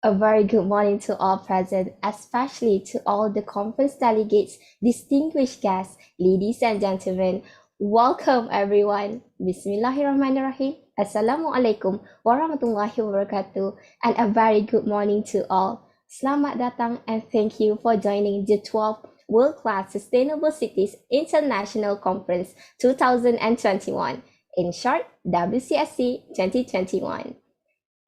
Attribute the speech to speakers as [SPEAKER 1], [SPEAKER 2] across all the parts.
[SPEAKER 1] A very good morning to all present, especially to all the conference delegates, distinguished guests, ladies and gentlemen. Welcome everyone. Bismillahirrahmanirrahim. Assalamualaikum warahmatullahi wabarakatuh. And a very good morning to all. Selamat datang and thank you for joining the 12th World Class Sustainable Cities International Conference 2021. In short, WCSC 2021.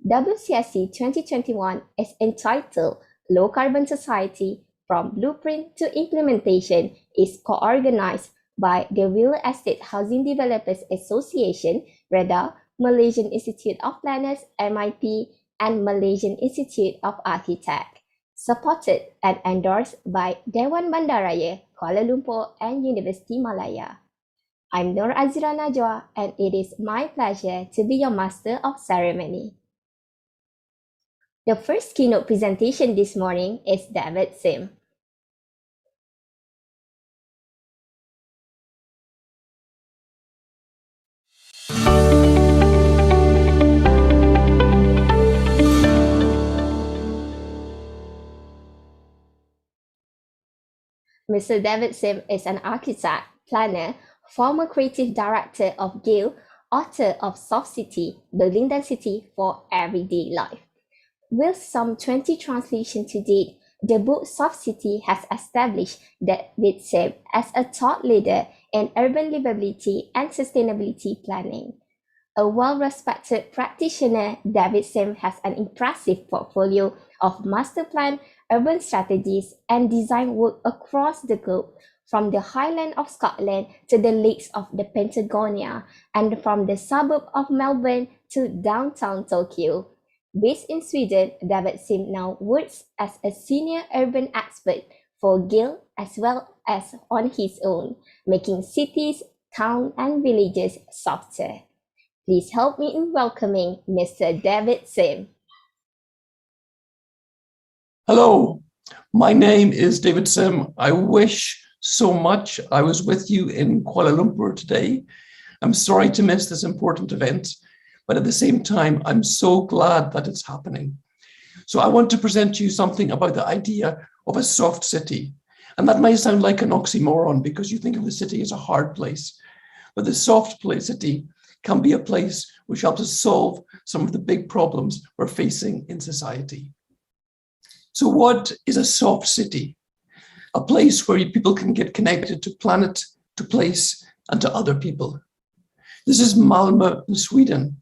[SPEAKER 1] WCSC 2021 is entitled Low Carbon Society from Blueprint to Implementation is co-organized by the Real Estate Housing Developers Association, REDA, Malaysian Institute of Planners, MIP, and Malaysian Institute of Architects, supported and endorsed by Dewan Bandaraya, Kuala Lumpur, and University Malaya. I'm Nur Azira Najwa, and it is my pleasure to be your Master of Ceremony. The first keynote presentation this morning is David Sim. Mr. David Sim is an architect, planner, former creative director of Gale, author of Soft City, Building Density for Everyday Life. With some 20 translations to date, the book Soft City has established David Sim as a thought leader in urban livability and sustainability planning. A well-respected practitioner, David Sim has an impressive portfolio of master plan, urban strategies, and design work across the globe, from the highland of Scotland to the lakes of the Patagonia, and from the suburb of Melbourne to downtown Tokyo. Based in Sweden, David Sim now works as a senior urban expert for Gale as well as on his own, making cities, towns, and villages softer. Please help me in welcoming Mr. David Sim.
[SPEAKER 2] Hello, my name is David Sim. I wish so much I was with you in Kuala Lumpur today. I'm sorry to miss this important event, but at the same time, I'm so glad that it's happening. So I want to present to you something about the idea of a soft city. And that might sound like an oxymoron because you think of the city as a hard place, but the soft city can be a place which helps us solve some of the big problems we're facing in society. So what is a soft city? A place where people can get connected to planet, to place, and to other people. This is Malmö in Sweden.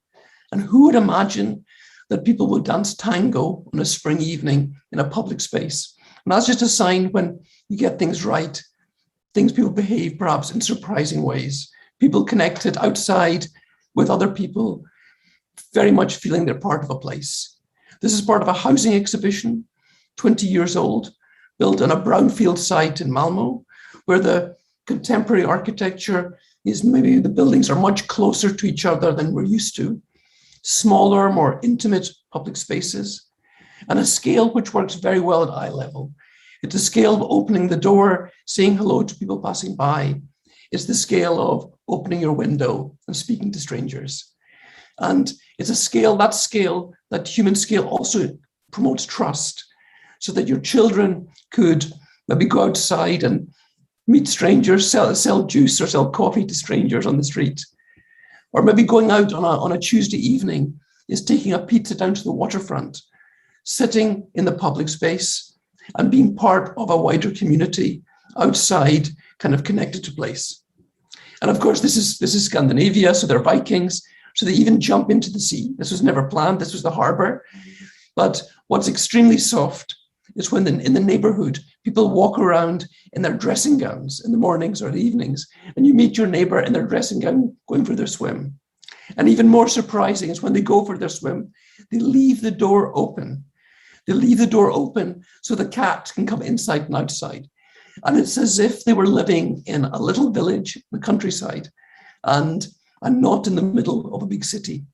[SPEAKER 2] And who would imagine that people would dance tango on a spring evening in a public space? And that's just a sign when you get things right, people behave perhaps in surprising ways. People connected outside with other people, very much feeling they're part of a place. This is part of a housing exhibition, 20 years old, built on a brownfield site in Malmö, where the contemporary architecture is maybe the buildings are much closer to each other than we're used to. Smaller, more intimate public spaces, and a scale which works very well at eye level. It's a scale of opening the door, saying hello to people passing by. It's the scale of opening your window and speaking to strangers. And it's a scale, that human scale also promotes trust, so that your children could maybe go outside and meet strangers, sell juice or sell coffee to strangers on the street. Or maybe going out on a Tuesday evening is taking a pizza down to the waterfront, sitting in the public space and being part of a wider community outside, kind of connected to place. And of course, this is Scandinavia, so they're Vikings, so they even jump into the sea. This was never planned, this was the harbor. But what's extremely soft is when in the neighborhood, people walk around in their dressing gowns in the mornings or the evenings, and you meet your neighbor in their dressing gown going for their swim. And even more surprising is when they go for their swim, they leave the door open. They leave the door open so the cat can come inside and outside. And it's as if they were living in a little village in the countryside and not in the middle of a big city.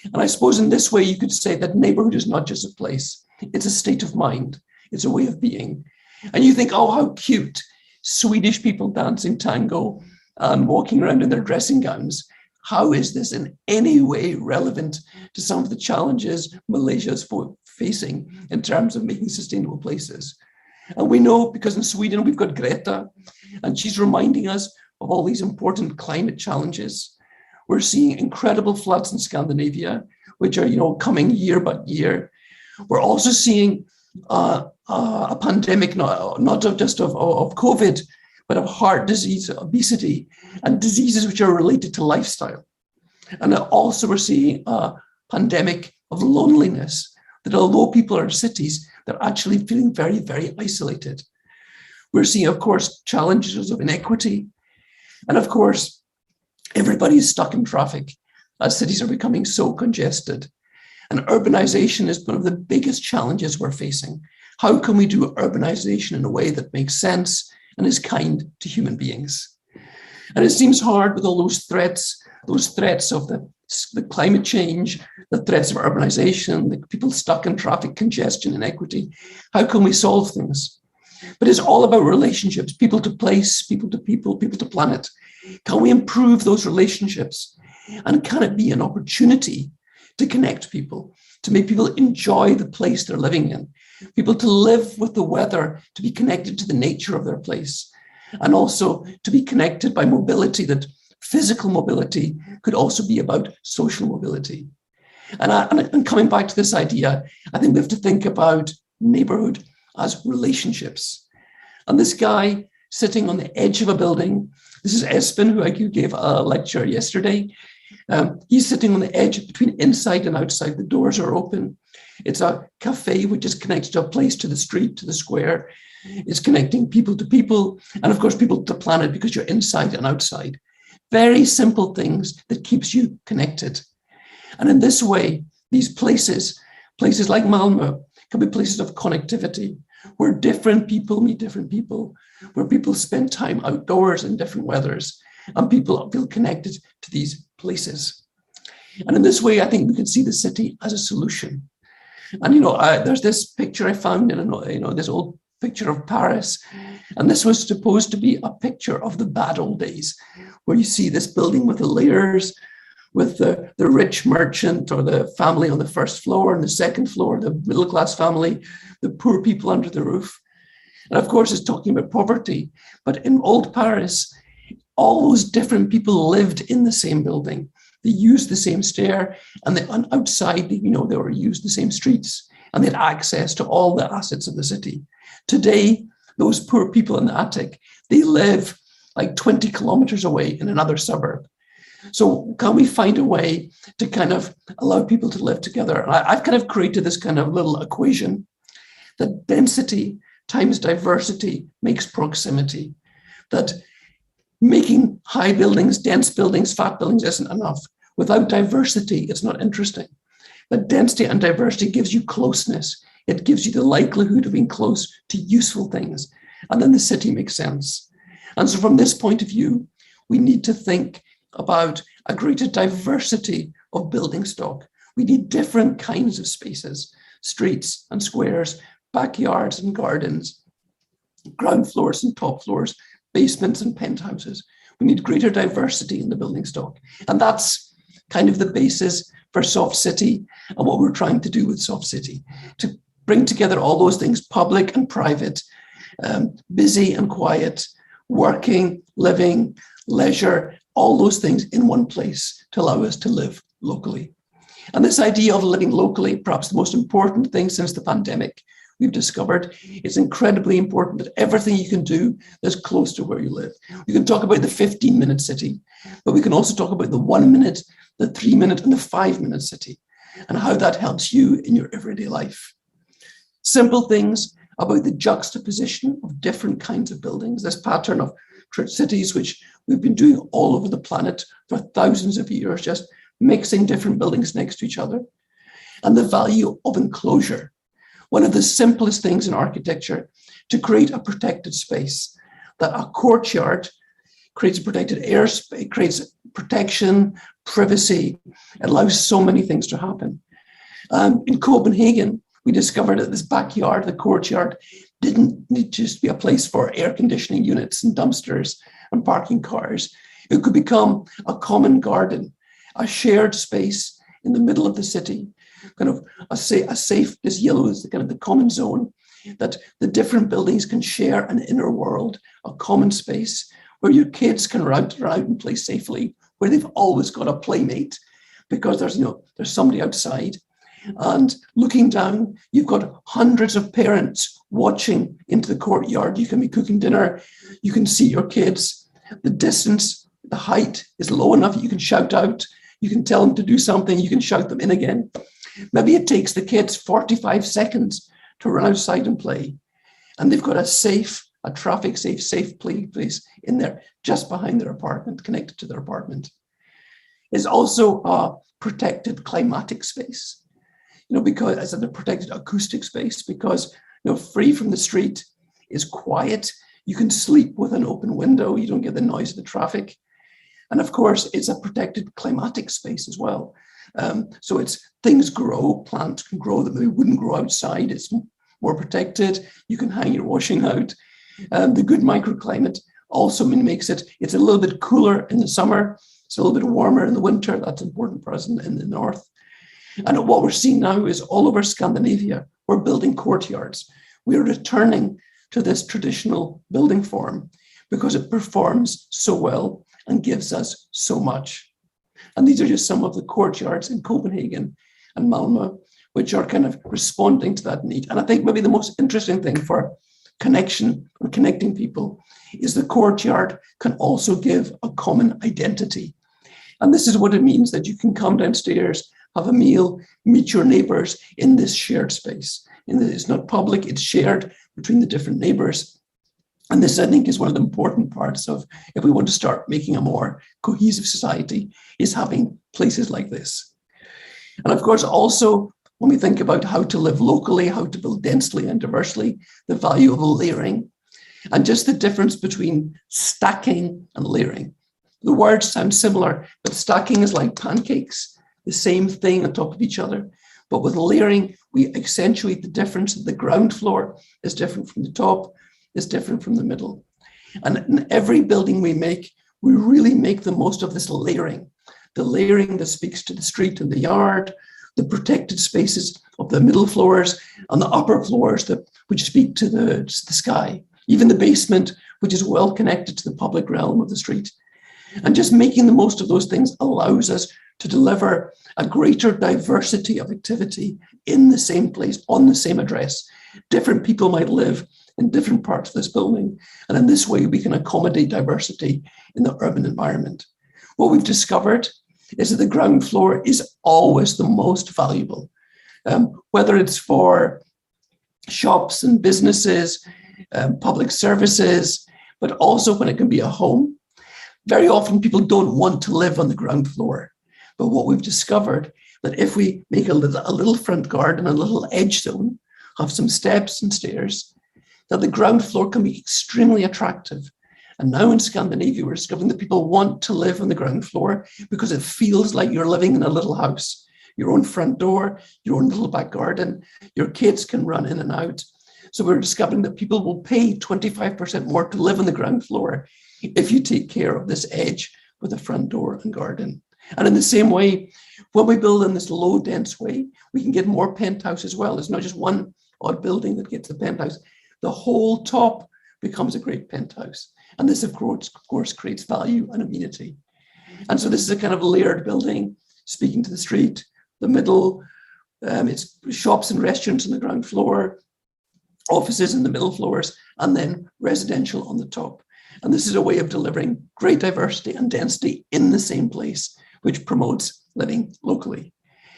[SPEAKER 2] And I suppose in this way, you could say that neighborhood is not just a place, it's a state of mind, it's a way of being. And you think, oh, how cute, Swedish people dancing tango and walking around in their dressing gowns. how is this in any way relevant to some of the challenges Malaysia is facing in terms of making sustainable places? And we know, because in Sweden we've got Greta, and she's reminding us of all these important climate challenges. We're seeing incredible floods in Scandinavia, which are, coming year by year. We're also seeing a pandemic, not just of COVID, but of heart disease, obesity, and diseases which are related to lifestyle. And also we're seeing a pandemic of loneliness, that although people are in cities, they're actually feeling very, very isolated. We're seeing, of course, challenges of inequity. And of course, everybody is stuck in traffic as cities are becoming so congested. And urbanization is one of the biggest challenges we're facing. How can we do urbanization in a way that makes sense and is kind to human beings? And it seems hard with all those threats of the climate change, the threats of urbanization, the people stuck in traffic congestion, inequity. How can we solve things? But it's all about relationships, people to place, people to people, people to planet. Can we improve those relationships? And can it be an opportunity to connect people, to make people enjoy the place they're living in, people to live with the weather, to be connected to the nature of their place, and also to be connected by mobility, that physical mobility could also be about social mobility. And coming back to this idea, I think we have to think about neighborhood as relationships. And this guy sitting on the edge of a building, this is Espen, who gave a lecture yesterday. He's sitting on the edge between inside and outside. The doors are open. It's a cafe which is connected to a place, to the street, to the square. It's connecting people to people, and of course people to the planet, because you're inside and outside. Very simple things that keeps you connected. And in this way, these places like Malmö, can be places of connectivity, where different people meet different people, where people spend time outdoors in different weathers, and people feel connected to these places. And in this way, I think we can see the city as a solution. And there's this picture I found in this old picture of Paris, and this was supposed to be a picture of the bad old days, where you see this building with the layers, with the rich merchant or the family on the first floor, and the second floor, the middle class family, the poor people under the roof. And of course, it's talking about poverty. But in old Paris, all those different people lived in the same building. They used the same stair, and outside, they were used the same streets, and they had access to all the assets of the city. Today, those poor people in the attic, they live like 20 kilometers away in another suburb. So can we find a way to kind of allow people to live together? And I've kind of created this kind of little equation that density times diversity makes proximity, that making high buildings, dense buildings, fat buildings isn't enough. Without diversity, it's not interesting. But density and diversity gives you closeness. It gives you the likelihood of being close to useful things. And then the city makes sense. And so from this point of view, we need to think about a greater diversity of building stock. We need different kinds of spaces, streets and squares, backyards and gardens, ground floors and top floors, basements and penthouses. We need greater diversity in the building stock. And that's kind of the basis for Soft City and what we're trying to do with Soft City, to bring together all those things, public and private, busy and quiet, working, living, leisure, all those things in one place to allow us to live locally. And this idea of living locally, perhaps the most important thing since the pandemic, we've discovered it's incredibly important that everything you can do is close to where you live. We can talk about the 15-minute city, but we can also talk about the 1 minute, the 3 minute, and the 5 minute city, and how that helps you in your everyday life. Simple things about the juxtaposition of different kinds of buildings, this pattern of cities, which we've been doing all over the planet for thousands of years, just mixing different buildings next to each other, and the value of enclosure. One of the simplest things in architecture, to create a protected space, that a courtyard creates a protected airspace, creates protection, privacy, it allows so many things to happen. In Copenhagen, we discovered that this backyard, the courtyard, didn't need just be a place for air conditioning units and dumpsters and parking cars. It could become a common garden, a shared space in the middle of the city, kind of a safe, this yellow is the kind of the common zone, that the different buildings can share an inner world, a common space where your kids can run out and play safely, where they've always got a playmate because there's somebody outside. And looking down, you've got hundreds of parents watching into the courtyard. You can be cooking dinner. You can see your kids. The distance, the height is low enough. You can shout out. You can tell them to do something. You can shout them in again. Maybe it takes the kids 45 seconds to run outside and play. And they've got a traffic safe place in there, just behind their apartment, connected to their apartment. It's also a protected climatic space, because as a protected acoustic space, because free from the street, is quiet. You can sleep with an open window. You don't get the noise of the traffic. And of course, it's a protected climatic space as well. So things grow, plants can grow that maybe wouldn't grow outside. It's more protected. You can hang your washing out. The good microclimate also makes it's a little bit cooler in the summer. It's a little bit warmer in the winter. That's important for us in the north. And what we're seeing now is all over Scandinavia, we're building courtyards. We are returning to this traditional building form because it performs so well and gives us so much. And these are just some of the courtyards in Copenhagen and Malmö, which are kind of responding to that need. And I think maybe the most interesting thing for connection or connecting people is the courtyard can also give a common identity. And this is what it means, that you can come downstairs, have a meal, meet your neighbors in this shared space. It's not public, it's shared between the different neighbors. And this, I think, is one of the important parts of, if we want to start making a more cohesive society, is having places like this. And of course, also, when we think about how to live locally, how to build densely and diversely, the value of layering, and just the difference between stacking and layering. The words sound similar, but stacking is like pancakes, the same thing on top of each other. But with layering, we accentuate the difference. The ground floor is different from the top, is different from the middle. And in every building we make, we really make the most of this layering. The layering that speaks to the street and the yard, the protected spaces of the middle floors and the upper floors which speak to the sky, even the basement, which is well connected to the public realm of the street. And just making the most of those things allows us to deliver a greater diversity of activity in the same place, on the same address. Different people might live in different parts of this building. And in this way, we can accommodate diversity in the urban environment. What we've discovered is that the ground floor is always the most valuable, whether it's for shops and businesses, public services, but also when it can be a home. Very often people don't want to live on the ground floor. But what we've discovered, that if we make a little front garden, a little edge zone, have some steps and stairs, that the ground floor can be extremely attractive. And now in Scandinavia, we're discovering that people want to live on the ground floor because it feels like you're living in a little house. Your own front door, your own little back garden, your kids can run in and out. So we're discovering that people will pay 25% more to live on the ground floor if you take care of this edge with a front door and garden. And in the same way, when we build in this low dense way, we can get more penthouse as well. It's not just one odd building that gets the penthouse. The whole top becomes a great penthouse. And this, of course, creates value and amenity. And so this is a kind of layered building, speaking to the street, the middle, it's shops and restaurants on the ground floor, offices in the middle floors, and then residential on the top. And this is a way of delivering great diversity and density in the same place, which promotes living locally.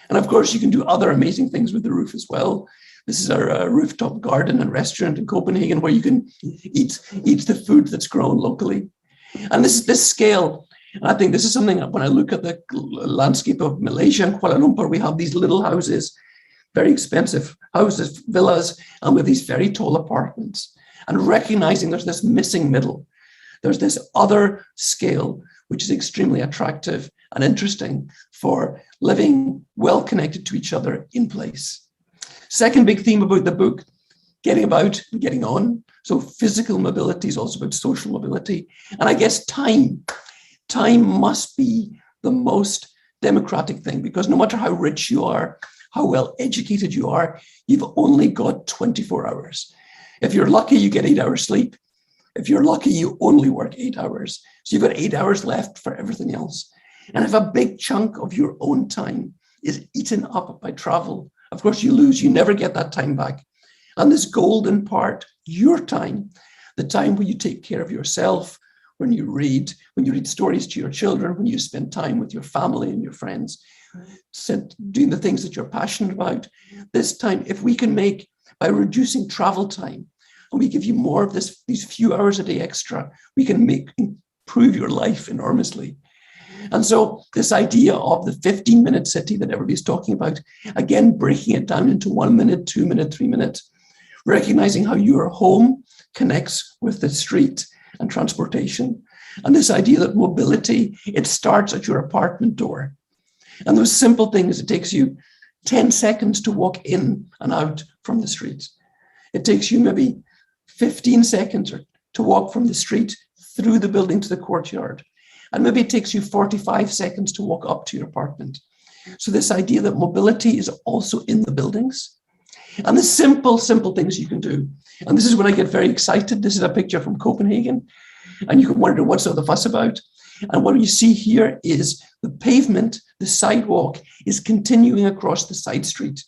[SPEAKER 2] And of course, you can do other amazing things with the roof as well. This is our rooftop garden and restaurant in Copenhagen, where you can eat the food that's grown locally. And this scale, and I think this is something that when I look at the landscape of Malaysia and Kuala Lumpur, we have these little houses, very expensive houses, villas, and with these very tall apartments. And recognizing there's this missing middle. There's this other scale, which is extremely attractive and interesting for living well connected to each other in place. Second big theme about the book, getting about and getting on. So physical mobility is also about social mobility. And I guess time. time must be the most democratic thing, because no matter how rich you are, how well educated you are, you've only got 24 hours. If you're lucky, you get 8 hours sleep. If you're lucky, you only work 8 hours. So you've got 8 hours left for everything else. And if a big chunk of your own time is eaten up by travel, of course you lose, you never get that time back. And this golden part, your time, the time when you take care of yourself, when you read stories to your children, when you spend time with your family and your friends, doing the things that you're passionate about. This time, if we can make, by reducing travel time, and we give you more of these few hours a day extra, we can improve your life enormously. And so this idea of the 15-minute city that everybody's talking about, again, breaking it down into 1 minute, 2 minute, 3 minutes, recognizing how your home connects with the street and transportation. And this idea that mobility, it starts at your apartment door. And those simple things, it takes you 10 seconds to walk in and out from the street. It takes you maybe 15 seconds to walk from the street through the building to the courtyard. And maybe it takes you 45 seconds to walk up to your apartment. So this idea that mobility is also in the buildings. And the simple things you can do. And this is when I get very excited. This is a picture from Copenhagen. And you can wonder what's all the fuss about. And what you see here is the pavement, the sidewalk is continuing across the side street.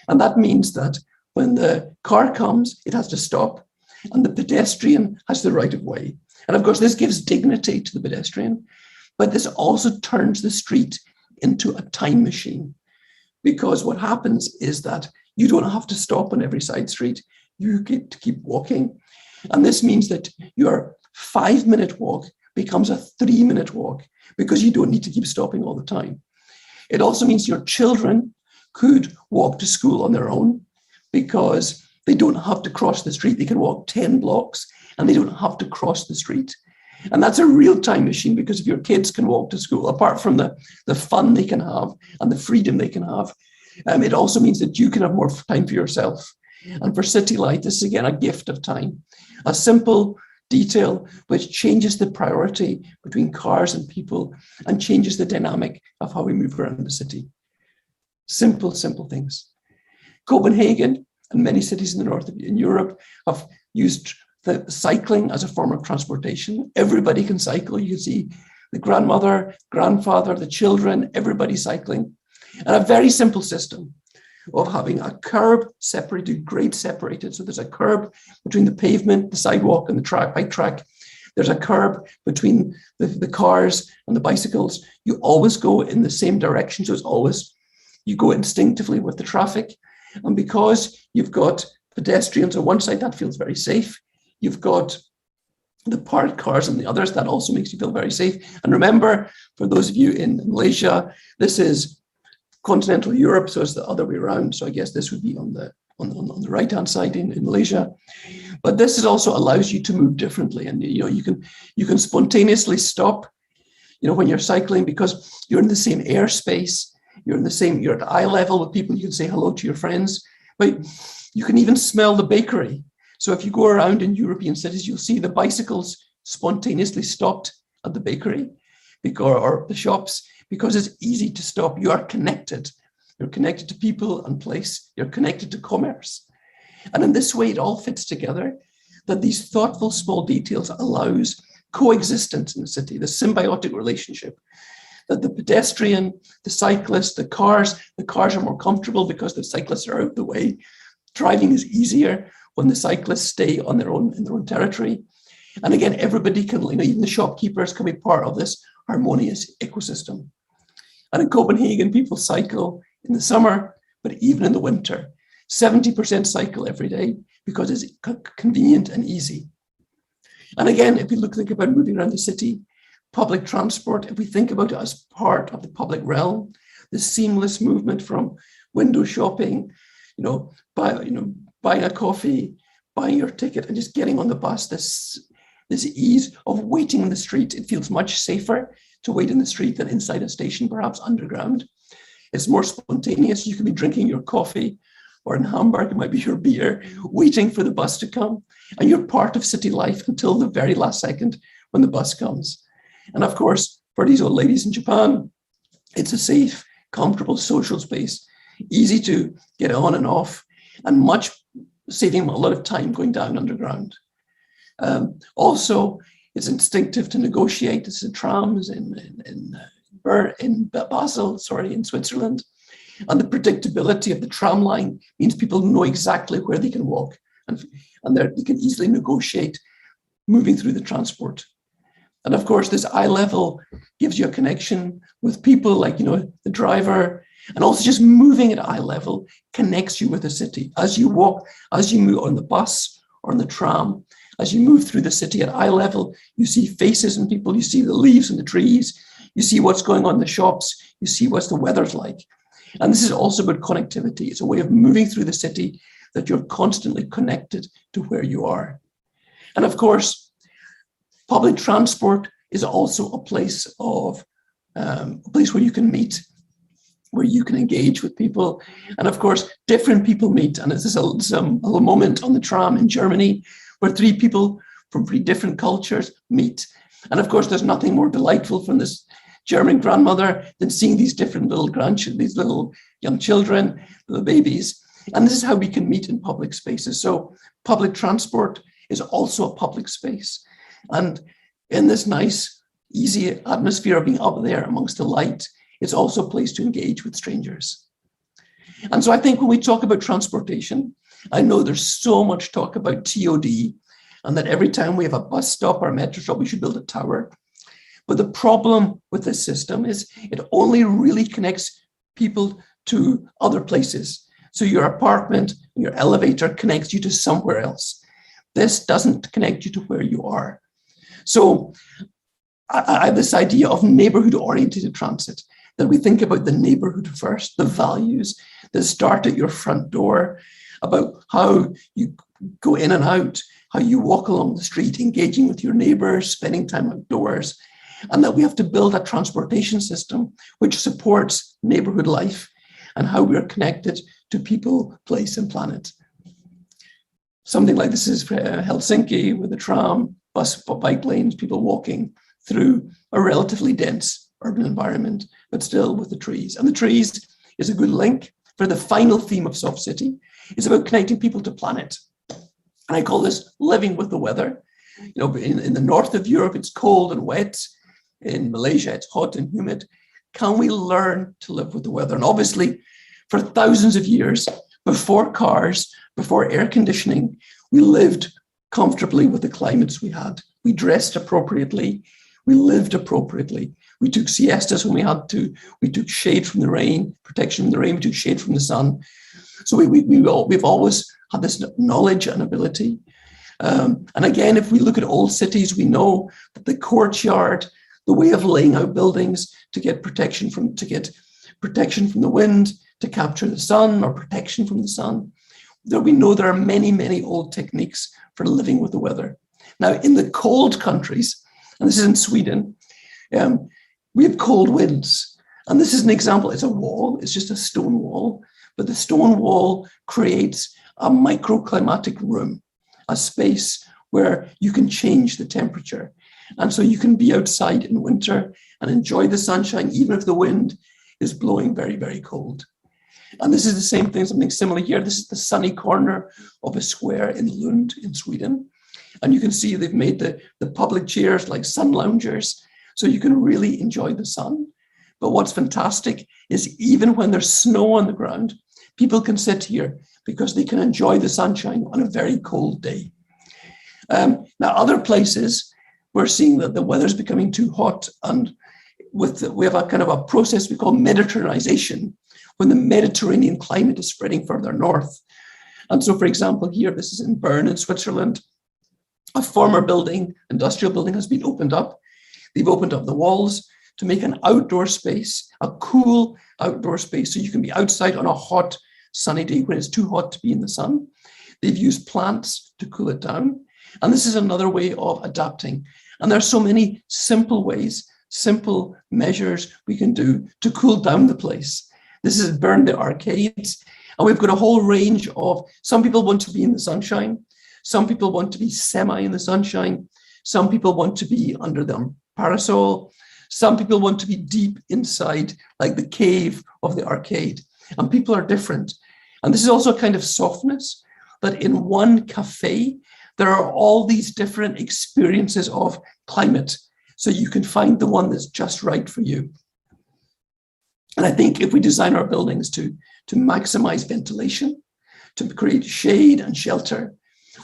[SPEAKER 2] And that means that when the car comes, it has to stop. And the pedestrian has the right of way. And of course, this gives dignity to the pedestrian. But this also turns the street into a time machine. Because what happens is that you don't have to stop on every side street. You get to keep walking. And this means that your 5-minute walk becomes a 3-minute walk because you don't need to keep stopping all the time. It also means your children could walk to school on their own because they don't have to cross the street. They can walk 10 blocks and they don't have to cross the street. And that's a real time machine, because if your kids can walk to school, apart from the fun they can have and the freedom they can have, it also means that you can have more time for yourself. And for City Light, this is again a gift of time, a simple detail which changes the priority between cars and people and changes the dynamic of how we move around the city. Simple things. Copenhagen and many cities in the north of Europe have used the cycling as a form of transportation. Everybody can cycle. You can see the grandmother, grandfather, the children, everybody cycling. And a very simple system of having a curb separated, grade separated. So there's a curb between the pavement, the sidewalk, and the bike track. There's a curb between the cars and the bicycles. You always go in the same direction. So it's always, you go instinctively with the traffic. And because you've got pedestrians on one side, that feels very safe. You've got the parked cars on the others, that also makes you feel very safe. And remember, for those of you in Malaysia, this is continental Europe, so it's the other way around. So I guess this would be on the right-hand side in Malaysia. But this is also allows you to move differently, and you can spontaneously stop, when you're cycling, because you're in the same airspace, you're at eye level with people. You can say hello to your friends, but you can even smell the bakery. So if you go around in European cities, you'll see the bicycles spontaneously stopped at the bakery or the shops, because it's easy to stop. You are connected. You're connected to people and place. You're connected to commerce. And in this way, it all fits together, that these thoughtful small details allows coexistence in the city, the symbiotic relationship, that the pedestrian, the cyclist, the cars are more comfortable because the cyclists are out of the way. Driving is easier when the cyclists stay in their own territory. And again, everybody can, even the shopkeepers can be part of this harmonious ecosystem. And in Copenhagen, people cycle in the summer, but even in the winter. 70% cycle every day because it's convenient and easy. And again, if we think about moving around the city, public transport, if we think about it as part of the public realm, the seamless movement from window shopping, buying a coffee, buying your ticket, and just getting on the bus, this ease of waiting in the street. It feels much safer to wait in the street than inside a station, perhaps underground. It's more spontaneous. You can be drinking your coffee, or in Hamburg, it might be your beer, waiting for the bus to come. And you're part of city life until the very last second when the bus comes. And of course, for these old ladies in Japan, it's a safe, comfortable social space, easy to get on and off, and much saving them a lot of time going down underground. Also, it's instinctive to negotiate. This is trams in Basel, in Switzerland. And the predictability of the tram line means people know exactly where they can walk, and they can easily negotiate moving through the transport. And of course, this eye level gives you a connection with people like, the driver, and also just moving at eye level connects you with the city. As you walk, as you move on the bus or on the tram, as you move through the city at eye level, you see faces and people, you see the leaves and the trees, you see what's going on in the shops, you see what the weather's like. And this is also about connectivity. It's a way of moving through the city that you're constantly connected to where you are. And of course, public transport is also a place where you can meet, where you can engage with people. And of course, different people meet. And it's a little moment on the tram in Germany where three people from three different cultures meet. And of course, there's nothing more delightful from this German grandmother than seeing these different these little young children, little babies. And this is how we can meet in public spaces. So public transport is also a public space. And in this nice, easy atmosphere of being up there amongst the light, it's also a place to engage with strangers. And so I think when we talk about transportation, I know there's so much talk about TOD, and that every time we have a bus stop or a metro stop, we should build a tower. But the problem with this system is it only really connects people to other places. So your apartment, your elevator connects you to somewhere else. This doesn't connect you to where you are. So I have this idea of neighborhood-oriented transit, that we think about the neighborhood first, the values that start at your front door, about how you go in and out, how you walk along the street, engaging with your neighbors, spending time outdoors, and that we have to build a transportation system which supports neighborhood life and how we are connected to people, place, and planet. Something like this is Helsinki with the tram, bus, bike lanes, people walking through a relatively dense urban environment, but still with the trees. And the trees is a good link for the final theme of Soft City. It's about connecting people to planet. And I call this living with the weather. In the north of Europe, it's cold and wet. In Malaysia, it's hot and humid. Can we learn to live with the weather? And obviously, for thousands of years, before cars, before air conditioning, we lived comfortably with the climates we had. We dressed appropriately. We lived appropriately. We took siestas when we had to. We took shade from the rain, protection from the rain. We took shade from the sun. So we've always had this knowledge and ability. And again, if we look at old cities, we know that the courtyard, the way of laying out buildings to get protection from the wind, to capture the sun, or protection from the sun. We know there are many, many old techniques for living with the weather. Now, in the cold countries, and this is in Sweden, we have cold winds. And this is an example. It's a wall. It's just a stone wall. But the stone wall creates a microclimatic room, a space where you can change the temperature. And so you can be outside in winter and enjoy the sunshine, even if the wind is blowing very, very cold. And this is the same thing, something similar here. This is the sunny corner of a square in Lund in Sweden. And you can see they've made the public chairs like sun loungers, so you can really enjoy the sun. But what's fantastic is even when there's snow on the ground, people can sit here because they can enjoy the sunshine on a very cold day. Now, other places, we're seeing that the weather's becoming too hot, and we have a kind of a process we call Mediterraneization, when the Mediterranean climate is spreading further north. And so, for example, here, this is in Bern in Switzerland, a former building, industrial building, has been opened up. They've opened up the walls to make an outdoor space, a cool outdoor space, so you can be outside on a hot, sunny day when it's too hot to be in the sun. They've used plants to cool it down. And this is another way of adapting. And there are so many simple ways, simple measures we can do to cool down the place. This is Bern, the arcades. And we've got a whole range of, some people want to be in the sunshine. Some people want to be semi in the sunshine. Some people want to be under the parasol. Some people want to be deep inside, like the cave of the arcade. And people are different. And this is also a kind of softness that in one cafe, there are all these different experiences of climate. So you can find the one that's just right for you. And I think if we design our buildings to maximize ventilation, to create shade and shelter,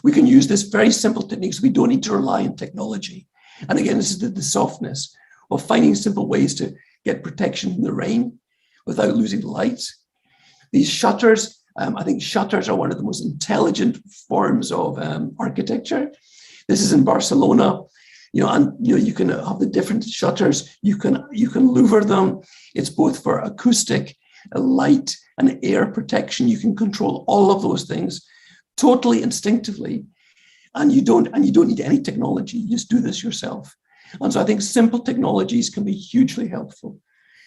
[SPEAKER 2] we can use this very simple techniques. We don't need to rely on technology. And again, this is the softness of finding simple ways to get protection from the rain without losing light. These shutters, I think shutters are one of the most intelligent forms of architecture. This is in Barcelona, and you can have the different shutters. You can louver them. It's both for acoustic, light, and air protection. You can control all of those things totally instinctively, and you don't need any technology. You just do this yourself. And so I think simple technologies can be hugely helpful.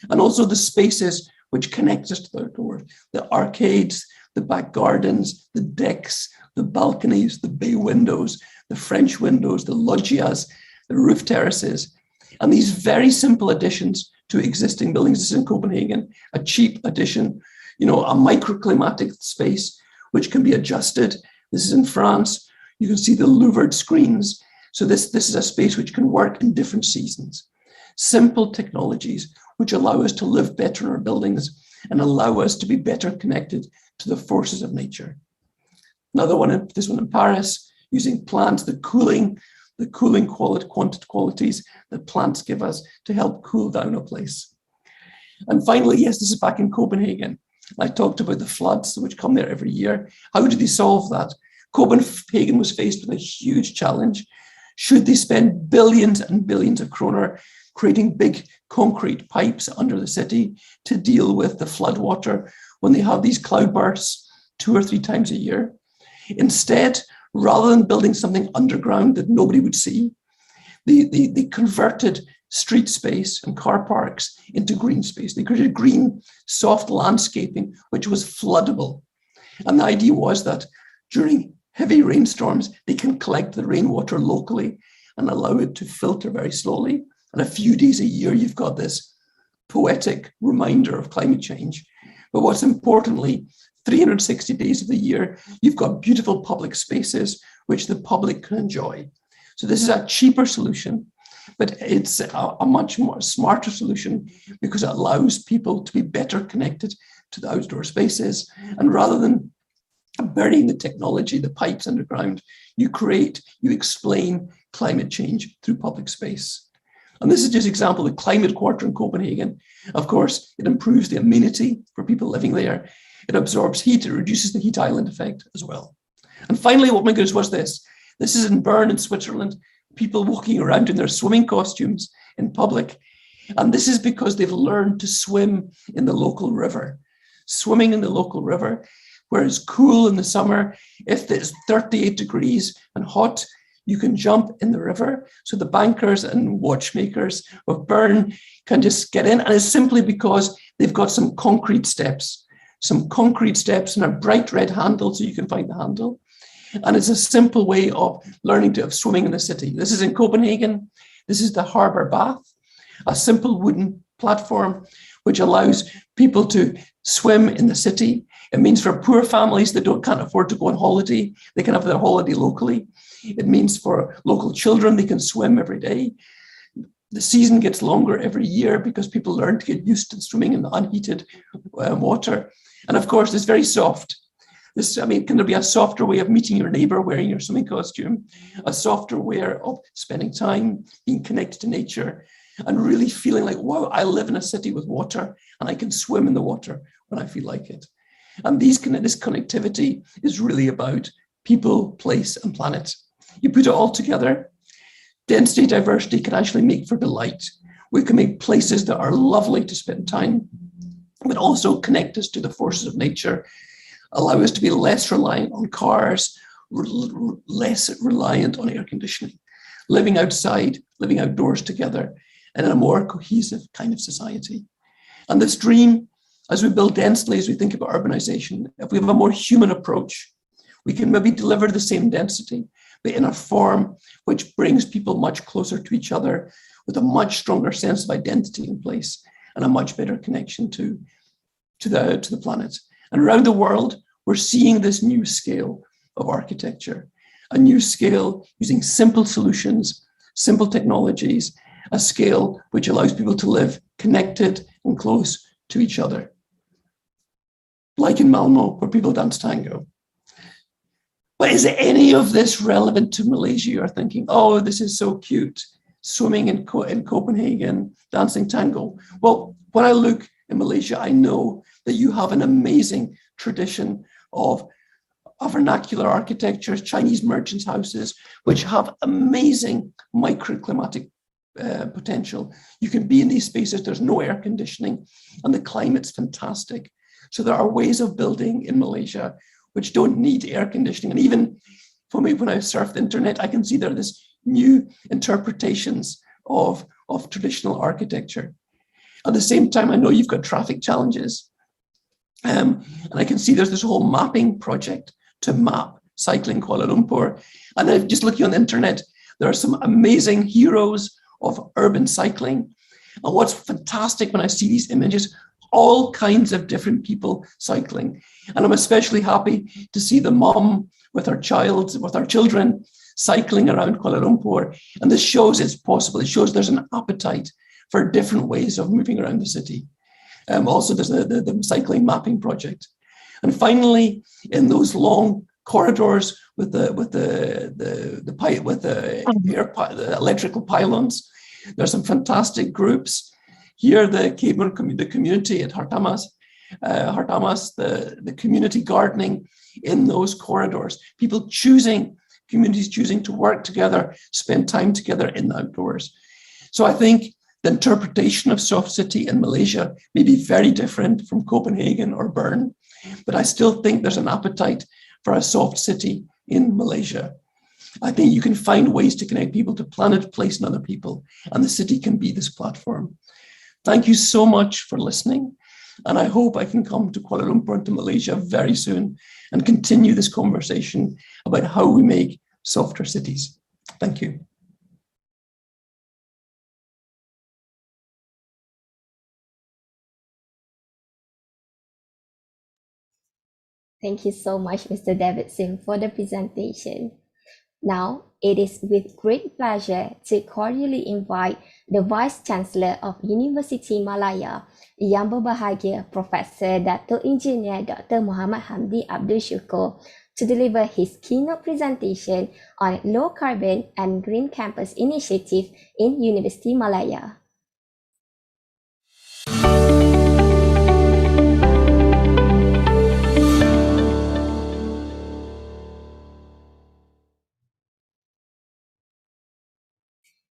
[SPEAKER 2] And also the spaces which connect us to the outdoors, the arcades, the back gardens, the decks, the balconies, the bay windows, the French windows, the loggias, the roof terraces, and these very simple additions to existing buildings. This is in Copenhagen, a cheap addition, a microclimatic space which can be adjusted. This is in France. You can see the louvered screens. So this is a space which can work in different seasons. Simple technologies which allow us to live better in our buildings and allow us to be better connected to the forces of nature. Another one, this one in Paris, using plants, the cooling qualities that plants give us to help cool down a place. And finally, yes, this is back in Copenhagen. I talked about the floods which come there every year. How did they solve that? Copenhagen was faced with a huge challenge. Should they spend billions and billions of kroner creating big concrete pipes under the city to deal with the flood water when they have these cloudbursts 2 or 3 times a year? Instead, rather than building something underground that nobody would see, they converted street space and car parks into green space. They created green, soft landscaping, which was floodable. And the idea was that during heavy rainstorms, they can collect the rainwater locally and allow it to filter very slowly. And a few days a year, you've got this poetic reminder of climate change. But what's importantly, 360 days of the year, you've got beautiful public spaces which the public can enjoy. So this is a cheaper solution, but it's a much more smarter solution because it allows people to be better connected to the outdoor spaces. And rather than burying the technology, the pipes underground, you explain climate change through public space. And this is just an example of the climate quarter in Copenhagen. Of course, it improves the amenity for people living there. It absorbs heat, it reduces the heat island effect as well. And finally, oh my goodness, what's this? This is in Bern in Switzerland, people walking around in their swimming costumes in public. And this is because they've learned to swim in the local river. Swimming in the local river, where it's cool in the summer. If it's 38 degrees and hot, you can jump in the river. So the bankers and watchmakers of Bern can just get in. And it's simply because they've got some concrete steps and a bright red handle so you can find the handle. And it's a simple way of learning to have swimming in the city. This is in Copenhagen. This is the harbour bath, a simple wooden platform which allows people to swim in the city. It means for poor families that can't afford to go on holiday, they can have their holiday locally. It means for local children, they can swim every day. The season gets longer every year because people learn to get used to swimming in the unheated water. And of course, it's very soft. Can there be a softer way of meeting your neighbor wearing your swimming costume? A softer way of spending time, being connected to nature, and really feeling like, wow, I live in a city with water and I can swim in the water when I feel like it. And this connectivity is really about people, place, and planet. You put it all together, density, diversity can actually make for delight. We can make places that are lovely to spend time, but also connect us to the forces of nature, allow us to be less reliant on cars, less reliant on air conditioning, living outside, living outdoors together, and in a more cohesive kind of society. And this dream, as we build densely, as we think about urbanization, if we have a more human approach, we can maybe deliver the same density, but in a form which brings people much closer to each other, with a much stronger sense of identity in place and a much better connection to the planet. And around the world, we're seeing this new scale of architecture, a new scale using simple solutions, simple technologies, a scale which allows people to live connected and close to each other. Like in Malmo, where people dance tango. But is any of this relevant to Malaysia? You're thinking, oh, this is so cute, swimming in Copenhagen, dancing tango. Well, when I look in Malaysia, I know that you have an amazing tradition of vernacular architectures, Chinese merchants' houses, which have amazing microclimatic potential. You can be in these spaces, there's no air conditioning, and the climate's fantastic. So there are ways of building in Malaysia which don't need air conditioning. And even for me, when I surf the internet, I can see there are this new interpretations of traditional architecture. At the same time, I know you've got traffic challenges. And I can see there's this whole mapping project to map cycling Kuala Lumpur. And I'm just looking on the internet, there are some amazing heroes of urban cycling. And what's fantastic when I see these images, all kinds of different people cycling. And I'm especially happy to see the mom with her children cycling around Kuala Lumpur. And this shows it's possible. It shows there's an appetite for different ways of moving around the city. Also, there's the cycling mapping project. And finally, in those long corridors with the electrical pylons, there's some fantastic groups. Here, the community at Hartamas, the community gardening in those corridors, communities choosing to work together, spend time together in the outdoors. So I think the interpretation of soft city in Malaysia may be very different from Copenhagen or Bern, but I still think there's an appetite for a soft city in Malaysia. I think you can find ways to connect people to planet, place, and other people, and the city can be this platform. Thank you so much for listening, and I hope I can come to Kuala Lumpur and to Malaysia very soon and continue this conversation about how we make softer cities. Thank you.
[SPEAKER 1] Thank you so much, Mr. David Sim, for the presentation. Now, it is with great pleasure to cordially invite the Vice Chancellor of University Malaya, Yang Berbahagia Professor Dato Engineer Dr. Muhammad Hamdi Abdul Syukur, to deliver his keynote presentation on low carbon and green campus initiative in University Malaya.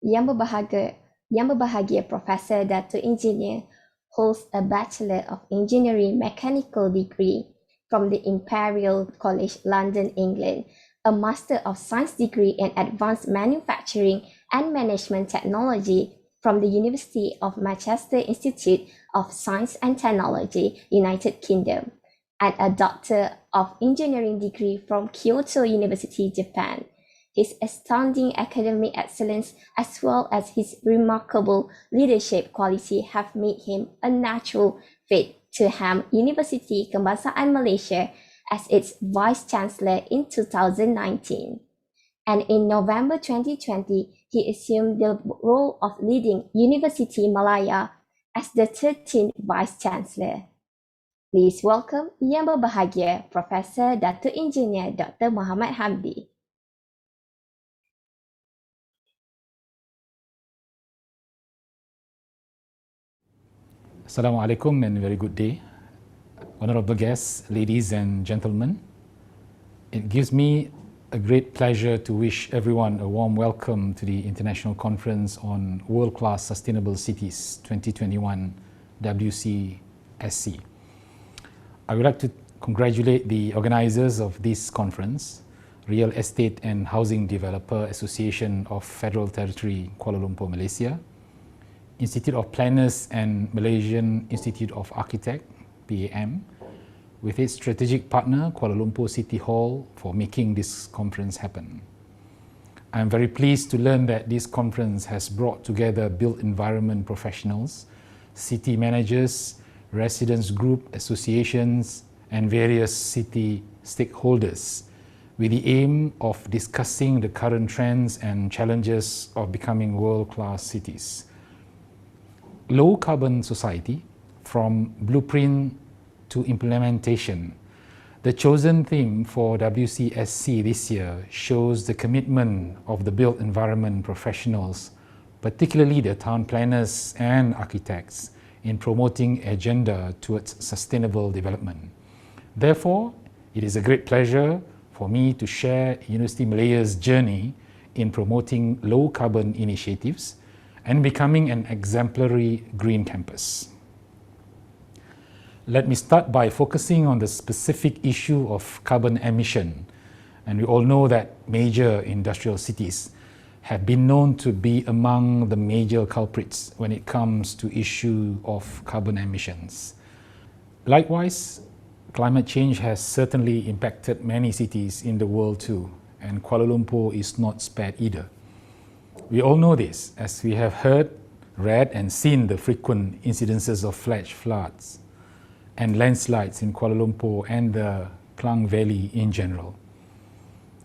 [SPEAKER 1] Yang Berbahagia Professor Dato Engineer holds a Bachelor of Engineering Mechanical degree from the Imperial College London, England, a Master of Science degree in Advanced Manufacturing and Management Technology from the University of Manchester Institute of Science and Technology, United Kingdom, and a Doctor of Engineering degree from Kyoto University, Japan. His astounding academic excellence as well as his remarkable leadership quality have made him a natural fit to helm University Kebangsaan Malaysia as its Vice Chancellor in 2019. And in November 2020, he assumed the role of leading University Malaya as the 13th Vice Chancellor. Please welcome Yang Berbahagia Professor Dato Engineer Dr. Muhammad Hamdi.
[SPEAKER 3] Assalamualaikum and very good day. Honorable guests, ladies and gentlemen, it gives me a great pleasure to wish everyone a warm welcome to the International Conference on World-Class Sustainable Cities 2021 WCSC. I would like to congratulate the organizers of this conference, Real Estate and Housing Developer Association of Federal Territory Kuala Lumpur, Malaysia, Institute of Planners and Malaysian Institute of Architects, PAM, with its strategic partner Kuala Lumpur City Hall for making this conference happen. I'm very pleased to learn that this conference has brought together built environment professionals, city managers, residents group associations, and various city stakeholders with the aim of discussing the current trends and challenges of becoming world-class cities. Low carbon society, from blueprint to implementation. The chosen theme for WCSC this year shows the commitment of the built environment professionals, particularly the town planners and architects, in promoting agenda towards sustainable development. Therefore, it is a great pleasure for me to share University Malaya's journey in promoting low carbon initiatives and becoming an exemplary green campus. Let me start by focusing on the specific issue of carbon emission. And we all know that major industrial cities have been known to be among the major culprits when it comes to issue of carbon emissions. Likewise, climate change has certainly impacted many cities in the world too, and Kuala Lumpur is not spared either. We all know this, as we have heard, read and seen the frequent incidences of flash floods and landslides in Kuala Lumpur and the Klang Valley in general.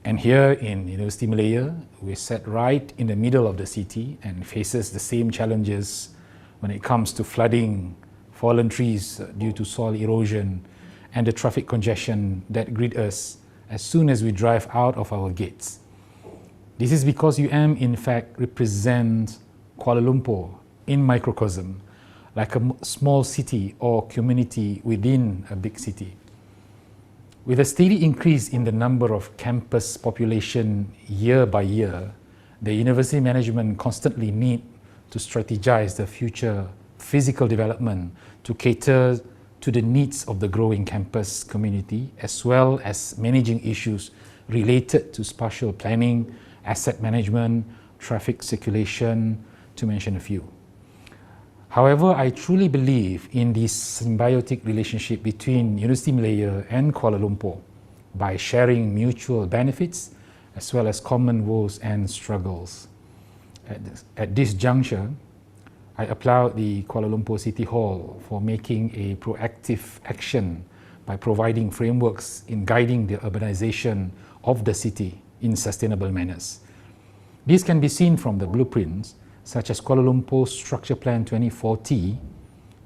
[SPEAKER 3] And here in University Malaya, we're set right in the middle of the city and faces the same challenges when it comes to flooding, fallen trees due to soil erosion, and the traffic congestion that greet us as soon as we drive out of our gates. This is because in fact represents Kuala Lumpur in microcosm, like a small city or community within a big city. With a steady increase in the number of campus population year by year, the university management constantly need to strategize the future physical development to cater to the needs of the growing campus community, as well as managing issues related to spatial planning, asset management, traffic circulation, to mention a few. However, I truly believe in this symbiotic relationship between University Malaya and Kuala Lumpur by sharing mutual benefits as well as common woes and struggles. At this juncture, I applaud the Kuala Lumpur City Hall for making a proactive action by providing frameworks in guiding the urbanization of the city in sustainable manners. This can be seen from the blueprints such as Kuala Lumpur Structure Plan 2040,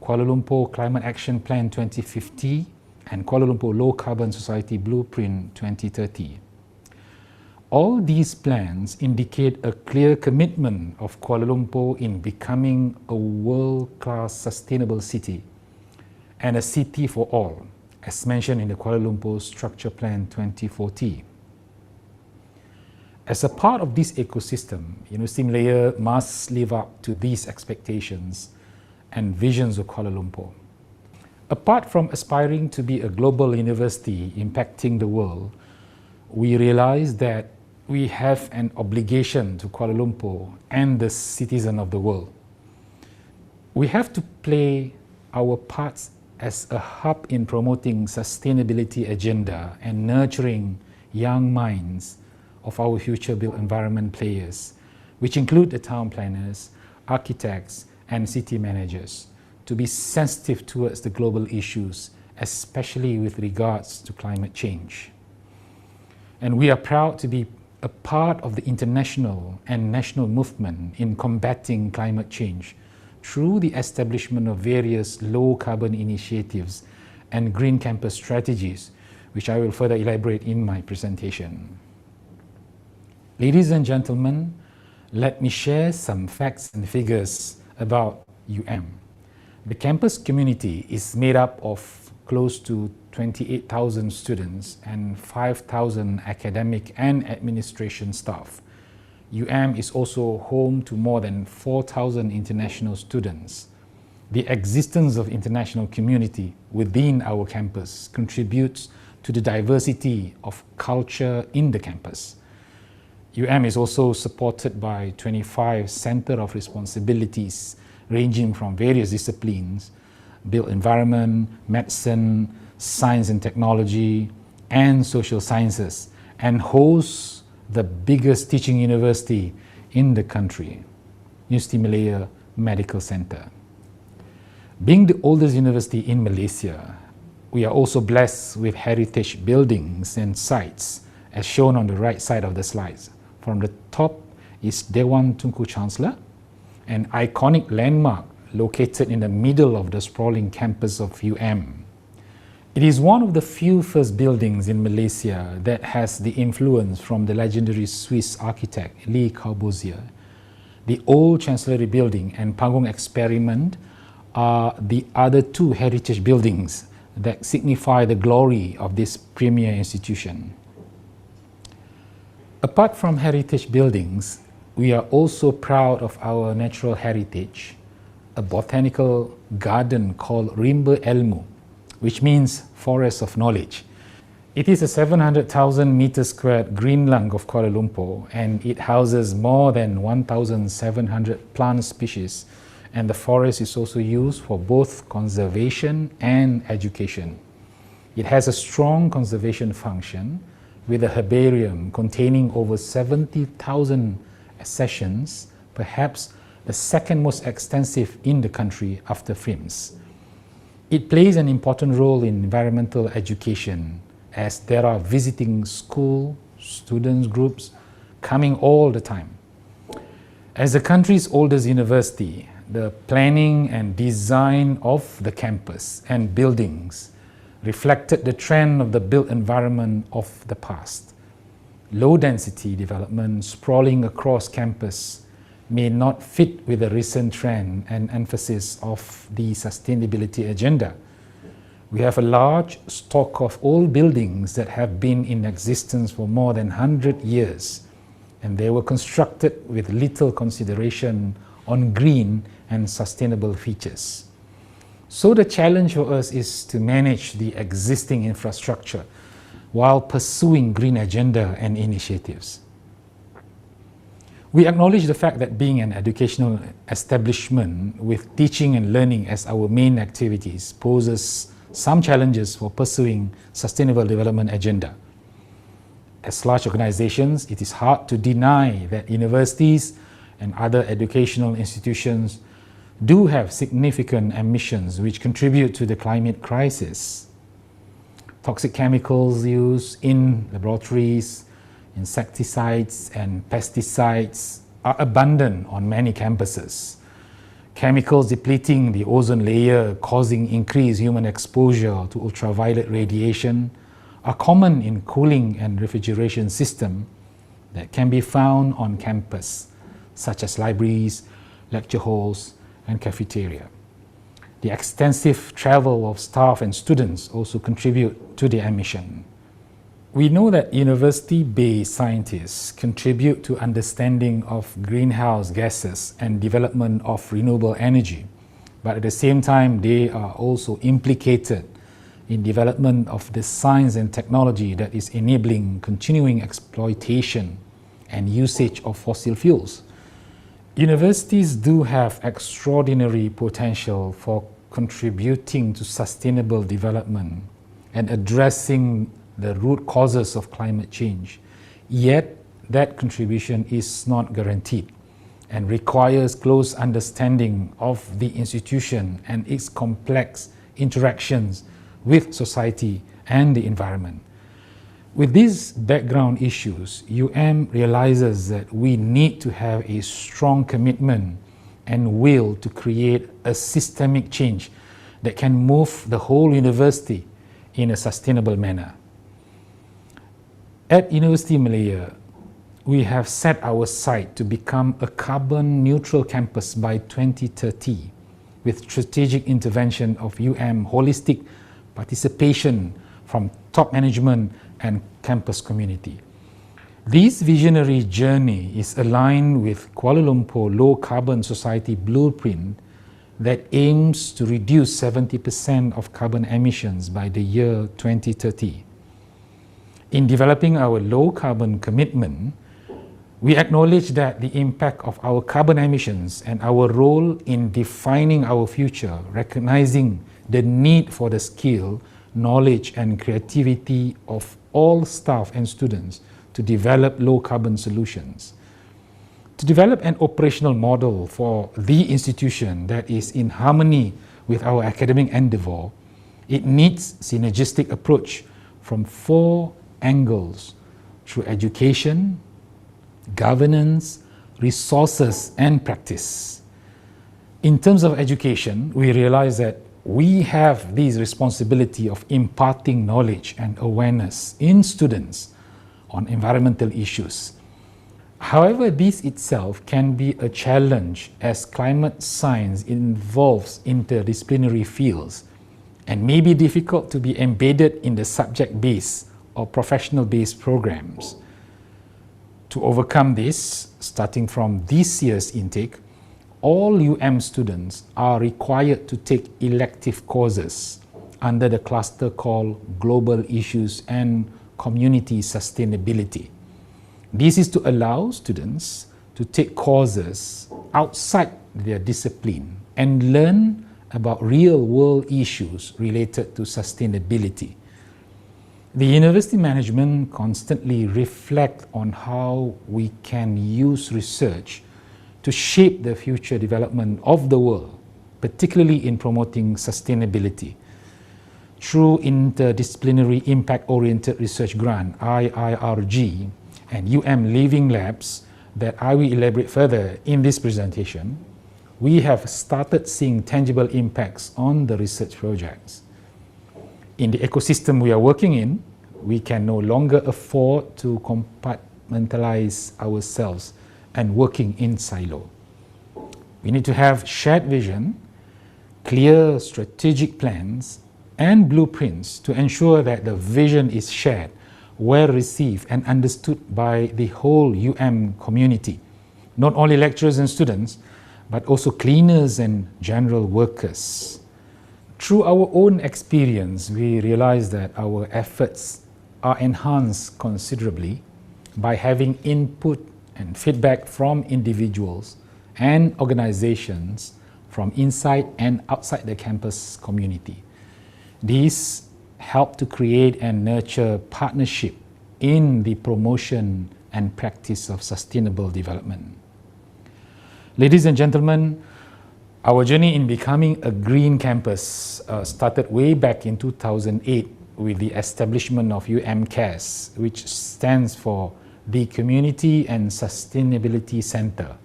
[SPEAKER 3] Kuala Lumpur Climate Action Plan 2050, and Kuala Lumpur Low Carbon Society Blueprint 2030. All these plans indicate a clear commitment of Kuala Lumpur in becoming a world-class sustainable city and a city for all, as mentioned in the Kuala Lumpur Structure Plan 2040. As a part of this ecosystem, University Malaya must live up to these expectations and visions of Kuala Lumpur. Apart from aspiring to be a global university impacting the world, we realize that we have an obligation to Kuala Lumpur and the citizen of the world. We have to play our parts as a hub in promoting sustainability agenda and nurturing young minds of our future built environment players, which include the town planners, architects, and city managers, to be sensitive towards the global issues, especially with regards to climate change. And we are proud to be a part of the international and national movement in combating climate change through the establishment of various low-carbon initiatives and green campus strategies, which I will further elaborate in my presentation. Ladies and gentlemen, let me share some facts and figures about The campus community is made up of close to 28,000 students and 5,000 academic and administration staff. is also home to more than 4,000 international students. The existence of international community within our campus contributes to the diversity of culture in the campus. is also supported by 25 Center of Responsibilities ranging from various disciplines, built environment, medicine, science and technology, and social sciences, and hosts the biggest teaching university in the country, University Malaya Medical Center. Being the oldest university in Malaysia, we are also blessed with heritage buildings and sites, as shown on the right side of the slides. From the top is Dewan Tunku Chancellor, an iconic landmark located in the middle of the sprawling campus of UM. It is one of the few first buildings in Malaysia that has the influence from the legendary Swiss architect Le Corbusier. The old Chancellery building and Panggung Experiment are the other two heritage buildings that signify the glory of this premier institution. Apart from heritage buildings, we are also proud of our natural heritage, a botanical garden called Rimba Ilmu, which means forest of knowledge. It is a 700,000 meter squared green lung of Kuala Lumpur, and it houses more than 1,700 plant species, and the forest is also used for both conservation and education. It has a strong conservation function with a herbarium containing over 70,000 accessions, perhaps the second most extensive in the country after FRIMS. It plays an important role in environmental education, as there are visiting school students groups coming all the time. As the country's oldest university, the planning and design of the campus and buildings reflected the trend of the built environment of the past. Low-density development sprawling across campus may not fit with the recent trend and emphasis of the sustainability agenda. We have a large stock of old buildings that have been in existence for more than 100 years, and they were constructed with little consideration on green and sustainable features. So the challenge for us is to manage the existing infrastructure while pursuing green agenda and initiatives. We acknowledge the fact that being an educational establishment with teaching and learning as our main activities poses some challenges for pursuing sustainable development agenda. As large organizations, it is hard to deny that universities and other educational institutions do have significant emissions which contribute to the climate crisis. Toxic chemicals used in laboratories, insecticides and pesticides are abundant on many campuses. Chemicals depleting the ozone layer, causing increased human exposure to ultraviolet radiation, are common in cooling and refrigeration systems that can be found on campus, such as libraries, lecture halls, and cafeteria. The extensive travel of staff and students also contribute to the emission. We know that university-based scientists contribute to understanding of greenhouse gases and development of renewable energy, but at the same time, they are also implicated in development of the science and technology that is enabling continuing exploitation and usage of fossil fuels. Universities do have extraordinary potential for contributing to sustainable development and addressing the root causes of climate change. Yet, that contribution is not guaranteed and requires close understanding of the institution and its complex interactions with society and the environment. With these background issues, UM realizes that we need to have a strong commitment and will to create a systemic change that can move the whole university in a sustainable manner. At University Malaya, we have set our sight to become a carbon neutral campus by 2030 with strategic intervention of UM holistic participation from top management and campus community. This visionary journey is aligned with Kuala Lumpur Low Carbon Society Blueprint that aims to reduce 70% of carbon emissions by the year 2030. In developing our low carbon commitment, we acknowledge that the impact of our carbon emissions and our role in defining our future, recognizing the need for the skill, knowledge and creativity of all staff and students to develop low-carbon solutions. To develop an operational model for the institution that is in harmony with our academic endeavor, it needs synergistic approach from 4 angles through education, governance, resources, and practice. In terms of education, we realize that we have this responsibility of imparting knowledge and awareness in students on environmental issues. However, this itself can be a challenge as climate science involves interdisciplinary fields and may be difficult to be embedded in the subject-based or professional-based programs. To overcome this, starting from this year's intake, all students are required to take elective courses under the cluster called Global Issues and Community Sustainability. This is to allow students to take courses outside their discipline and learn about real-world issues related to sustainability. The university management constantly reflect on how we can use research to shape the future development of the world, particularly in promoting sustainability. Through Interdisciplinary Impact-Oriented Research Grant, IIRG, and Living Labs, that I will elaborate further in this presentation, we have started seeing tangible impacts on the research projects. In the ecosystem we are working in, we can no longer afford to compartmentalize ourselves and working in silo. We need to have shared vision, clear strategic plans, and blueprints to ensure that the vision is shared, well received, and understood by the whole community, not only lecturers and students, but also cleaners and general workers. Through our own experience, we realize that our efforts are enhanced considerably by having input and feedback from individuals and organizations from inside and outside the campus community. These help to create and nurture partnership in the promotion and practice of sustainable development. Ladies and gentlemen, our journey in becoming a green campus started way back in 2008 with the establishment of CAS, which stands for the Community and Sustainability Center.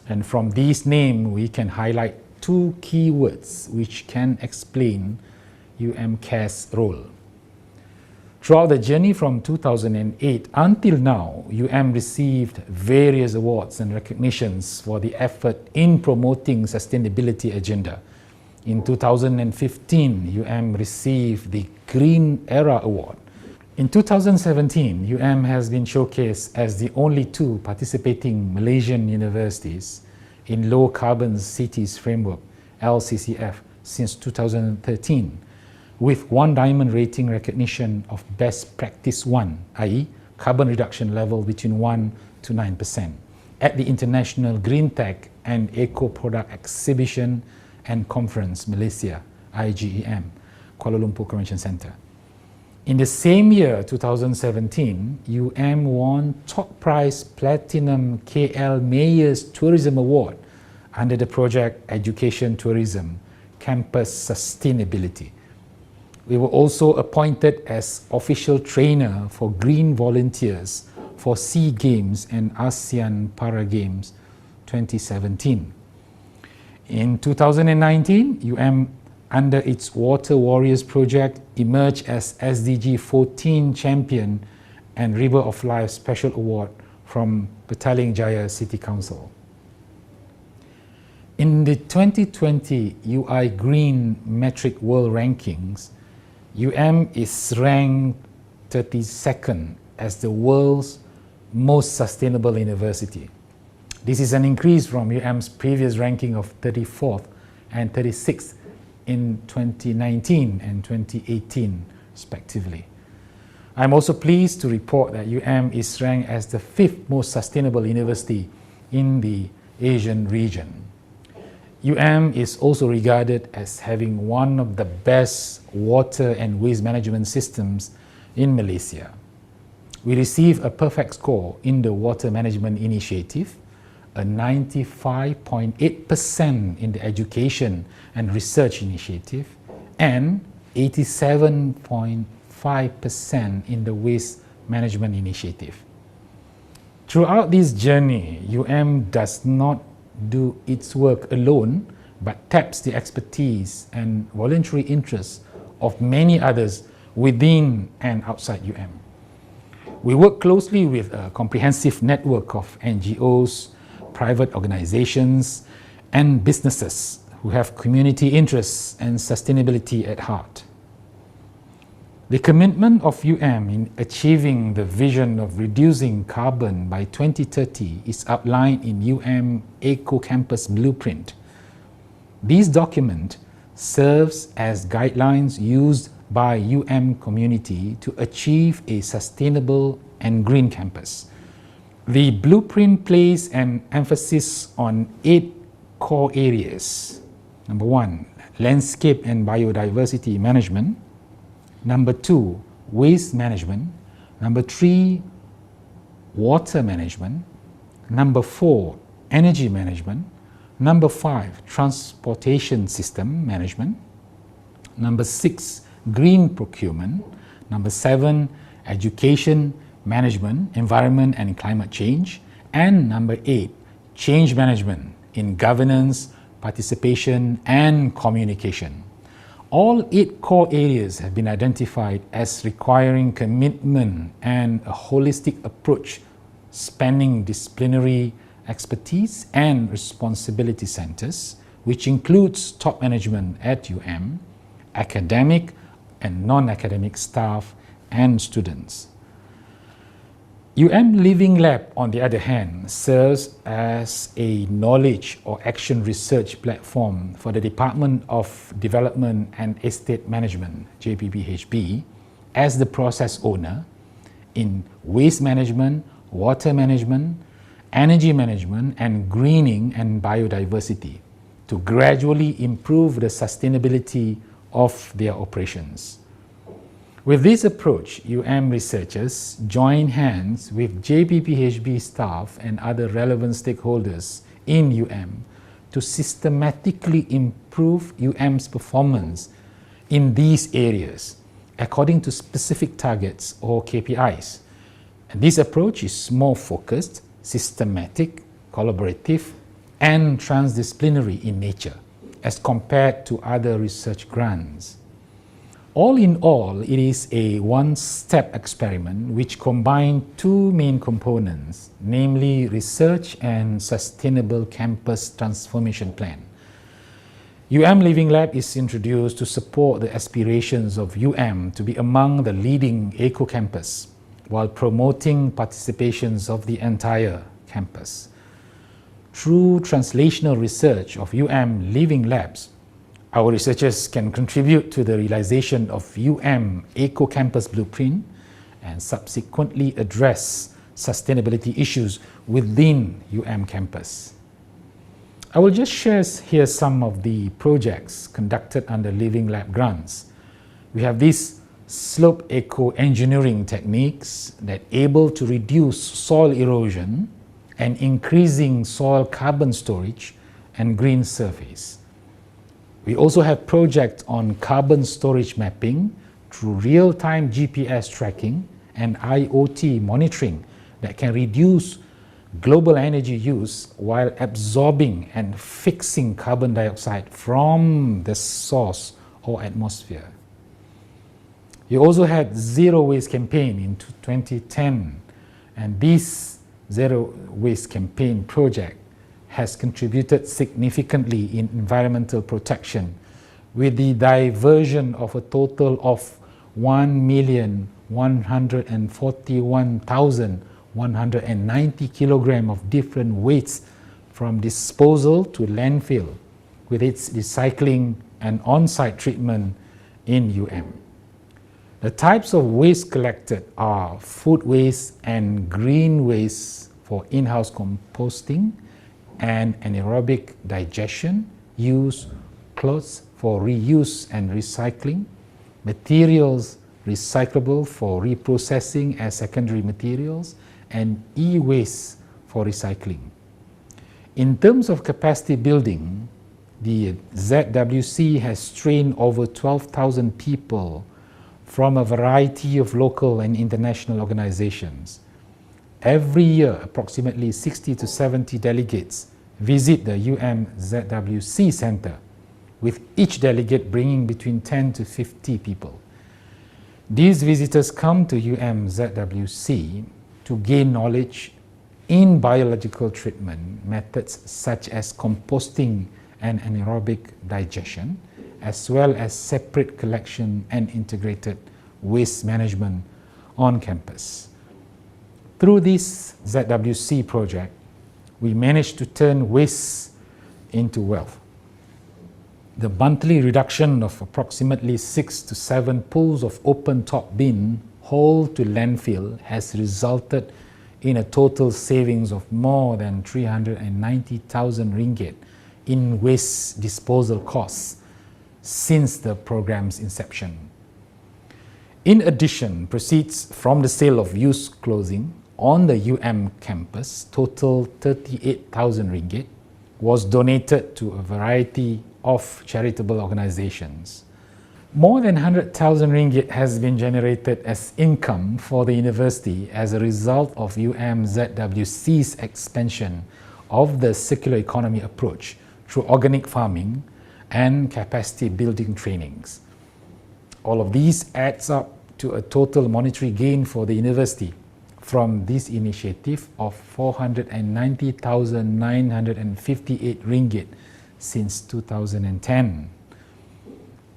[SPEAKER 3] And from this name, we can highlight 2 key words which can explain CAS role. Throughout the journey from 2008 until now, received various awards and recognitions for the effort in promoting sustainability agenda. In 2015, received the Green Era Award. In 2017, has been showcased as the only 2 participating Malaysian universities in Low Carbon Cities Framework, LCCF, since 2013, with 1 diamond rating recognition of Best Practice 1, i.e. carbon reduction level between 1 to 9%, at the International Green Tech and Eco Product Exhibition and Conference, Malaysia, IGEM, Kuala Lumpur Convention Centre. In the same year, 2017, won top prize Platinum KL Mayor's Tourism Award under the project Education Tourism, Campus Sustainability. We were also appointed as official trainer for green volunteers for SEA Games and ASEAN Para Games 2017. In 2019, under its Water Warriors project, emerged as SDG 14 champion and River of Life Special Award from Petaling Jaya City Council. In the 2020 UI Green Metric World Rankings, is ranked 32nd as the world's most sustainable university. This is an increase from previous ranking of 34th and 36th in 2019 and 2018, respectively. I'm also pleased to report that is ranked as the 5th most sustainable university in the Asian region. is also regarded as having one of the best water and waste management systems in Malaysia. We received a perfect score in the Water Management Initiative, a 95.8% in the Education and Research Initiative, and 87.5% in the Waste Management Initiative. Throughout this journey, does not do its work alone, but taps the expertise and voluntary interests of many others within and outside We work closely with a comprehensive network of NGOs, private organizations, and businesses who have community interests and sustainability at heart. The commitment of in achieving the vision of reducing carbon by 2030 is outlined in Eco Campus Blueprint. This document serves as guidelines used by community to achieve a sustainable and green campus. The blueprint places an emphasis on 8 core areas. Number 1, landscape and biodiversity management. Number 2, waste management. Number 3, water management. Number 4, energy management. Number 5, transportation system management. Number 6, green procurement. Number 7, education, management, environment and climate change. And number 8, change management in governance, participation and communication. All 8 core areas have been identified as requiring commitment and a holistic approach spanning disciplinary expertise and responsibility centers, which includes top management at academic and non-academic staff and students. Living Lab, on the other hand, serves as a knowledge or action research platform for the Department of Development and Estate Management, JPPHB, as the process owner in waste management, water management, energy management, and greening and biodiversity to gradually improve the sustainability of their operations. With this approach, researchers join hands with JPPHB staff and other relevant stakeholders in to systematically improve performance in these areas according to specific targets or KPIs. And this approach is more focused, systematic, collaborative, and transdisciplinary in nature as compared to other research grants. All in all, it is a one-step experiment which combines 2 main components, namely research and sustainable campus transformation plan. Living Lab is introduced to support the aspirations of to be among the leading eco-campus while promoting participations of the entire campus. Through translational research of Living Labs, our researchers can contribute to the realization of Eco Campus Blueprint and subsequently address sustainability issues within campus. I will just share here some of the projects conducted under Living Lab grants. We have these slope eco-engineering techniques that are able to reduce soil erosion and increasing soil carbon storage and green surface. We also have projects on carbon storage mapping through real-time GPS tracking and IoT monitoring that can reduce global energy use while absorbing and fixing carbon dioxide from the source or atmosphere. We also had Zero Waste campaign in 2010, and this Zero Waste campaign project has contributed significantly in environmental protection with the diversion of a total of 1,141,190 kilograms of different wastes from disposal to landfill with its recycling and on-site treatment in The types of waste collected are food waste and green waste for in-house composting and anaerobic digestion, use, clothes for reuse and recycling, materials recyclable for reprocessing as secondary materials, and e-waste for recycling. In terms of capacity building, the ZWC has trained over 12,000 people from a variety of local and international organizations. Every year, approximately 60 to 70 delegates visit the ZWC Center, with each delegate bringing between 10 to 50 people. These visitors come to ZWC to gain knowledge in biological treatment methods such as composting and anaerobic digestion, as well as separate collection and integrated waste management on campus. Through this ZWC project, we managed to turn waste into wealth. The monthly reduction of approximately 6 to 7 pools of open-top bin hauled to landfill has resulted in a total savings of more than 390,000 ringgit in waste disposal costs since the program's inception. In addition, proceeds from the sale of used clothing on the campus, total 38,000 ringgit, was donated to a variety of charitable organizations. More than 100,000 ringgit has been generated as income for the university as a result of ZWC's expansion of the circular economy approach through organic farming and capacity building trainings. All of these adds up to a total monetary gain for the university from this initiative of 490,958 ringgit since 2010.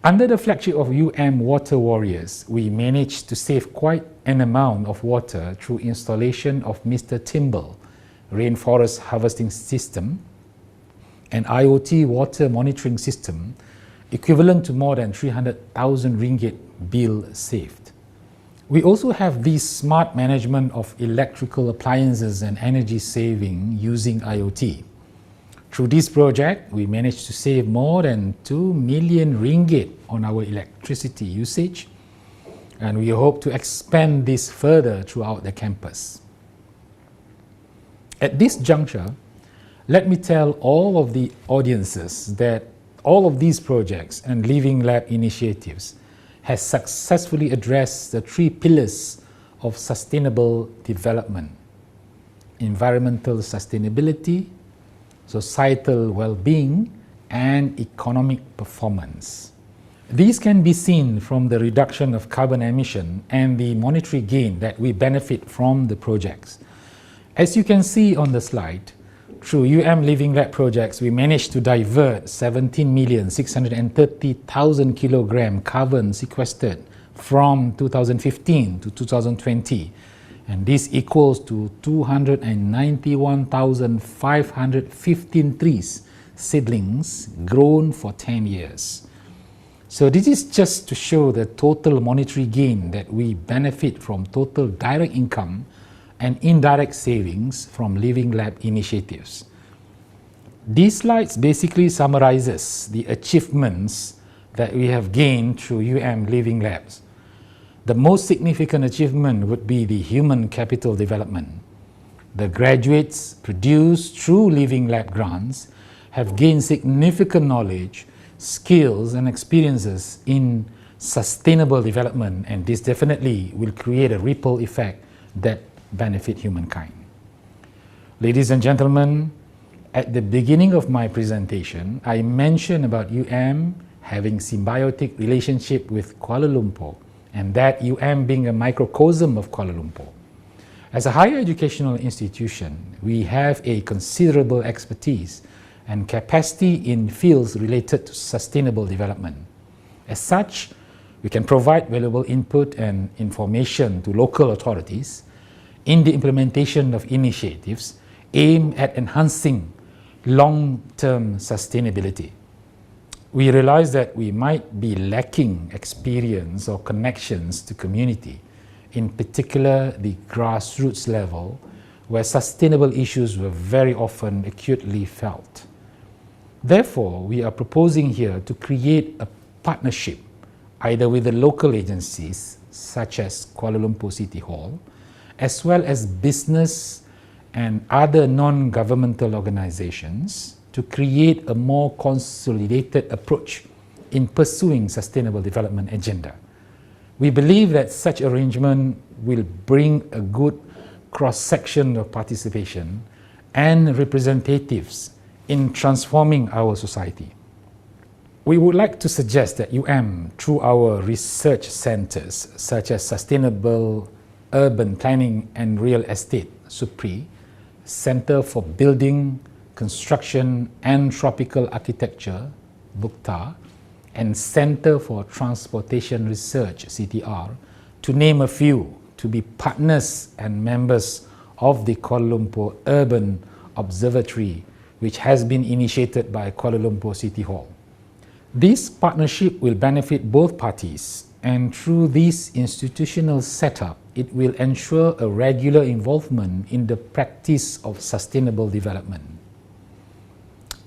[SPEAKER 3] Under the flagship of Water Warriors, we managed to save quite an amount of water through installation of Mr. Timble rainforest harvesting system, an IoT water monitoring system equivalent to more than 300,000 ringgit bill saved. We also have the smart management of electrical appliances and energy saving using IoT. Through this project, we managed to save more than 2 million ringgit on our electricity usage, and we hope to expand this further throughout the campus. At this juncture, let me tell all of the audiences that all of these projects and Living Lab initiatives has successfully addressed the 3 pillars of sustainable development: environmental sustainability, societal well-being, and economic performance. These can be seen from the reduction of carbon emission and the monetary gain that we benefit from the projects. As you can see on the slide, through Living Lab projects, we managed to divert 17,630,000 kilogram carbon sequestered from 2015 to 2020, and this equals to 291,515 trees, seedlings grown for 10 years. So this is just to show the total monetary gain that we benefit from total direct income and indirect savings from Living Lab initiatives. These slides basically summarizes the achievements that we have gained through Living Labs. The most significant achievement would be the human capital development. The graduates produced through Living Lab grants have gained significant knowledge, skills, and experiences in sustainable development, and this definitely will create a ripple effect that benefit humankind. Ladies and gentlemen, at the beginning of my presentation, I mentioned about having symbiotic relationship with Kuala Lumpur, and that being a microcosm of Kuala Lumpur. As a higher educational institution, we have a considerable expertise and capacity in fields related to sustainable development. As such, we can provide valuable input and information to local authorities in the implementation of initiatives aimed at enhancing long-term sustainability. We realize that we might be lacking experience or connections to community, in particular the grassroots level, where sustainable issues were very often acutely felt. Therefore, we are proposing here to create a partnership either with the local agencies such as Kuala Lumpur City Hall, as well as business and other non-governmental organizations to create a more consolidated approach in pursuing sustainable development agenda. We believe that such arrangement will bring a good cross-section of participation and representatives in transforming our society. We would like to suggest that through our research centers such as Sustainable Urban Planning and Real Estate, SUPRI, Center for Building, Construction and Tropical Architecture, BUCTA, and Center for Transportation Research, CTR, to name a few, to be partners and members of the Kuala Lumpur Urban Observatory, which has been initiated by Kuala Lumpur City Hall. This partnership will benefit both parties, and through this institutional setup, it will ensure a regular involvement in the practice of sustainable development.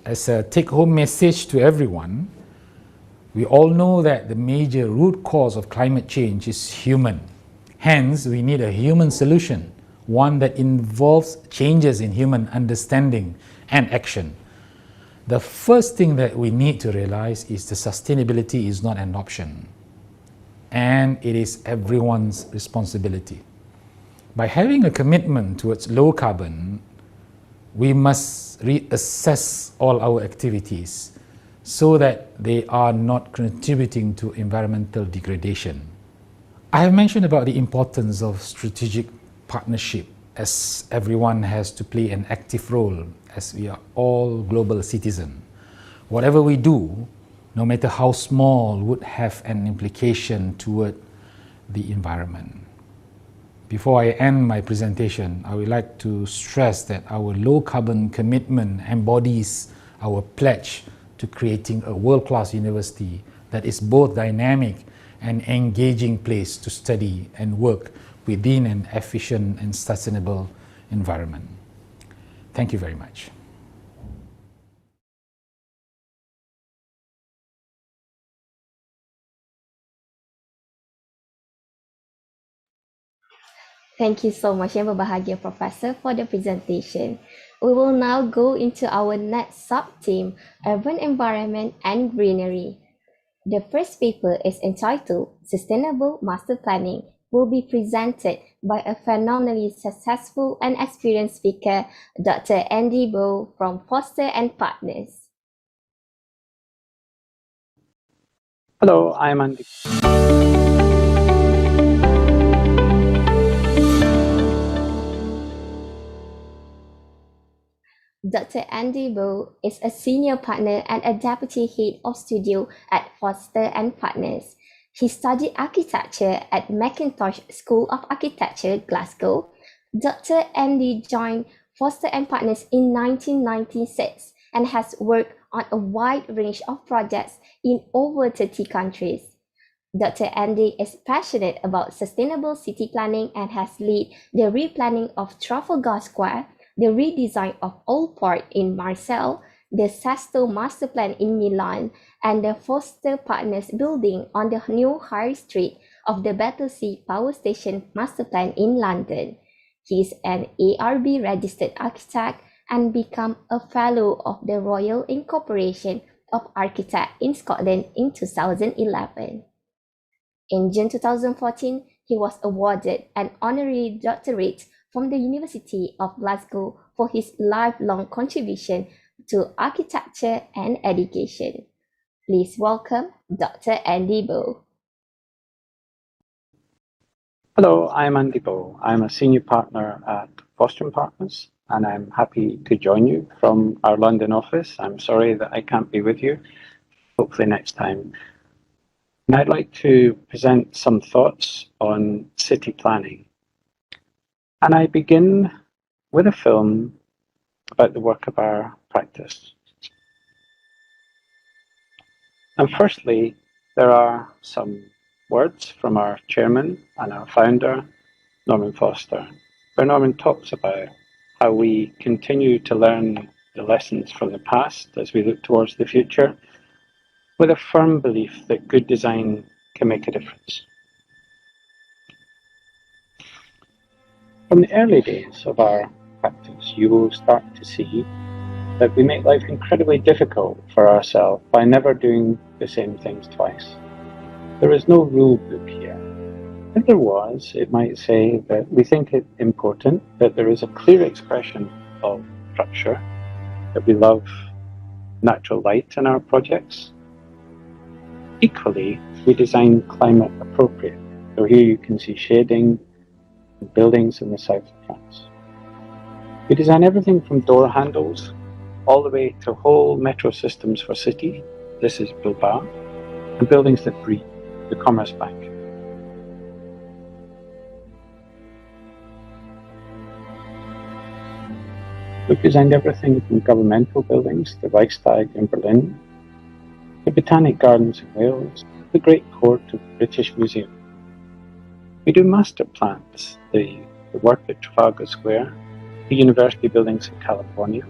[SPEAKER 3] As a take-home message to everyone, we all know that the major root cause of climate change is human. Hence, we need a human solution, one that involves changes in human understanding and action. The first thing that we need to realize is that sustainability is not an option, and it is everyone's responsibility. By having a commitment towards low carbon, we must reassess all our activities so that they are not contributing to environmental degradation. I have mentioned about the importance of strategic partnership, as everyone has to play an active role, as we are all global citizens. Whatever we do, no matter how small, would have an implication toward the environment. Before I end my presentation, I would like to stress that our low carbon commitment embodies our pledge to creating a world-class university that is both dynamic and engaging place to study and work within an efficient and sustainable environment. Thank you very much.
[SPEAKER 1] Thank you so much, Yang Berbahagia Professor, for the presentation. We will now go into our next sub-theme, Urban Environment and Greenery. The first paper is entitled Sustainable Master Planning, will be presented by a phenomenally successful and experienced speaker, Dr. Andy Bow from Foster and Partners.
[SPEAKER 4] Hello, I'm Andy.
[SPEAKER 1] Dr. Andy Bow is a senior partner and a deputy head of studio at Foster and Partners. He studied architecture at Mackintosh School of Architecture, Glasgow. Dr. Andy joined Foster and Partners in 1996 and has worked on a wide range of projects in over 30 countries. Dr. Andy is passionate about sustainable city planning and has led the replanning of Trafalgar Square, the redesign of Old Port in Marseille, the Sesto Master Plan in Milan, and the Foster Partners building on the new High Street of the Battersea Power Station Master Plan in London. He is an ARB registered architect and became a Fellow of the Royal Incorporation of Architects in Scotland in 2011. In June 2014, he was awarded an honorary doctorate from the University of Glasgow for his lifelong contribution to architecture and education. Please welcome Dr. Andy Bow.
[SPEAKER 4] Hello, I'm Andy Bow. I'm a senior partner at Foster and Partners, and I'm happy to join you from our London office. I'm sorry that I can't be with you. Hopefully next time. And I'd like to present some thoughts on city planning. And I begin with a film about the work of our practice. And firstly, there are some words from our chairman and our founder, Norman Foster, where Norman talks about how we continue to learn the lessons from the past as we look towards the future, with a firm belief that good design can make a difference. From the early days of our practice, you will start to see that we make life incredibly difficult for ourselves by never doing the same things twice. There is no rule book here. If there was, it might say that we think it important that there is a clear expression of structure, that we love natural light in our projects. Equally, we design climate appropriate. So here you can see shading in buildings in the south of France. We design everything from door handles all the way to whole metro systems for cities. This is Bilbao, and buildings that breathe, the Commerce Bank. We've designed everything from governmental buildings, the Reichstag in Berlin, the Botanic Gardens in Wales, the Great Court of the British Museum. We do master plans, the work at Trafalgar Square, the university buildings in California,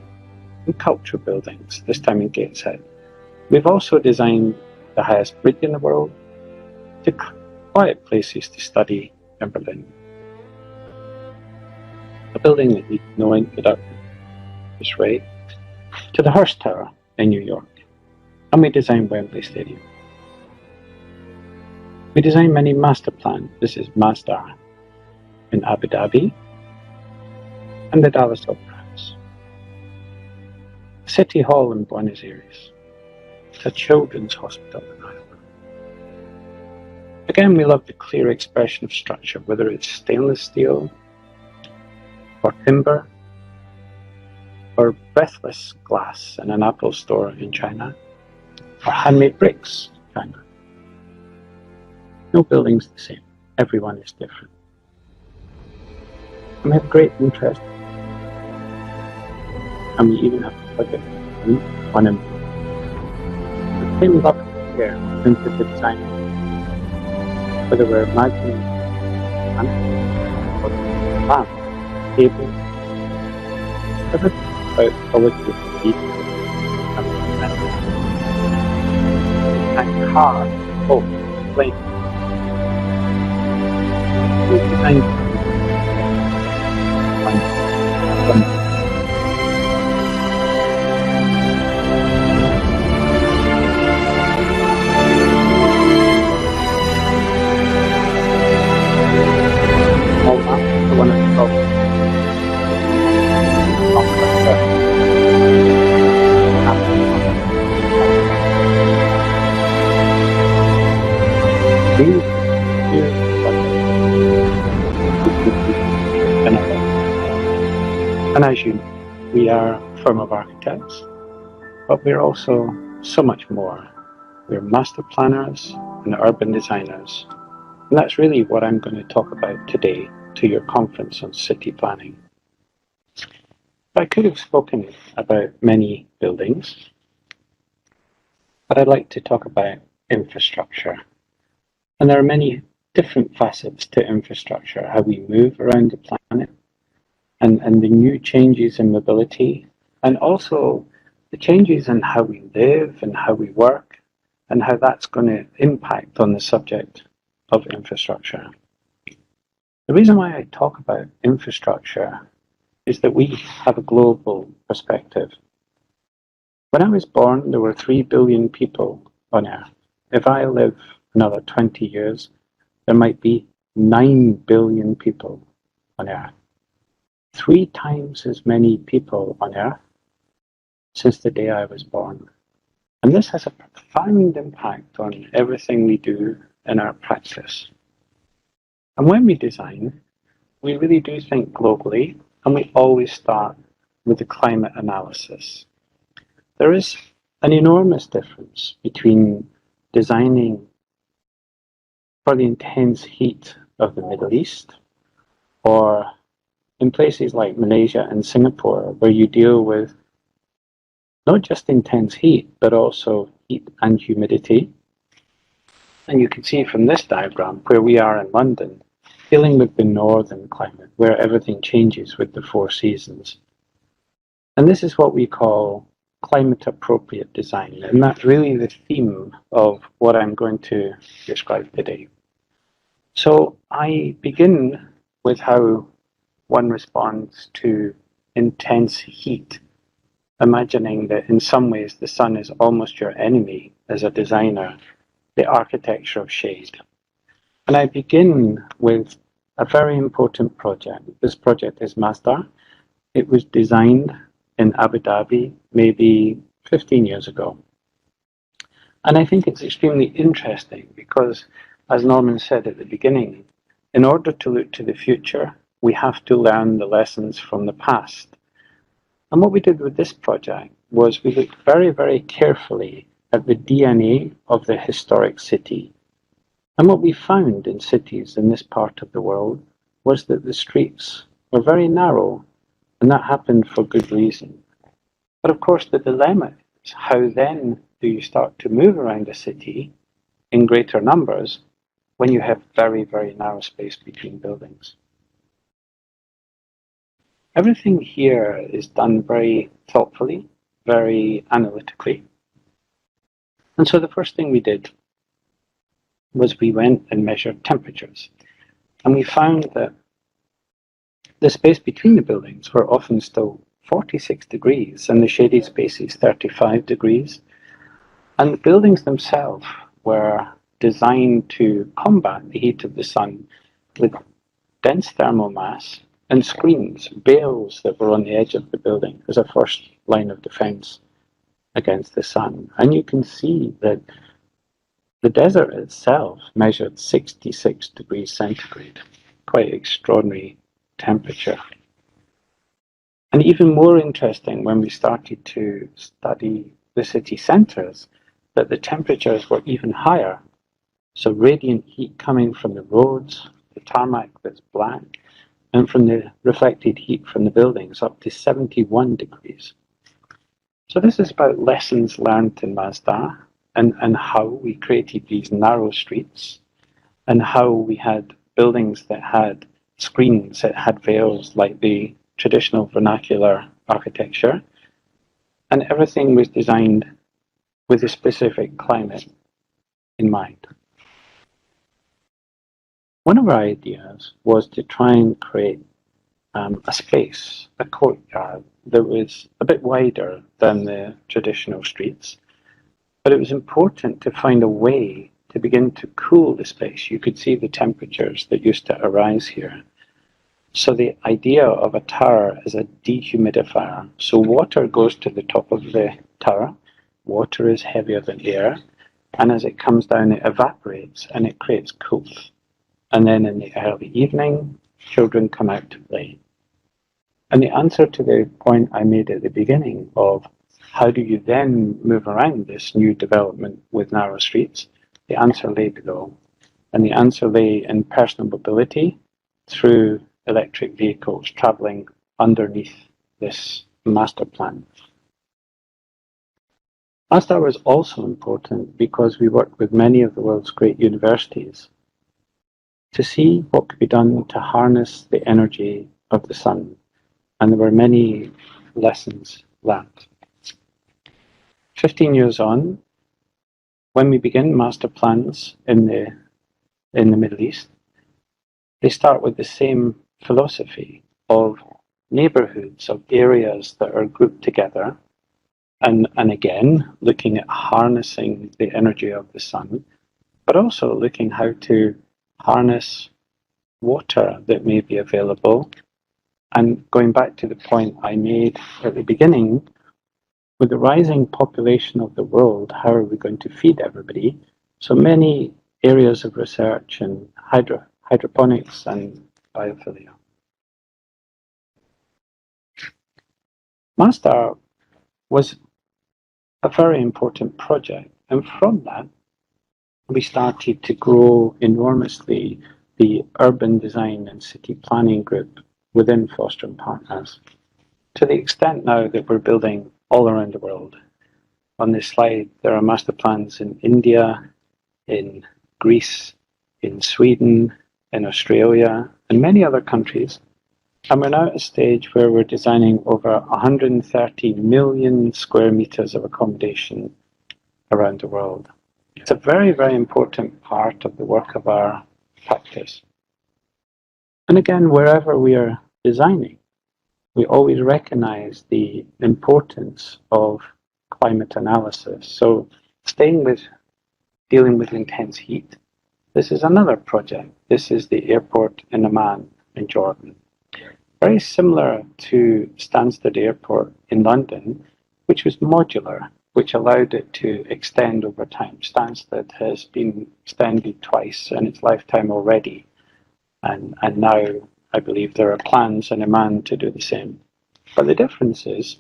[SPEAKER 4] and cultural buildings, this time in Gateshead. We've also designed the highest bridge in the world, to quiet places to study in Berlin. A building that needs no introduction, this rate, to the Hearst Tower in New York. And we designed Wembley Stadium. We designed many master plans. This is Masdar in Abu Dhabi and the Dallas of France. City Hall in Buenos Aires, a children's hospital in Ireland. Again, we love the clear expression of structure, whether it's stainless steel or timber or breathless glass in an Apple store in China, or handmade bricks in China. No building's the same. Everyone is different. And we have great interest. And we even have a project on them. The same love here into the design. Whether we're imagining or plants, tables, everything about quality of deep and car, plane. We designed all that for one of the problems. And as you know, we are a firm of architects, but we're also so much more. We're master planners and urban designers. And that's really what I'm going to talk about today to your conference on city planning. I could have spoken about many buildings, but I'd like to talk about infrastructure. And there are many different facets to infrastructure, how we move around the planet, and the new changes in mobility, and also the changes in how we live and how we work, and how that's going to impact on the subject of infrastructure. The reason why I talk about infrastructure is that we have a global perspective. When I was born, there were 3 billion people on Earth. If I live another 20 years, there might be 9 billion people on Earth. 3 times as many people on Earth since the day I was born. And this has a profound impact on everything we do in our practice. And when we design, we really do think globally, and we always start with the climate analysis. There is an enormous difference between designing for the intense heat of the Middle East, or in places like Malaysia and Singapore, where you deal with not just intense heat, but also heat and humidity. And you can see from this diagram where we are in London, dealing with the northern climate, where everything changes with the 4 seasons. And this is what we call climate appropriate design. And that's really the theme of what I'm going to describe today. So I begin with how one responds to intense heat, imagining that in some ways the sun is almost your enemy as a designer, the architecture of shade. And I begin with a very important project. This project is Masdar. It was designed in Abu Dhabi maybe 15 years ago. And I think it's extremely interesting because, as Norman said at the beginning, in order to look to the future, we have to learn the lessons from the past. And what we did with this project was we looked very, very carefully at the DNA of the historic city. And what we found in cities in this part of the world was that the streets were very narrow, and that happened for good reason. But of course, the dilemma is how then do you start to move around a city in greater numbers when you have very, very narrow space between buildings? Everything here is done very thoughtfully, very analytically. And so the first thing we did was we went and measured temperatures. And we found that the space between the buildings were often still 46 degrees and the shaded spaces 35 degrees. And the buildings themselves were designed to combat the heat of the sun with dense thermal mass and screens, bales that were on the edge of the building as a first line of defense against the sun. And you can see that the desert itself measured 66 degrees centigrade, quite extraordinary temperature. And even more interesting when we started to study the city centres, that the temperatures were even higher. So radiant heat coming from the roads, the tarmac that's black, and from the reflected heat from the buildings up to 71 degrees. So this is about lessons learned in Masdar and how we created these narrow streets and how we had buildings that had screens, that had veils like the traditional vernacular architecture, and everything was designed with a specific climate in mind. One of our ideas was to try and create a space, a courtyard, that was a bit wider than the traditional streets, but it was important to find a way to begin to cool the space. You could see the temperatures that used to arise here. So the idea of a tower is a dehumidifier. So water goes to the top of the tower. Water is heavier than air, and as it comes down, it evaporates and it creates cool. And then in the early evening, children come out to play. And the answer to the point I made at the beginning of how do you then move around this new development with narrow streets, the answer lay below. And the answer lay in personal mobility through electric vehicles travelling underneath this master plan. Masdar was also important because we worked with many of the world's great universities to see what could be done to harness the energy of the sun. And there were many lessons learned. 15 years on, when we begin master plans in the Middle East, they start with the same philosophy of neighborhoods, of areas that are grouped together, and again, looking at harnessing the energy of the sun, but also looking how to harness water that may be available. And going back to the point I made at the beginning, with the rising population of the world, how are we going to feed everybody? So many areas of research in hydroponics and biophilia. Masdar was a very important project, and from that we started to grow enormously the urban design and city planning group within Foster & Partners, to the extent now that we're building all around the world. On this slide, there are master plans in India, in Greece, in Sweden, in Australia, and many other countries. And we're now at a stage where we're designing over 130 million square meters of accommodation around the world. It's a very, very important part of the work of our practice. And again, wherever we are designing, we always recognize the importance of climate analysis. So staying with dealing with intense heat, this is another project. This is the airport in Amman in Jordan. Very similar to Stansted Airport in London, which was modular, which allowed it to extend over time. Stansted has been extended twice in its lifetime already, and now I believe there are plans in Amman to do the same. But the difference is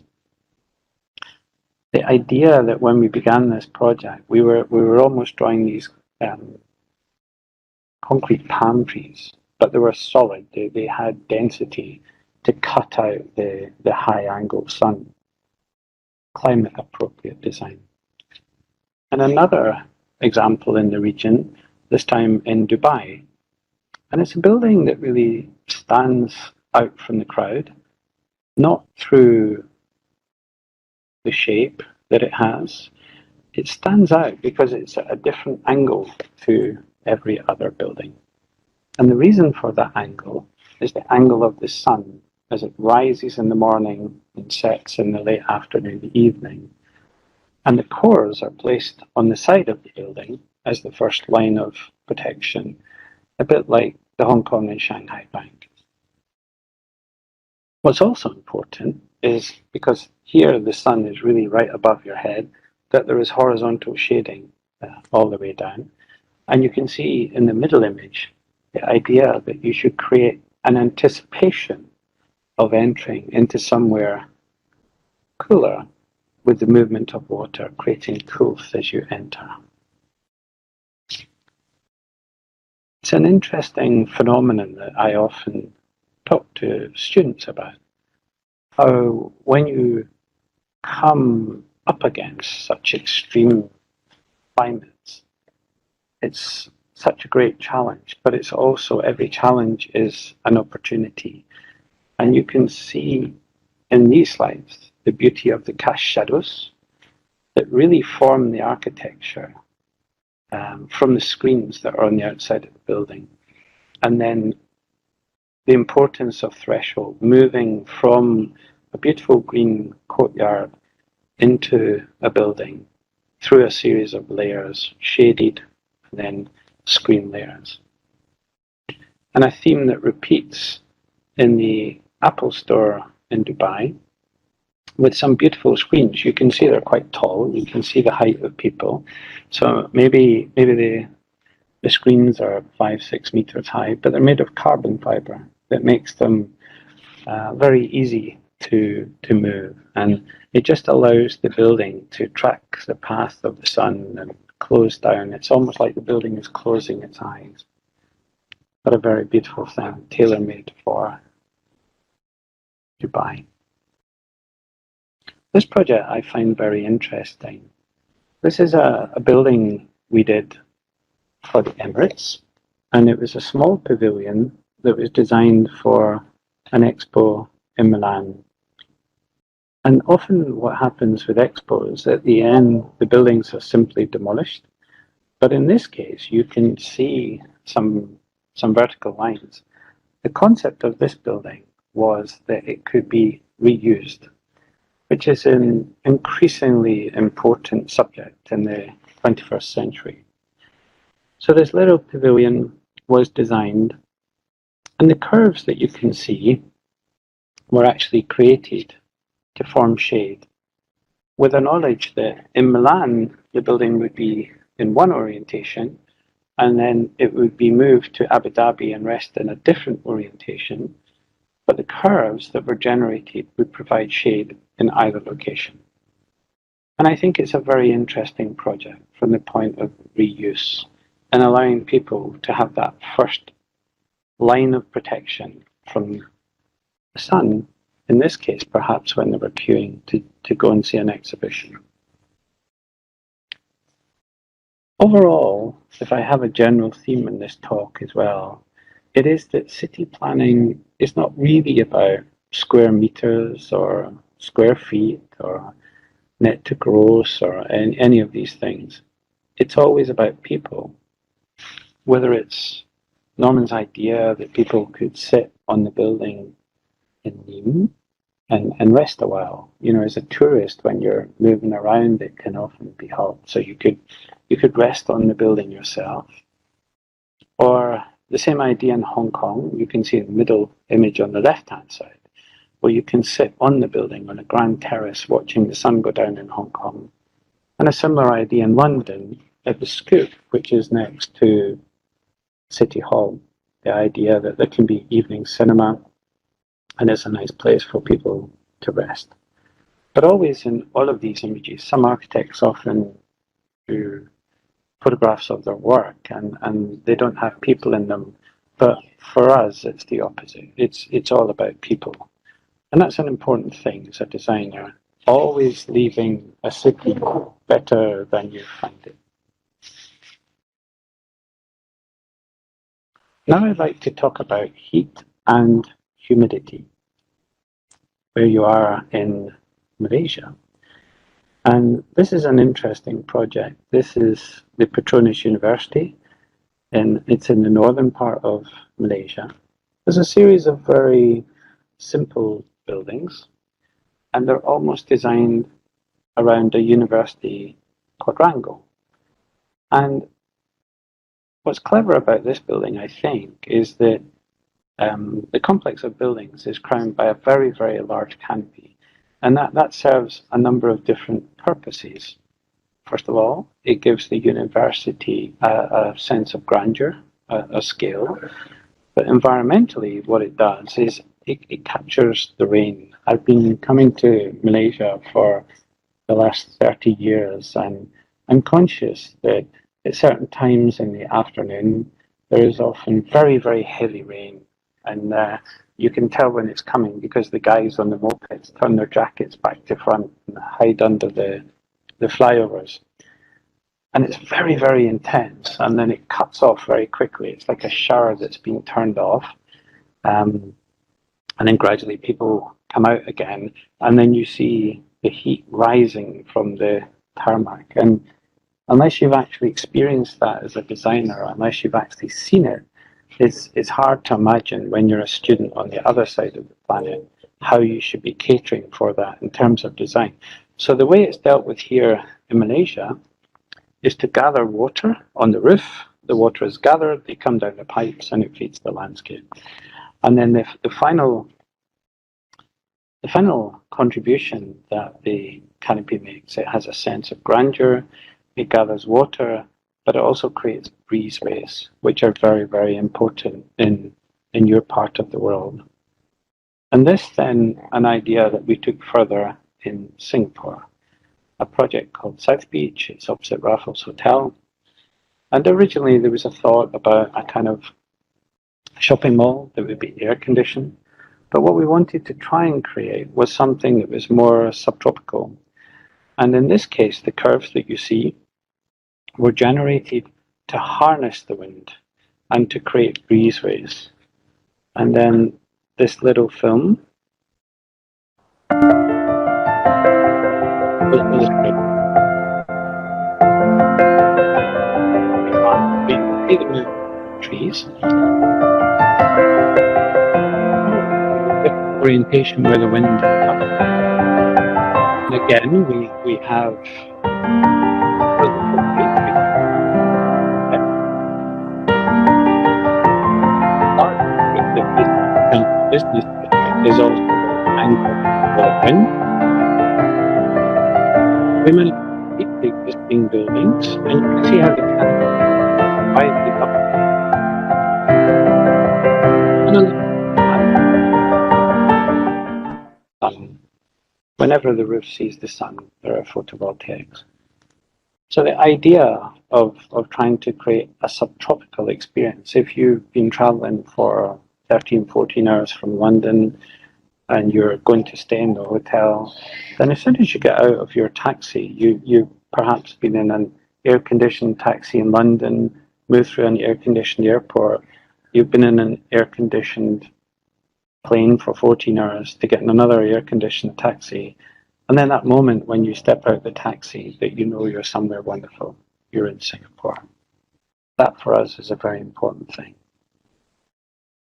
[SPEAKER 4] the idea that when we began this project, we were almost drawing these concrete palm trees, but they were solid. They had density to cut out the high angle sun. Climate appropriate design. And another example in the region, this time in Dubai. And it's a building that really stands out from the crowd, not through the shape that it has. It stands out because it's at a different angle to every other building. And the reason for that angle is the angle of the sun as it rises in the morning and sets in the late afternoon, evening. And the cores are placed on the side of the building as the first line of protection, a bit like the Hong Kong and Shanghai Bank. What's also important is, because here the sun is really right above your head, that there is horizontal shading all the way down. And you can see in the middle image the idea that you should create an anticipation of entering into somewhere cooler with the movement of water, creating coolth as you enter. It's an interesting phenomenon that I often talk to students about. How when you come up against such extreme climates, it's such a great challenge, but it's also every challenge is an opportunity. And you can see in these slides the beauty of the cast shadows that really form the architecture from the screens that are on the outside of the building. And then the importance of threshold, moving from a beautiful green courtyard into a building through a series of layers, shaded, and then screen layers. And a theme that repeats in the Apple store in Dubai with some beautiful screens. You can see they're quite tall, you can see the height of people. So maybe the screens are 5-6 meters high, but they're made of carbon fiber that makes them very easy to move. And it just allows the building to track the path of the sun and close down. It's almost like the building is closing its eyes. But a very beautiful thing, tailor-made for Dubai. This project I find very interesting. This is a building we did for the Emirates, and it was a small pavilion that was designed for an expo in Milan. And often what happens with expos, at the end, the buildings are simply demolished. But in this case, you can see some vertical lines. The concept of this building was that it could be reused, which is an increasingly important subject in the 21st century. So this little pavilion was designed, and the curves that you can see were actually created to form shade, with the knowledge that in Milan, the building would be in one orientation, and then it would be moved to Abu Dhabi and rest in a different orientation, but the curves that were generated would provide shade in either location. And I think it's a very interesting project from the point of reuse and allowing people to have that first line of protection from the sun, in this case, perhaps when they were queuing to go and see an exhibition. Overall, if I have a general theme in this talk as well, it is that city planning is not really about square meters or square feet or net to gross or any of these things. It's always about people. Whether it's Norman's idea that people could sit on the building in Nîmes and rest a while. You know, as a tourist, when you're moving around, it can often be hot. So you could rest on the building yourself. Or the same idea in Hong Kong, you can see the middle image on the left-hand side, where you can sit on the building on a grand terrace watching the sun go down in Hong Kong. And a similar idea in London at the Scoop, which is next to City Hall. The idea that there can be evening cinema and it's a nice place for people to rest. But always in all of these images, some architects often do photographs of their work and they don't have people in them. But for us, it's the opposite. It's all about people. And that's an important thing as a designer, always leaving a city better than you find it. Now I'd like to talk about heat and humidity, where you are in Malaysia. And this is an interesting project. This is the Petronas University, and it's in the northern part of Malaysia. There's a series of very simple buildings, and they're almost designed around a university quadrangle. And what's clever about this building, I think, is that the complex of buildings is crowned by a very, very large canopy. And that serves a number of different purposes. First of all, it gives the university a sense of grandeur, a scale. But environmentally, what it does is it captures the rain. I've been coming to Malaysia for the last 30 years, and I'm conscious that at certain times in the afternoon, there is often very, very heavy rain. And you can tell when it's coming because the guys on the mopeds turn their jackets back to front and hide under the flyovers. And it's very, very intense, and then it cuts off very quickly. It's like a shower that's being turned off. And then gradually people come out again, and then you see the heat rising from the tarmac. And unless you've actually experienced that as a designer, unless you've actually seen it, it's hard to imagine when you're a student on the other side of the planet how you should be catering for that in terms of design. So the way it's dealt with here in Malaysia is to gather water on the roof. The water is gathered, they come down the pipes, and it feeds the landscape. And then the final contribution that the canopy makes, it has a sense of grandeur, it gathers water, but it also creates breezeways, which are very, very important in your part of the world. And this then, an idea that we took further in Singapore, a project called South Beach. It's opposite Raffles Hotel. And originally there was a thought about a kind of shopping mall that would be air conditioned. But what we wanted to try and create was something that was more subtropical. And in this case, the curves that you see were generated to harness the wind and to create breezeways. And then this little film will illustrate. We see the trees. Different orientation where the wind comes. And again, we have the business is also angled for the wind. We managed to keep the existing buildings, and you can see how the canopy widely up. And whenever the roof sees the sun, there are photovoltaics. So the idea of trying to create a subtropical experience, if you've been traveling for 13, 14 hours from London and you're going to stay in the hotel, then as soon as you get out of your taxi, you've perhaps been in an air-conditioned taxi in London, moved through an air-conditioned airport, you've been in an air-conditioned plane for 14 hours to get in another air-conditioned taxi. And then that moment when you step out the taxi that you know you're somewhere wonderful, you're in Singapore. That for us is a very important thing.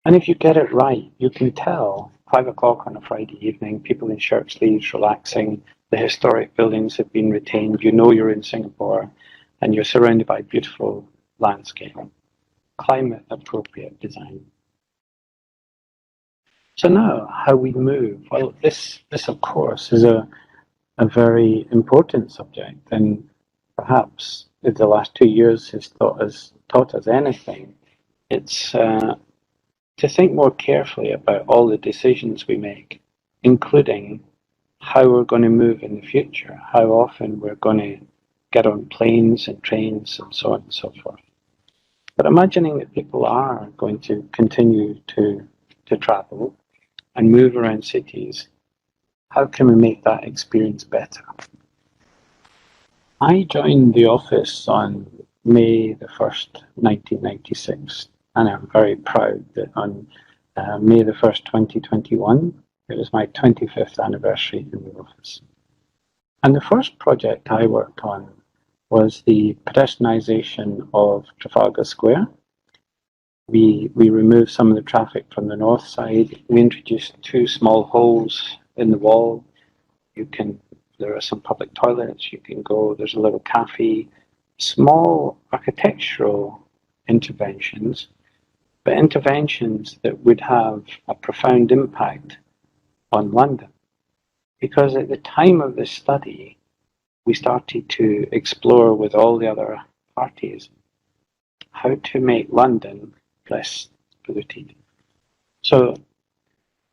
[SPEAKER 4] And if you get it right, you can tell 5 o'clock on a Friday evening, people in shirt sleeves relaxing, the historic buildings have been retained, you know you're in Singapore, and you're surrounded by beautiful landscape. Climate appropriate design. So now, how we move. Well, this of course is a very important subject, and perhaps if the last 2 years has taught us anything, it's to think more carefully about all the decisions we make, including how we're going to move in the future, how often we're going to get on planes and trains and so on and so forth. But imagining that people are going to continue to travel and move around cities, how can we make that experience better? I joined the office on May the 1st, 1996, and I'm very proud that on May the 1st, 2021, it was my 25th anniversary in the office. And the first project I worked on was the pedestrianisation of Trafalgar Square. We removed some of the traffic from the north side. We introduced 2 small holes in the wall. There are some public toilets, you can go, there's a little cafe, small architectural interventions, but interventions that would have a profound impact on London. Because at the time of this study, we started to explore with all the other parties how to make London less polluted. So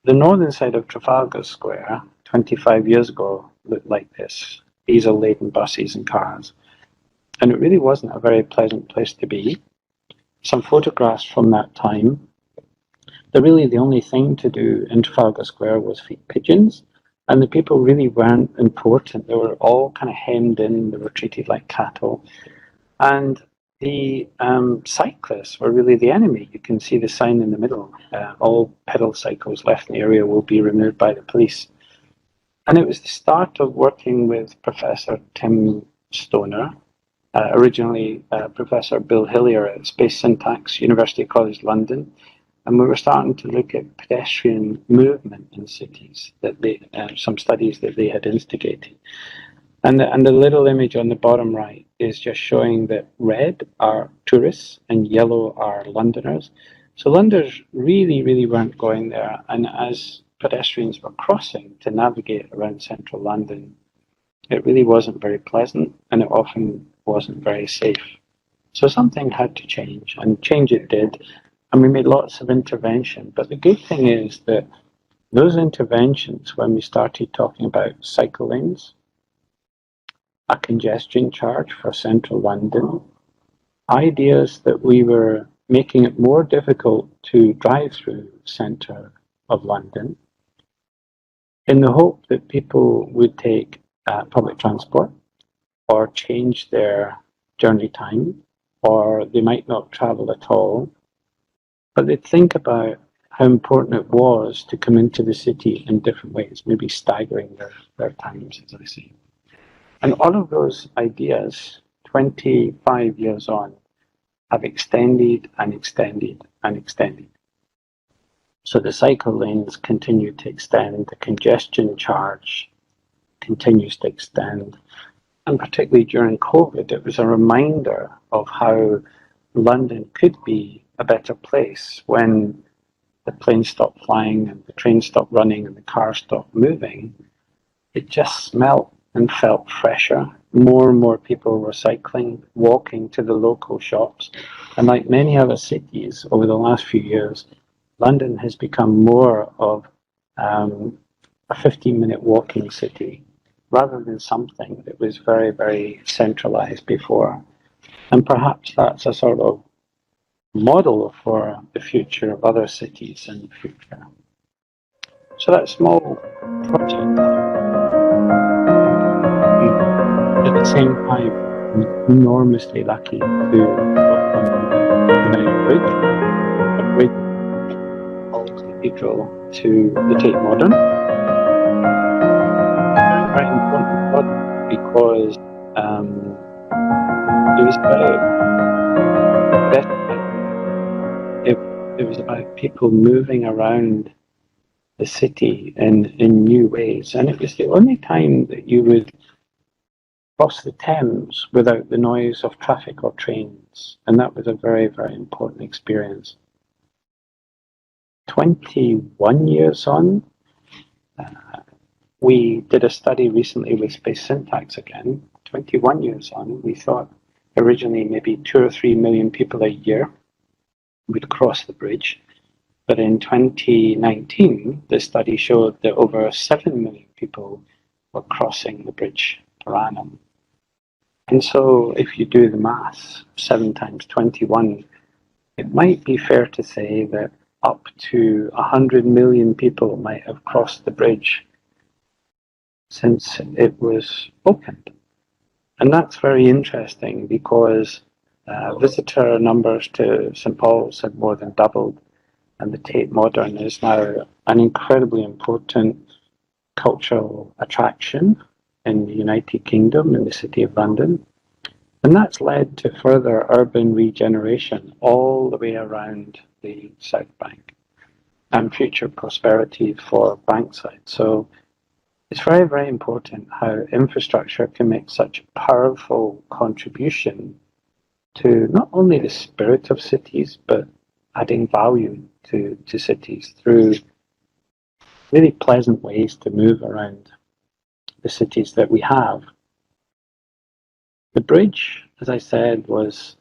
[SPEAKER 4] the northern side of Trafalgar Square 25 years ago looked like this, diesel-laden buses and cars. And it really wasn't a very pleasant place to be. Some photographs from that time, really the only thing to do in Trafalgar Square was feed pigeons, and the people really weren't important. They were all kind of hemmed in, they were treated like cattle. And the cyclists were really the enemy. You can see the sign in the middle. All pedal cycles left in the area will be removed by the police. And it was the start of working with Professor Tim Stoner, originally Professor Bill Hillier at Space Syntax, University College London. And we were starting to look at pedestrian movement in cities, some studies that they had instigated. And the little image on the bottom right is just showing that red are tourists and yellow are Londoners. So Londoners really weren't going there. And as pedestrians were crossing to navigate around central London, it really wasn't very pleasant, and it often wasn't very safe. So something had to change, and change it did. And we made lots of intervention. But the good thing is that those interventions, when we started talking about cycle lanes, a congestion charge for central London, ideas that we were making it more difficult to drive through the centre of London, in the hope that people would take public transport or change their journey time, or they might not travel at all, but they'd think about how important it was to come into the city in different ways, maybe staggering their times, as I say. And all of those ideas, 25 years on, have extended and extended and extended. So the cycle lanes continue to extend, the congestion charge continues to extend. And particularly during COVID, it was a reminder of how London could be a better place when the planes stopped flying and the trains stopped running and the cars stopped moving. It just smelt and felt fresher. More and more people were cycling, walking to the local shops. And like many other cities over the last few years, London has become more of a 15-minute walking city rather than something that was very, very centralized before. And perhaps that's a sort of model for the future of other cities in the future. So that small project, at the same time, I'm enormously lucky to work on the United Bridge, a bridge from the Cathedral to the Tate Modern. Very important project because it was about people moving around the city in new ways. And it was the only time that you would cross the Thames without the noise of traffic or trains. And that was a very, very important experience. 21 years on, we did a study recently with space syntax again. 21 years on, we thought originally maybe 2 or 3 million people a year would cross the bridge. But in 2019, the study showed that over 7 million people were crossing the bridge per annum. And so if you do the maths, 7 times 21, it might be fair to say that up to 100 million people might have crossed the bridge since it was opened. And that's very interesting because visitor numbers to St. Paul's have more than doubled, and the Tate Modern is now an incredibly important cultural attraction in the United Kingdom, in the City of London. And that's led to further urban regeneration all the way around the South Bank and future prosperity for Bankside. So it's very, very important how infrastructure can make such a powerful contribution to not only the spirit of cities, but adding value to cities through really pleasant ways to move around the cities that we have. The bridge, as I said, was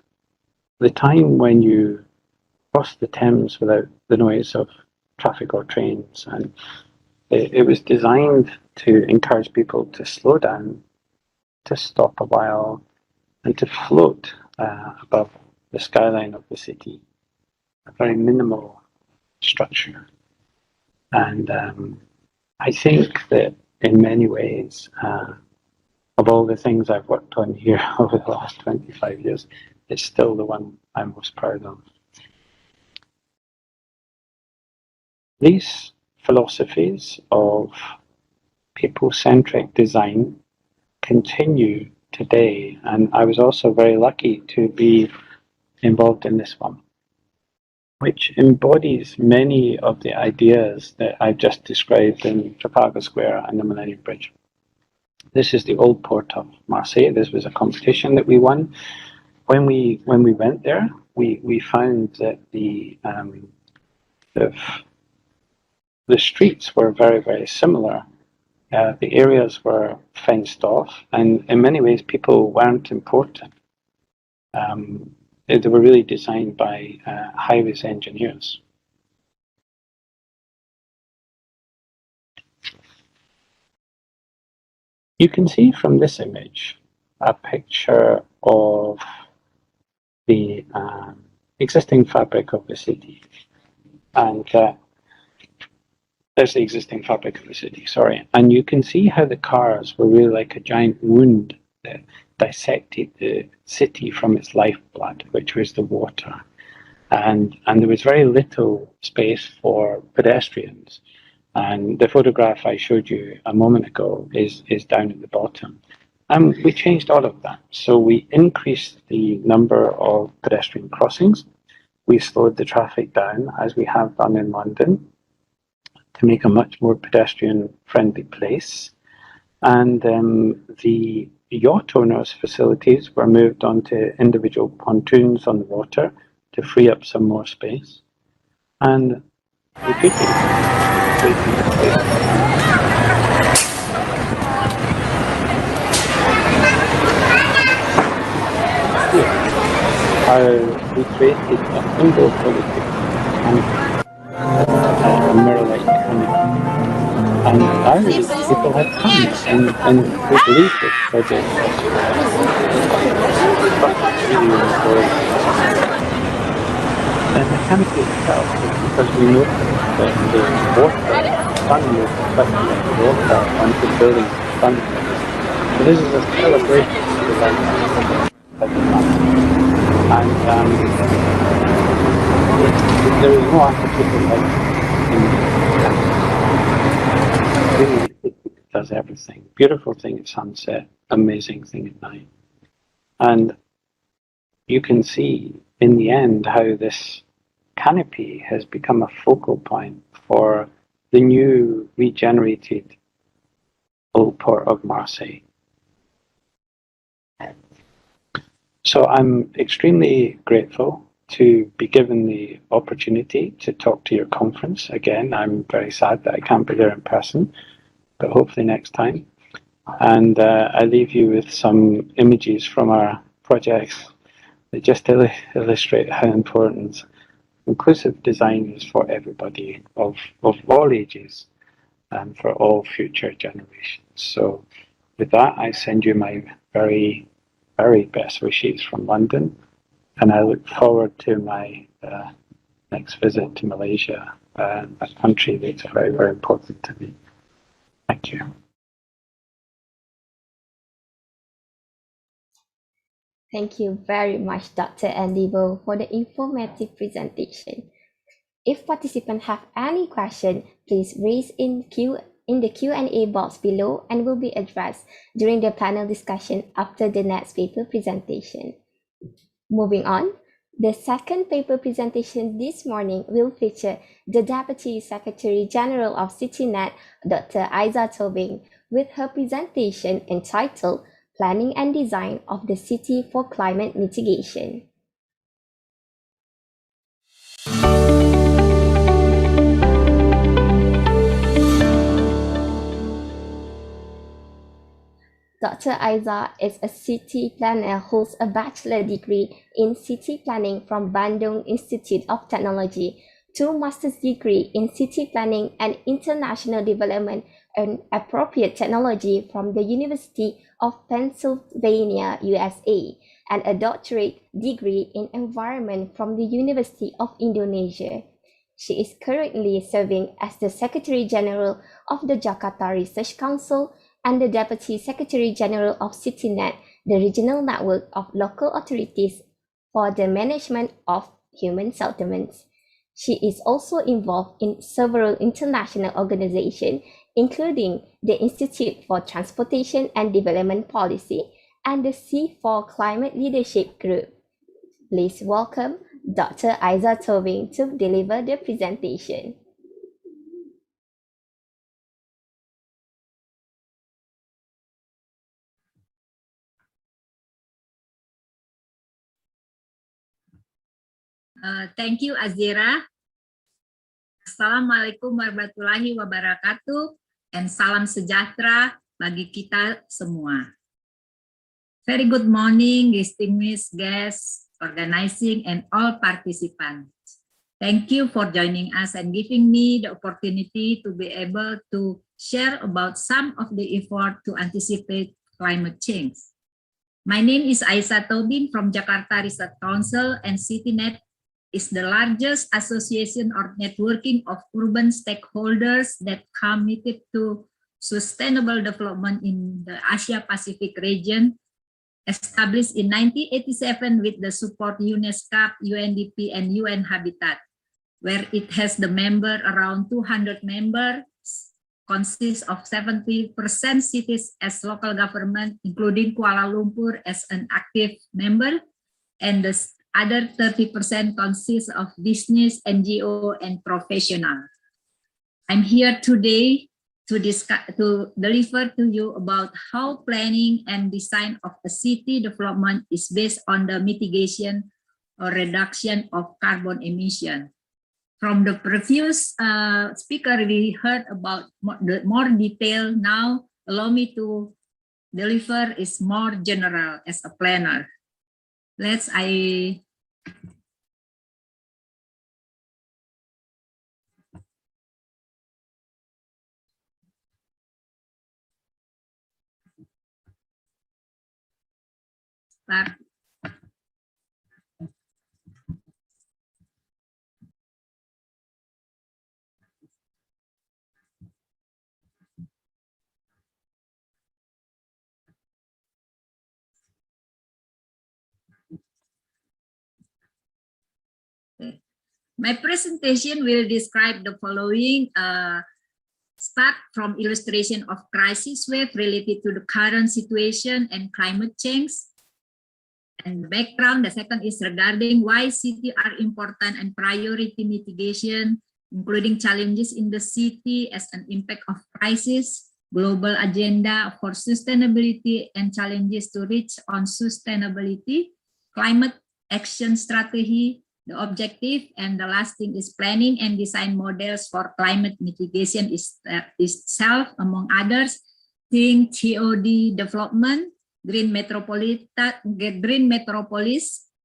[SPEAKER 4] the time when you cross the Thames without the noise of traffic or trains, and it was designed to encourage people to slow down, to stop a while, and to float above the skyline of the city. A very minimal structure. And I think that in many ways, of all the things I've worked on here over the last 25 years, it's still the one I'm most proud of. These philosophies of people-centric design continue today, and I was also very lucky to be involved in this one, which embodies many of the ideas that I've just described in Trafalgar Square and the Millennium Bridge. This is the old port of Marseille. This was a competition that we won. When we went there, we found that the streets were very, very similar. The areas were fenced off, and in many ways, people weren't important. They were really designed by highways engineers. You can see from this image a picture of the existing fabric of the city. And there's the existing fabric of the city, sorry. And you can see how the cars were really like a giant wound that dissected the city from its lifeblood, which was the water. And there was very little space for pedestrians. And the photograph I showed you a moment ago is down at the bottom. And we changed all of that. So we increased the number of pedestrian crossings. We slowed the traffic down, as we have done in London, to make a much more pedestrian-friendly place. And the yacht owners' facilities were moved onto individual pontoons on the water to free up some more space. And the good we created a single politic canopy, a mirror-like canopy. And now people have come and they believe this project and the canopy itself is because we noticed that the water, sun was reflecting the water onto the buildings in front of us. So this is a celebration of the light of the sun. And there is no artificial light in the canopy. Really, it does everything. Beautiful thing at sunset, amazing thing at night. And you can see in the end how this canopy has become a focal point for the new regenerated old port of Marseille. So I'm extremely grateful to be given the opportunity to talk to your conference. Again, I'm very sad that I can't be there in person, but hopefully next time. And I leave you with some images from our projects that just illustrate how important inclusive design is for everybody of all ages and for all future generations. So with that, I send you my very, very best wishes from London, and I look forward to my next visit to Malaysia, a country that's very, very important to me. Thank you.
[SPEAKER 1] Thank you very much, Dr. Andibo, for the informative presentation. If participants have any question, please raise in the Q&A box below and will be addressed during the panel discussion after the next paper presentation. Moving on, the second paper presentation this morning will feature the Deputy Secretary General of CityNet, Dr. Aiza Tobing, with her presentation entitled Planning and Design of the City for Climate Mitigation. Dr. Aiza is a city planner, holds a bachelor degree in city planning from Bandung Institute of Technology, 2 master's degree in city planning and international development and appropriate technology from the University of Pennsylvania, USA, and a doctorate degree in environment from the University of Indonesia. She is currently serving as the Secretary General of the Jakarta Research Council and the Deputy Secretary General of CityNet, the regional network of local authorities for the management of human settlements. She is also involved in several international organizations, including the Institute for Transportation and Development Policy and the C4 Climate Leadership Group. Please welcome Dr. Aiza Tobing to deliver the presentation.
[SPEAKER 5] Thank you, Azira. Assalamualaikum warahmatullahi wabarakatuh, and salam sejahtera bagi kita semua. Very good morning, distinguished guests, organizing, and all participants. Thank you for joining us and giving me the opportunity to be able to share about some of the effort to anticipate climate change. My name is Aiza Tobing from Jakarta Research Council, and CityNet is the largest association or networking of urban stakeholders that committed to sustainable development in the Asia-Pacific region, established in 1987 with the support UNESCO, UNDP, and UN Habitat, where it has the member around 200 members, consists of 70% cities as local government, including Kuala Lumpur as an active member, and the other 30% consists of business, NGO, and professional. I'm here today to deliver to you about how planning and design of a city development is based on the mitigation or reduction of carbon emission. From the previous speaker, we heard about more detail. Now, allow me to deliver is more general as a planner. Start. My presentation will describe the following. Start from illustration of crisis wave related to the current situation and climate change. And the background, the second is regarding why cities are important and priority mitigation. including challenges in the city as an impact of crisis, global agenda for sustainability and challenges to reach on sustainability, climate action strategy, the objective, and the last thing is planning and design models for climate mitigation itself, among others, think TOD development, green metropolis,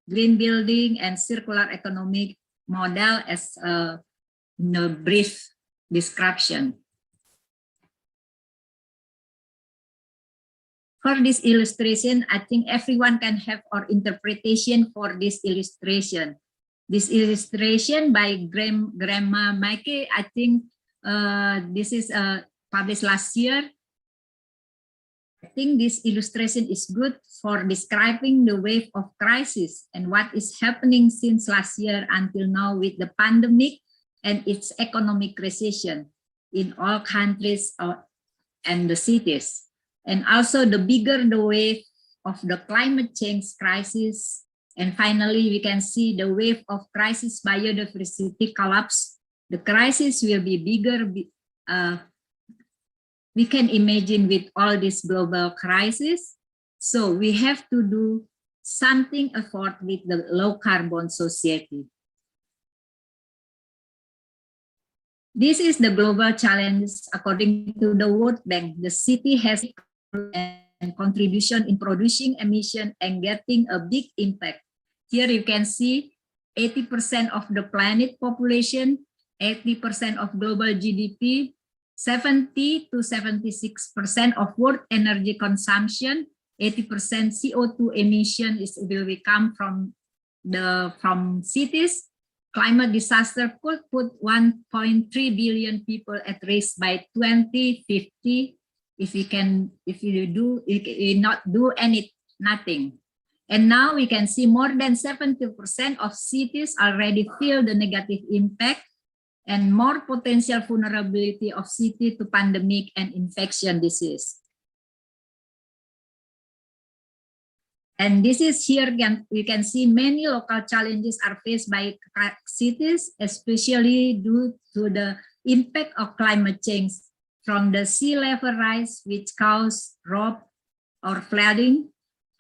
[SPEAKER 5] green building, and circular economic model as a brief description. For this illustration, I think everyone can have our interpretation for this illustration. This illustration by Grandma Maike, I think this is published last year. I think this illustration is good for describing the wave of crisis and what is happening since last year until now with the pandemic and its economic recession in all countries and the cities. And also the bigger the wave of the climate change crisis. And finally, we can see the wave of crisis biodiversity collapse. The crisis will be bigger. We can imagine with all this global crisis. So we have to do something effort with the low carbon society. This is the global challenge according to the World Bank. The city has a contribution in producing emission and getting a big impact. Here you can see 80% of the planet population, 80% of global GDP, 70 to 76% of world energy consumption, 80% CO2 emission will come from cities. Climate disaster could put 1.3 billion people at risk by 2050 if you not do nothing. And now we can see more than 70% of cities already feel the negative impact and more potential vulnerability of city to pandemic and infection disease. And this is here, we can see many local challenges are faced by cities, especially due to the impact of climate change from the sea level rise, which cause drought or flooding,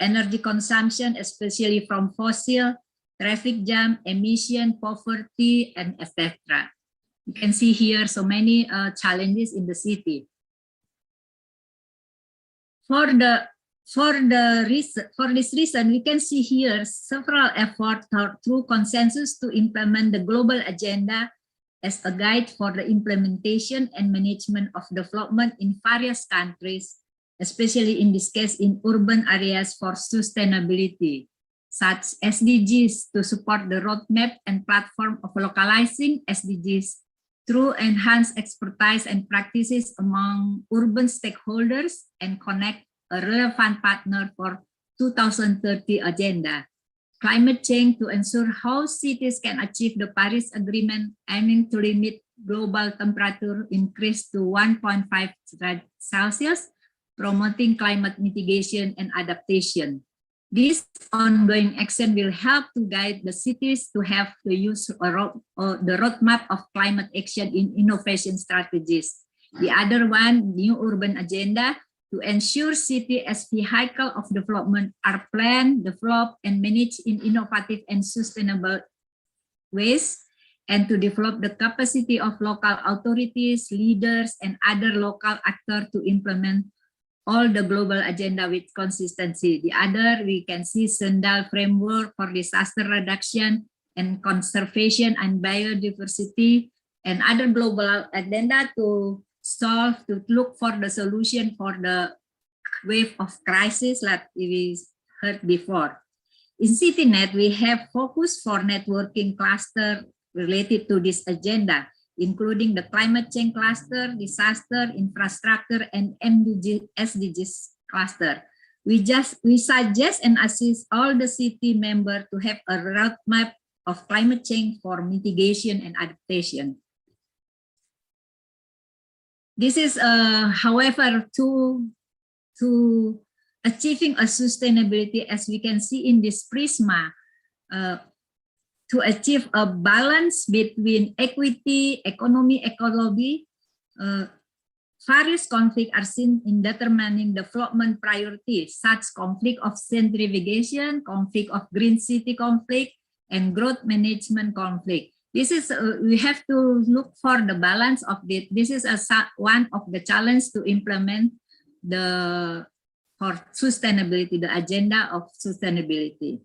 [SPEAKER 5] energy consumption, especially from fossil, traffic jam, emission, poverty, and etc. You can see here so many challenges in the city. For this reason, we can see here several efforts through consensus to implement the global agenda as a guide for the implementation and management of development in various countries, especially in this case in urban areas for sustainability, such SDGs to support the roadmap and platform of localizing SDGs through enhanced expertise and practices among urban stakeholders and connect a relevant partner for 2030 agenda. Climate change to ensure how cities can achieve the Paris Agreement aiming to limit global temperature increase to 1.5 degrees Celsius, promoting climate mitigation and adaptation. This ongoing action will help to guide the cities to have the use of the roadmap of climate action in innovation strategies. The other one, new urban agenda, to ensure city as vehicle of development are planned, developed, and managed in innovative and sustainable ways, and to develop the capacity of local authorities, leaders, and other local actors to implement all the global agenda with consistency. The other, we can see Sendal framework for disaster reduction and conservation and biodiversity, and other global agenda to look for the solution for the wave of crisis like we heard before. In CityNet, we have focus for networking cluster related to this agenda, including the climate change cluster, disaster, infrastructure, and SDGs cluster. We suggest and assist all the city members to have a roadmap of climate change for mitigation and adaptation. This is, however, to achieving a sustainability, as we can see in this prisma, to achieve a balance between equity, economy, ecology. Various conflicts are seen in determining development priorities, such conflict of centrifugation, conflict of green city conflict, and growth management conflict. This is, we have to look for the balance of it. This is one of the challenges to implement for sustainability, the agenda of sustainability.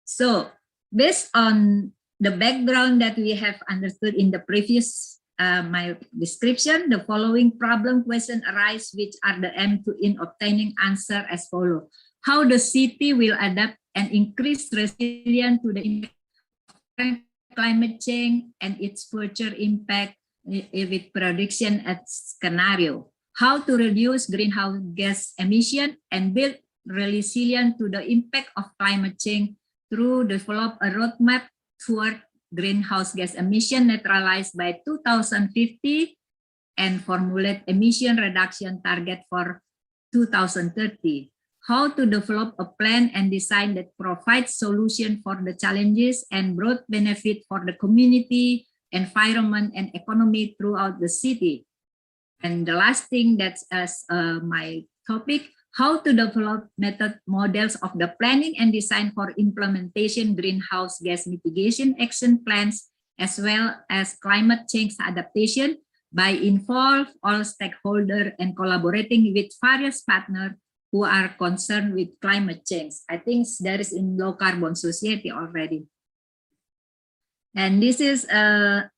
[SPEAKER 5] So based on the background that we have understood in the previous my description, the following problem question arise, which are the aim to in obtaining answer as follow. How the city will adapt and increase resilience to the impact of climate change and its future impact with prediction at scenario. How to reduce greenhouse gas emission and build resilience to the impact of climate change through develop a roadmap toward greenhouse gas emission neutralized by 2050 and formulate emission reduction target for 2030. How to develop a plan and design that provides solution for the challenges and broad benefit for the community, environment, and economy throughout the city. And the last thing that's as my topic, how to develop method models of the planning and design for implementation greenhouse gas mitigation action plans, as well as climate change adaptation by involve all stakeholders and collaborating with various partners who are concerned with climate change. I think there is in low carbon society already. And this is a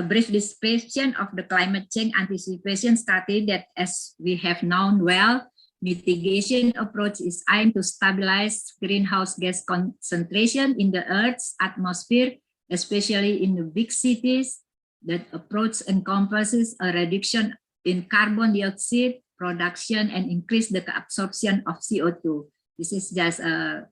[SPEAKER 5] brief description of the climate change anticipation strategy that, as we have known well, mitigation approach is aimed to stabilize greenhouse gas concentration in the Earth's atmosphere, especially in the big cities. That approach encompasses a reduction in carbon dioxide production and increase the absorption of CO2. This is just a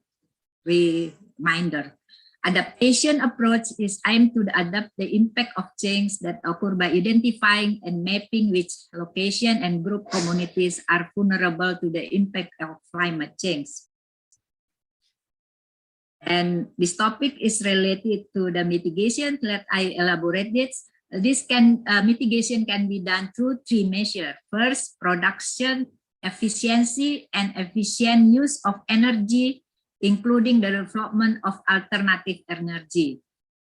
[SPEAKER 5] reminder. Adaptation approach is aimed to adapt the impact of change that occur by identifying and mapping which location and group communities are vulnerable to the impact of climate change. And this topic is related to the mitigation. Let I elaborate this. This mitigation can be done through three measures. First, production efficiency and efficient use of energy, including the development of alternative energy.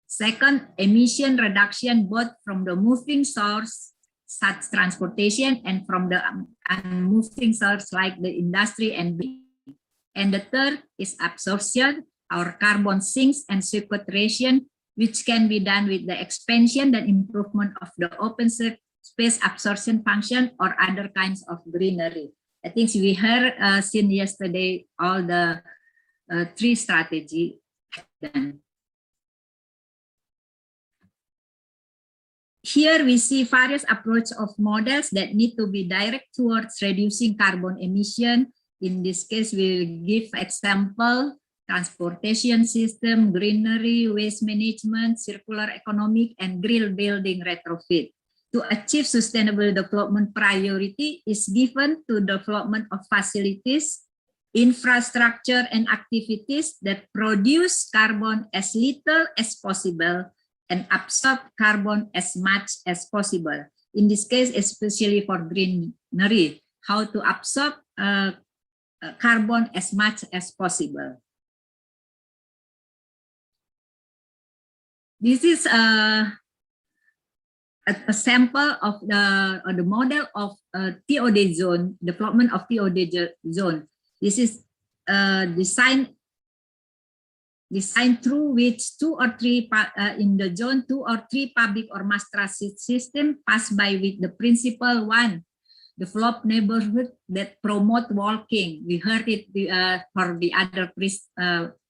[SPEAKER 5] Second, emission reduction both from the moving source, such transportation, and from the unmoving source like the industry and building. And the third is absorption, our carbon sinks and sequestration, which can be done with the expansion and improvement of the open space absorption function or other kinds of greenery. I think we heard seen yesterday all the three strategies done. Here we see various approaches of models that need to be direct towards reducing carbon emission. In this case, we will give example: transportation system, greenery, waste management, circular economic, and green building retrofit. To achieve sustainable development, priority is given to development of facilities, infrastructure, and activities that produce carbon as little as possible and absorb carbon as much as possible. In this case, especially for greenery, how to absorb carbon as much as possible. This is a sample of the model of TOD zone, development of TOD zone. This is designed through which two or three in the zone, 2 or 3 public or mass transit system pass by with the principle: 1, develop neighborhood that promote walking. We heard it for the other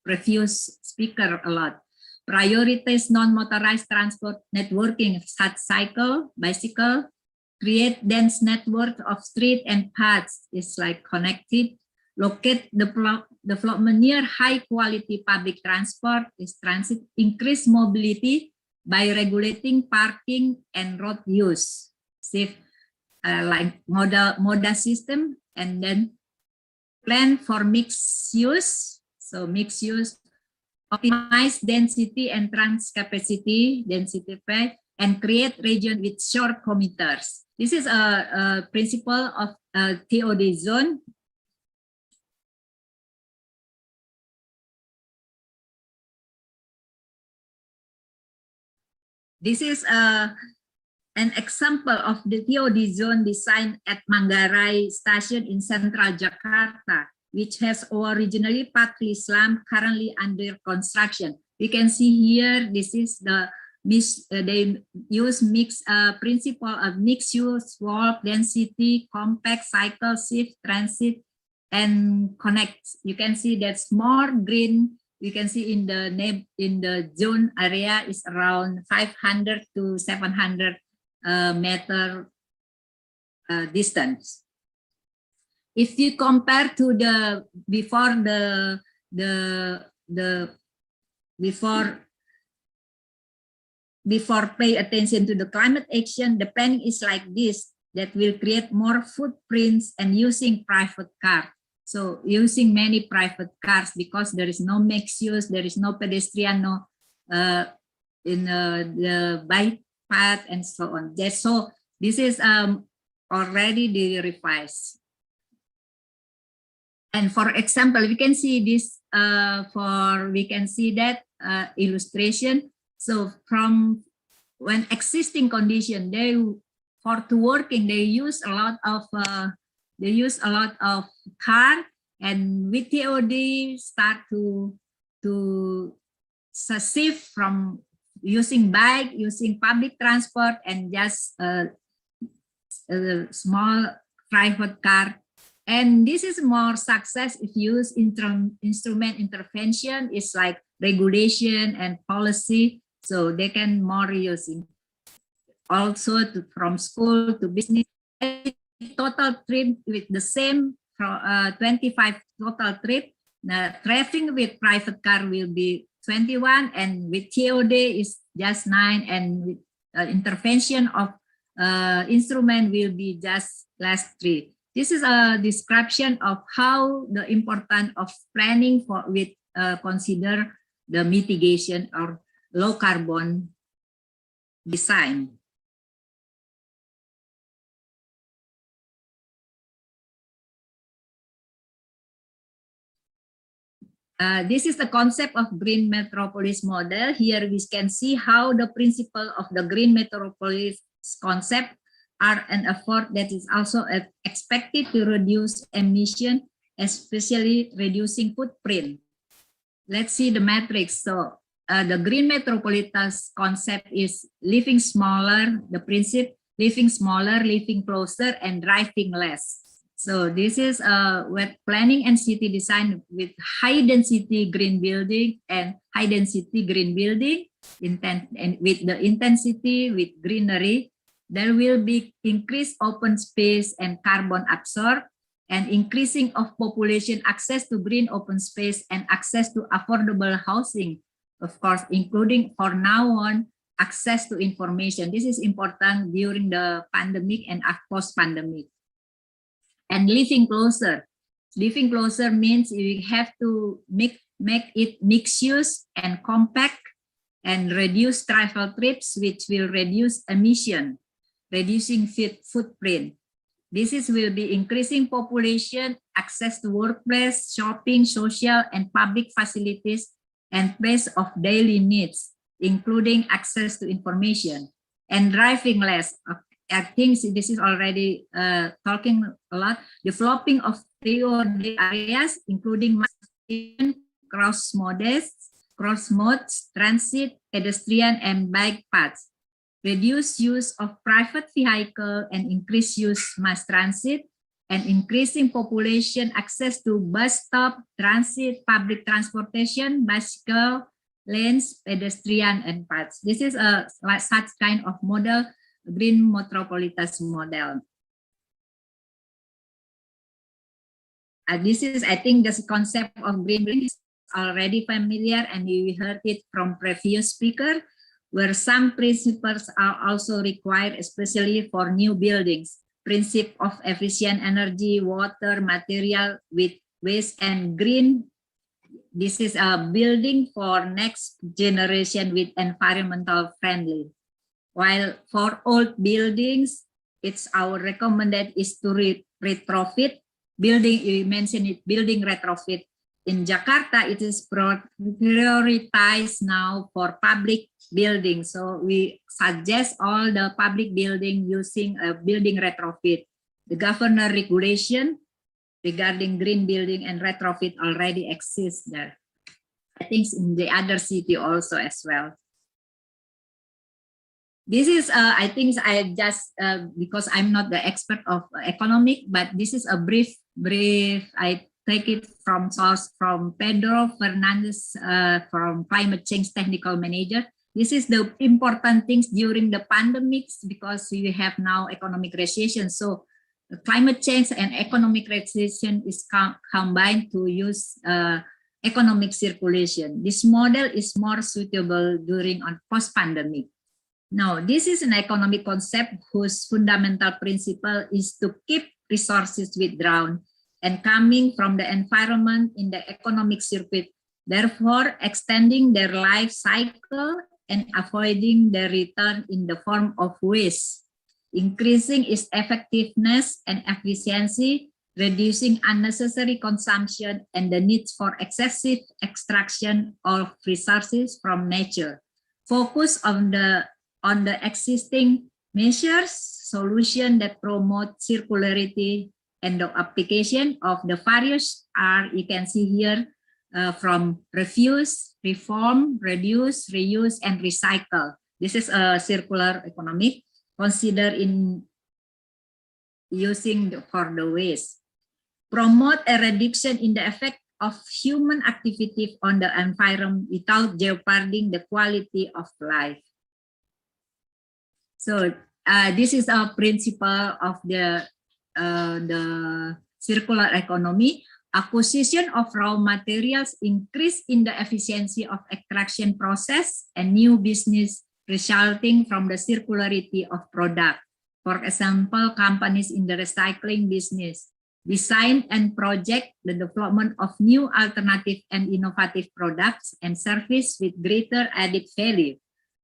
[SPEAKER 5] previous speaker a lot. Prioritize non-motorized transport networking such cycle, bicycle, create dense network of street and paths is like connected, locate the development near high quality public transport is transit, increase mobility by regulating parking and road use, safe like modal system, and then plan for mixed use So mixed use, optimize density and trans capacity, density pay, and create region with short commuters. This is a principle of TOD zone. This is an example of the TOD zone design at Manggarai Station in central Jakarta, which has originally partly slum, currently under construction. We can see here, this is the they use principle of mixed use, wall density, compact, cycle, shift, transit, and connect. You can see that's more green. You can see in the zone area is around 500 to 700 meter distance. If you compare to the before pay attention to the climate action, the planning is like this, that will create more footprints and using private car. So using many private cars because there is no mixed use, there is no pedestrian, no in the bike path and so on. So this is already the revised. And for example, we can see this we can see that illustration. So from when existing condition, to working, they use a lot of car, and with TOD start to shift from using bike, using public transport, and just a small private car. And this is more success if you use instrument intervention. It's like regulation and policy, so they can more using. Also from school to business, total trip with the same 25 total trip. Traffic with private car will be 21, and with TOD is just 9, and with intervention of instrument will be just last 3. This is a description of how the importance of planning with consider the mitigation or low carbon design. This is the concept of green metropolis model. Here we can see how the principle of the green metropolis concept are an effort that is also expected to reduce emission, especially reducing footprint. Let's see the matrix. So the green metropolis concept is living smaller, the principle living smaller, living closer, and driving less. So this is with planning and city design with high density green building and high density green building and with the intensity with greenery, there will be increased open space and carbon absorb, and increasing of population access to green open space and access to affordable housing, of course, including for now on access to information. This is important during the pandemic and post-pandemic. And living closer. Living closer means we have to make it mixed use and compact and reduce travel trips, which will reduce emission, reducing footprint. This will be increasing population, access to workplace, shopping, social, and public facilities, and place of daily needs, including access to information, and driving less. I think this is already talking a lot. Developing of TOD areas, including cross modes, transit, pedestrian, and bike paths. Reduce use of private vehicle and increase use mass transit, and increasing population access to bus stop, transit, public transportation, bicycle lanes, pedestrian, and paths. This is a such kind of model, green metropolis model. This is, I think, this concept of green building is already familiar, and we heard it from previous speaker, where some principles are also required, especially for new buildings. Principle of efficient energy, water, material with waste, and green this is a building for next generation with environmental friendly. While for old buildings, it's our recommended is to retrofit building. You mentioned it, building retrofit. In Jakarta, it is prioritized now for public buildings. So we suggest all the public building using a building retrofit. The governor regulation regarding green building and retrofit already exists there. I think in the other city also as well. This is, I think I just, because I'm not the expert of economic, but this is a brief, I take it from source from Pedro Fernandez from Climate Change Technical Manager. This is the important things during the pandemics because we have now economic recession. So climate change and economic recession is combined to use economic circulation. This model is more suitable during post-pandemic. Now, this is an economic concept whose fundamental principle is to keep resources withdrawn and coming from the environment in the economic circuit, therefore extending their life cycle and avoiding their return in the form of waste, increasing its effectiveness and efficiency, reducing unnecessary consumption and the need for excessive extraction of resources from nature. Focus on the existing measures, solutions that promote circularity and the application of the various are, you can see here, from refuse, reform, reduce, reuse, and recycle. This is a circular economy considered in using for the waste. Promote a reduction in the effect of human activity on the environment without jeopardizing the quality of life. So this is a principle of the circular economy. Acquisition of raw materials increase in the efficiency of extraction process and new business resulting from the circularity of product. For example, companies in the recycling business design and project the development of new alternative and innovative products and service with greater added value.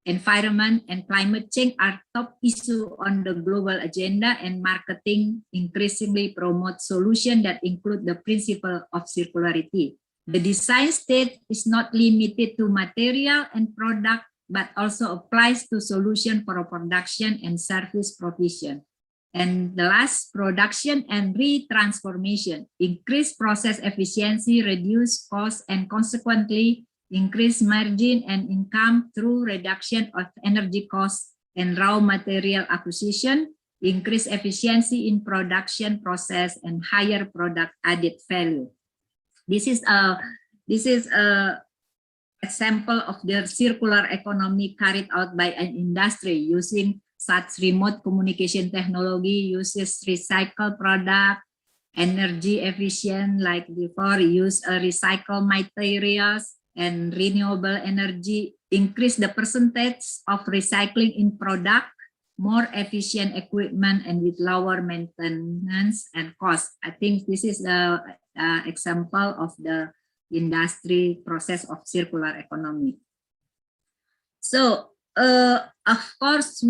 [SPEAKER 5] Environment and climate change are top issue on the global agenda, and marketing increasingly promotes solutions that include the principle of circularity. The design state is not limited to material and product, but also applies to solution for production and service provision. And the last, production and retransformation, increase process efficiency, reduce cost, and consequently increase margin and income through reduction of energy costs and raw material acquisition, increase efficiency in production process, and higher product added value. This is a example of the circular economy carried out by an industry using such remote communication technology, uses recycled product, energy efficient like before, use recycled materials, and renewable energy, increase the percentage of recycling in product, more efficient equipment, and with lower maintenance and cost. I think this is an example of the industry process of circular economy. So, of course,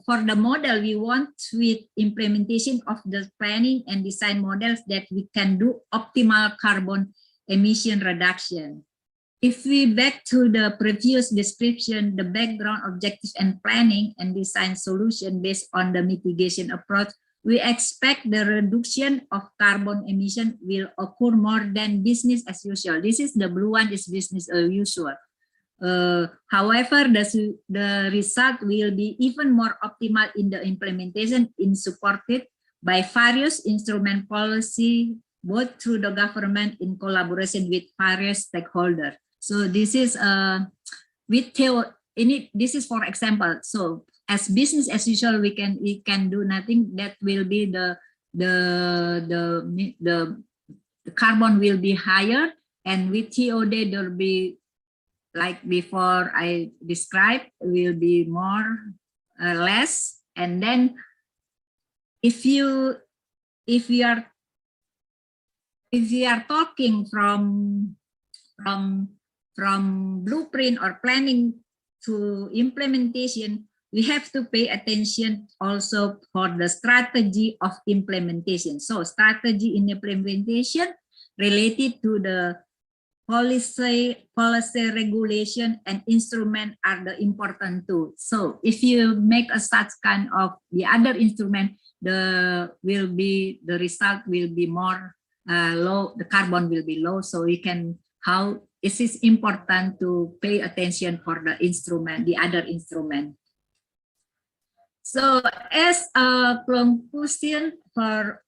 [SPEAKER 5] for the model, we want with implementation of the planning and design models that we can do optimal carbon emission reduction. If we back to the previous description, the background objective and planning and design solution based on the mitigation approach, we expect the reduction of carbon emission will occur more than business as usual. This is the blue one, is business as usual. However, the result will be even more optimal in the implementation in supported by various instrument policy, both through the government in collaboration with various stakeholders. So this is this is for example. So as business as usual, we can do nothing. That will be the carbon will be higher, and with TOD there will be, like before I described, will be more less. And then if we are talking from from blueprint or planning to implementation, we have to pay attention also for the strategy of implementation. So strategy in implementation related to the policy regulation and instrument are the important too. So if you make a such kind of the other instrument, the result will be more low, the carbon will be low. So we can, how it is important to pay attention for the instrument, the other instrument. So as a conclusion for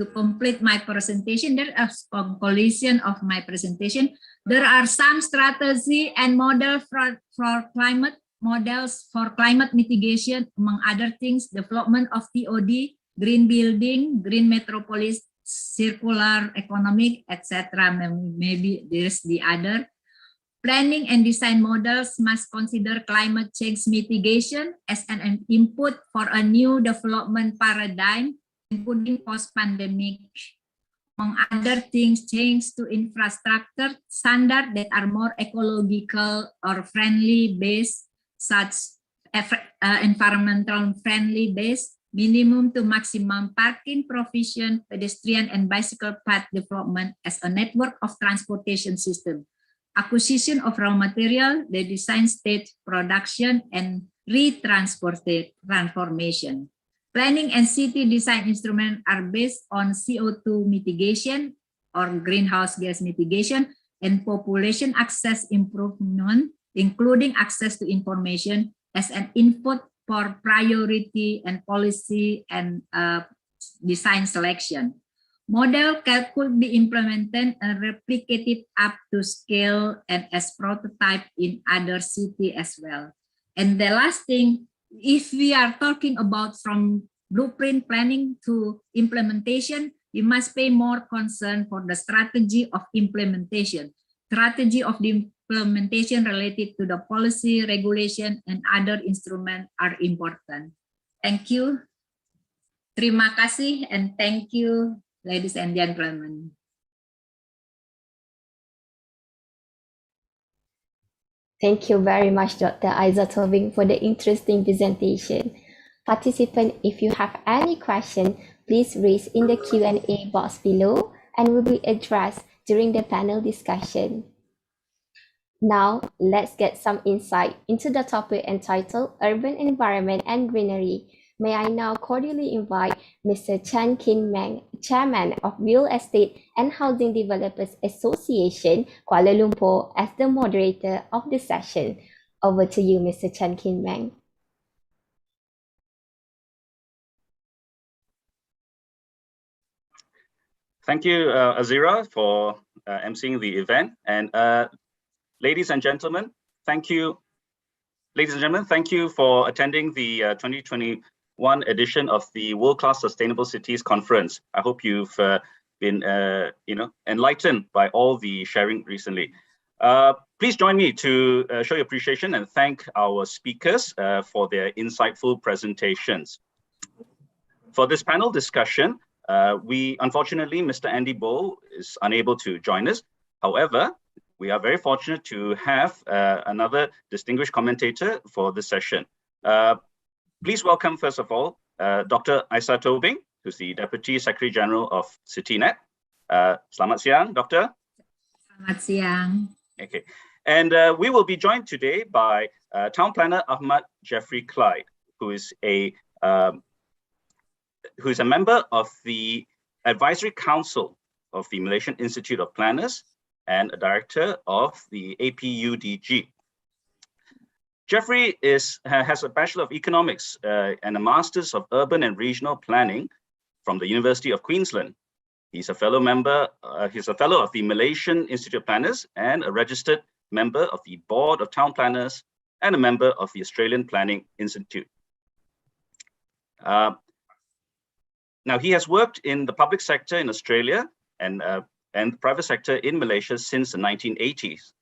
[SPEAKER 5] to complete my presentation, there is a conclusion of my presentation. There are some strategy and model for climate models for climate mitigation, among other things, development of TOD, green building, green metropolis, circular economic, etc. Maybe there's the other. Planning and design models must consider climate change mitigation as an input for a new development paradigm, including post-pandemic. Among other things, change to infrastructure standards that are more ecological or friendly based, such environmental friendly based, minimum to maximum parking provision, pedestrian and bicycle path development as a network of transportation system, acquisition of raw material, the design stage production, and re-transported transformation. Planning and city design instruments are based on CO2 mitigation or greenhouse gas mitigation and population access improvement, including access to information as an input for priority and policy and design selection. Model could be implemented and replicated up to scale and as prototype in other cities as well. And the last thing, if we are talking about from blueprint planning to implementation, we must pay more concern for the strategy of implementation. Strategy of the implementation related to the policy, regulation, and other instruments are important. Thank you. Terima kasih and thank you, ladies and gentlemen.
[SPEAKER 1] Thank you very much, Dr. Aiza Tobing, for the interesting presentation. Participants, if you have any question, please raise in the Q&A box below and will be addressed during the panel discussion. Now, let's get some insight into the topic entitled Urban Environment and Greenery. May I now cordially invite Mr. Chan Kin Meng, Chairman of Real Estate and Housing Developers Association, Kuala Lumpur, as the moderator of the session. Over to you, Mr. Chan Kin Meng.
[SPEAKER 6] Thank you, Azira, for emceeing the event. And ladies and gentlemen, thank you. Ladies and gentlemen, thank you for attending the 2021 edition of the World Class Sustainable Cities Conference. I hope you've been, enlightened by all the sharing recently. Please join me to show your appreciation and thank our speakers for their insightful presentations. For this panel discussion, unfortunately, Mr. Andy Bow is unable to join us. However, we are very fortunate to have another distinguished commentator for this session. Please welcome, first of all, Dr. Aiza Tobing, who's the Deputy Secretary General of CityNet. Selamat siang, Doctor.
[SPEAKER 5] Selamat siang.
[SPEAKER 6] Okay, and we will be joined today by Town Planner Ahmad Jeffrey Clyde, who is a member of the Advisory Council of the Malaysian Institute of Planners and a director of the APUDG. Jeffrey has a Bachelor of Economics and a Master's of Urban and Regional Planning from the University of Queensland. He's a fellow of the Malaysian Institute of Planners and a registered member of the Board of Town Planners and a member of the Australian Planning Institute. Now, he has worked in the public sector in Australia and the private sector in Malaysia since the 1980s.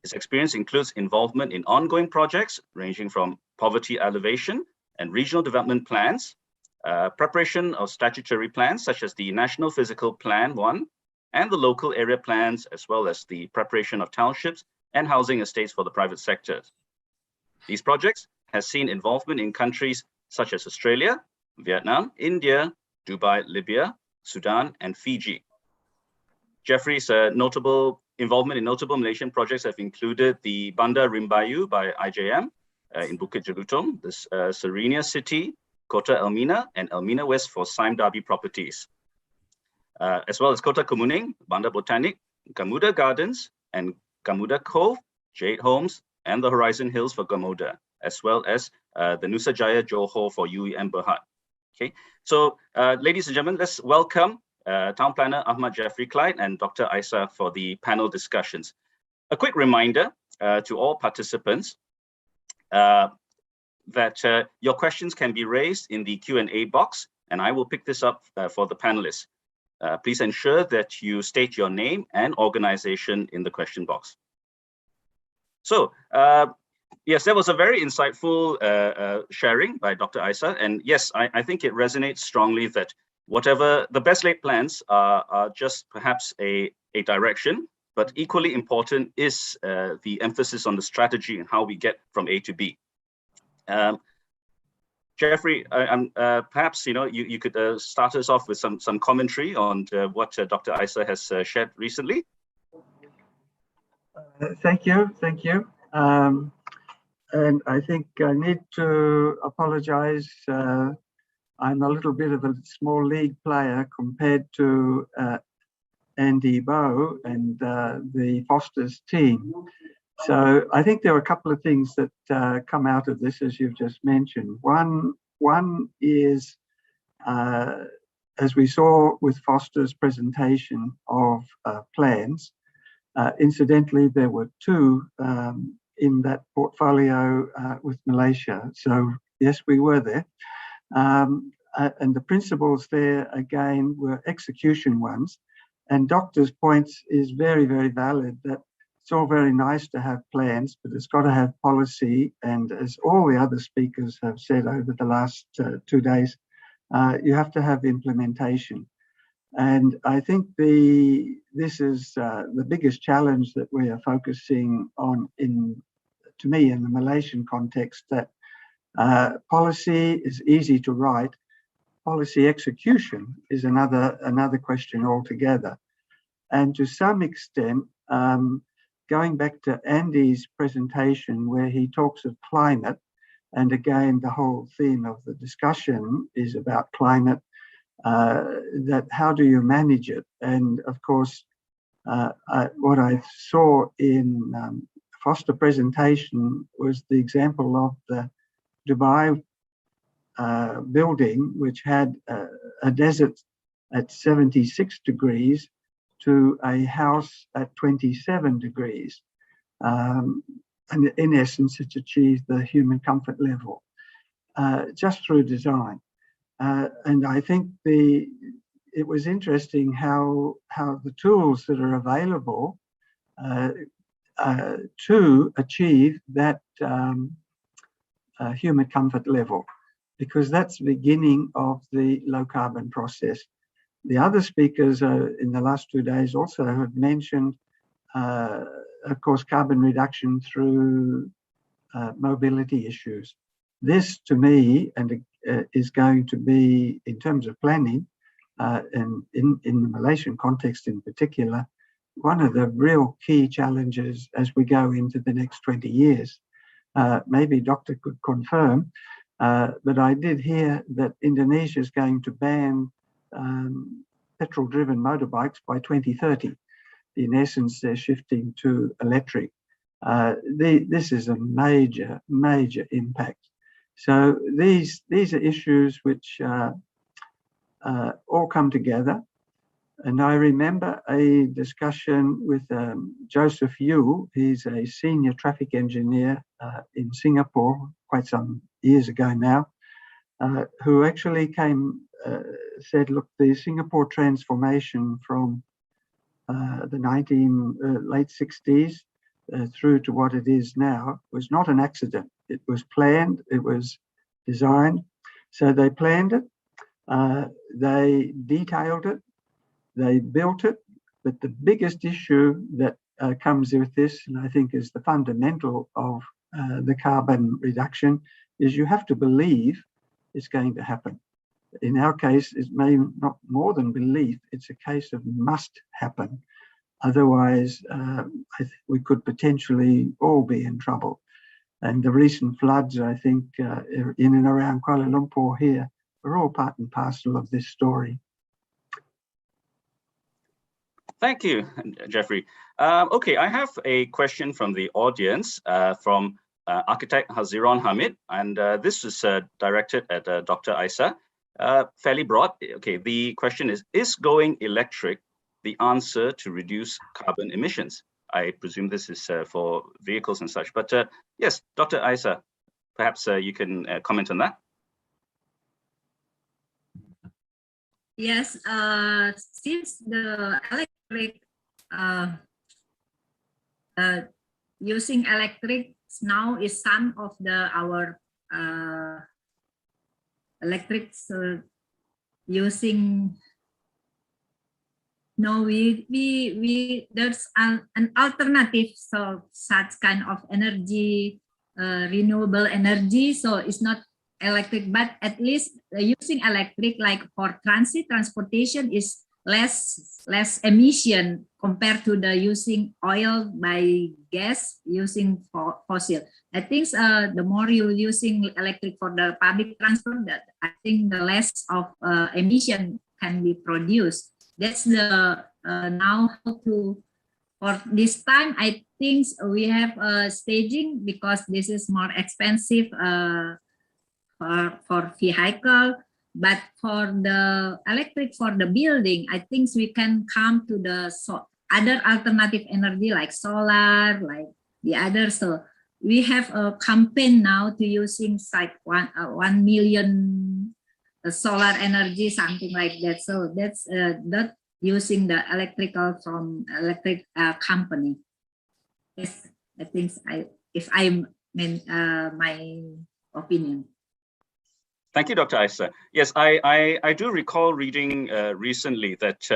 [SPEAKER 6] His experience includes involvement in ongoing projects ranging from poverty alleviation and regional development plans, preparation of statutory plans such as the National Physical Plan 1 and the local area plans, as well as the preparation of townships and housing estates for the private sector. These projects have seen involvement in countries such as Australia, Vietnam, India, Dubai, Libya, Sudan, and Fiji. Jeffrey's notable involvement in notable Malaysian projects have included the Bandar Rimbayu by IJM in Bukit Jelutong, the Serenia City, Kota Elmina, and Elmina West for Sime Darby Properties, as well as Kota Kemuning, Bandar Botanic, Gamuda Gardens, and Gamuda Cove, Jade Homes, and the Horizon Hills for Gamuda, as well as the Nusa Jaya Johor for UEM Berhad. Okay, so ladies and gentlemen, let's welcome Town Planner Ahmad Jeffrey Clyde and Dr. Isa for the panel discussions. A quick reminder to all participants that your questions can be raised in the Q&A box, and I will pick this up for the panelists. Please ensure that you state your name and organization in the question box. So, yes, that was a very insightful sharing by Dr. Isa. And yes, I think it resonates strongly that whatever the best laid plans are just perhaps a direction, but equally important is the emphasis on the strategy and how we get from A to B. Jeffrey, perhaps you could start us off with some commentary on what Dr. Isa has shared recently.
[SPEAKER 7] Thank you. And I think I need to apologize. I'm a little bit of a small league player compared to Andy Bowe and the Foster's team. So I think there are a couple of things that come out of this, as you've just mentioned. One is, as we saw with Foster's presentation of plans, incidentally, there were two in that portfolio with Malaysia. So yes, we were there. And the principles there, again, were execution ones. And Doctor's points is very, very valid that it's all very nice to have plans, but it's got to have policy. And as all the other speakers have said over the last 2 days, you have to have implementation. And I think this is the biggest challenge that we are focusing on to me, in the Malaysian context, that policy is easy to write. Policy execution is another question altogether. And to some extent, going back to Andy's presentation where he talks of climate, and again, the whole theme of the discussion is about climate, that how do you manage it? And of course, what I saw in Foster presentation was the example of the Dubai building, which had a desert at 76 degrees to a house at 27 degrees. And in essence, it's achieved the human comfort level just through design. And I think it was interesting how the tools that are available to achieve that human comfort level, because that's the beginning of the low carbon process. The other speakers in the last 2 days also have mentioned, of course, carbon reduction through mobility issues. This, to me, is going to be, in terms of planning, and in the Malaysian context in particular, one of the real key challenges as we go into the next 20 years. Maybe Doctor could confirm, but I did hear that Indonesia is going to ban petrol-driven motorbikes by 2030. In essence, they're shifting to electric. This is a major, major impact. So these are issues which all come together. And I remember a discussion with Joseph Yu. He's a senior traffic engineer in Singapore quite some years ago now, who actually said, look, the Singapore transformation from the late 60s through to what it is now was not an accident. It was planned, it was designed. So they planned it, they detailed it, they built it, But the biggest issue that comes with this, and I think is the fundamental of the carbon reduction, is you have to believe it's going to happen. In our case, it may not more than belief, it's a case of must happen. Otherwise, we could potentially all be in trouble. And the recent floods, I think, in and around Kuala Lumpur here, are all part and parcel of this story.
[SPEAKER 6] Thank you, Jeffrey. Okay, I have a question from the audience from architect Haziron Hamid, and this is directed at Dr. Isa. Fairly broad. Okay, the question is going electric the answer to reduce carbon emissions? I presume this is for vehicles and such, but yes, Dr. Isa, perhaps you can comment on that.
[SPEAKER 5] Yes, since the electric, using electric now is some of our electric using. No, there's an alternative, so such kind of energy, renewable energy. So it's not electric, but at least using electric, like for transportation, is less emission compared to the using oil by gas using fossil. I think the more you using electric for the public transport, that I think the less of emission can be produced. That's the now how to, for this time, I think we have staging because this is more expensive for vehicle, but for the electric for the building, I think we can come to the other alternative energy like solar, like the other. So we have a campaign now to using like 1 million solar energy, something like that. So that's that using the electrical from electric company. Yes, I think if I mean my opinion.
[SPEAKER 6] Thank you, Dr. Isa. Yes, I do recall reading recently that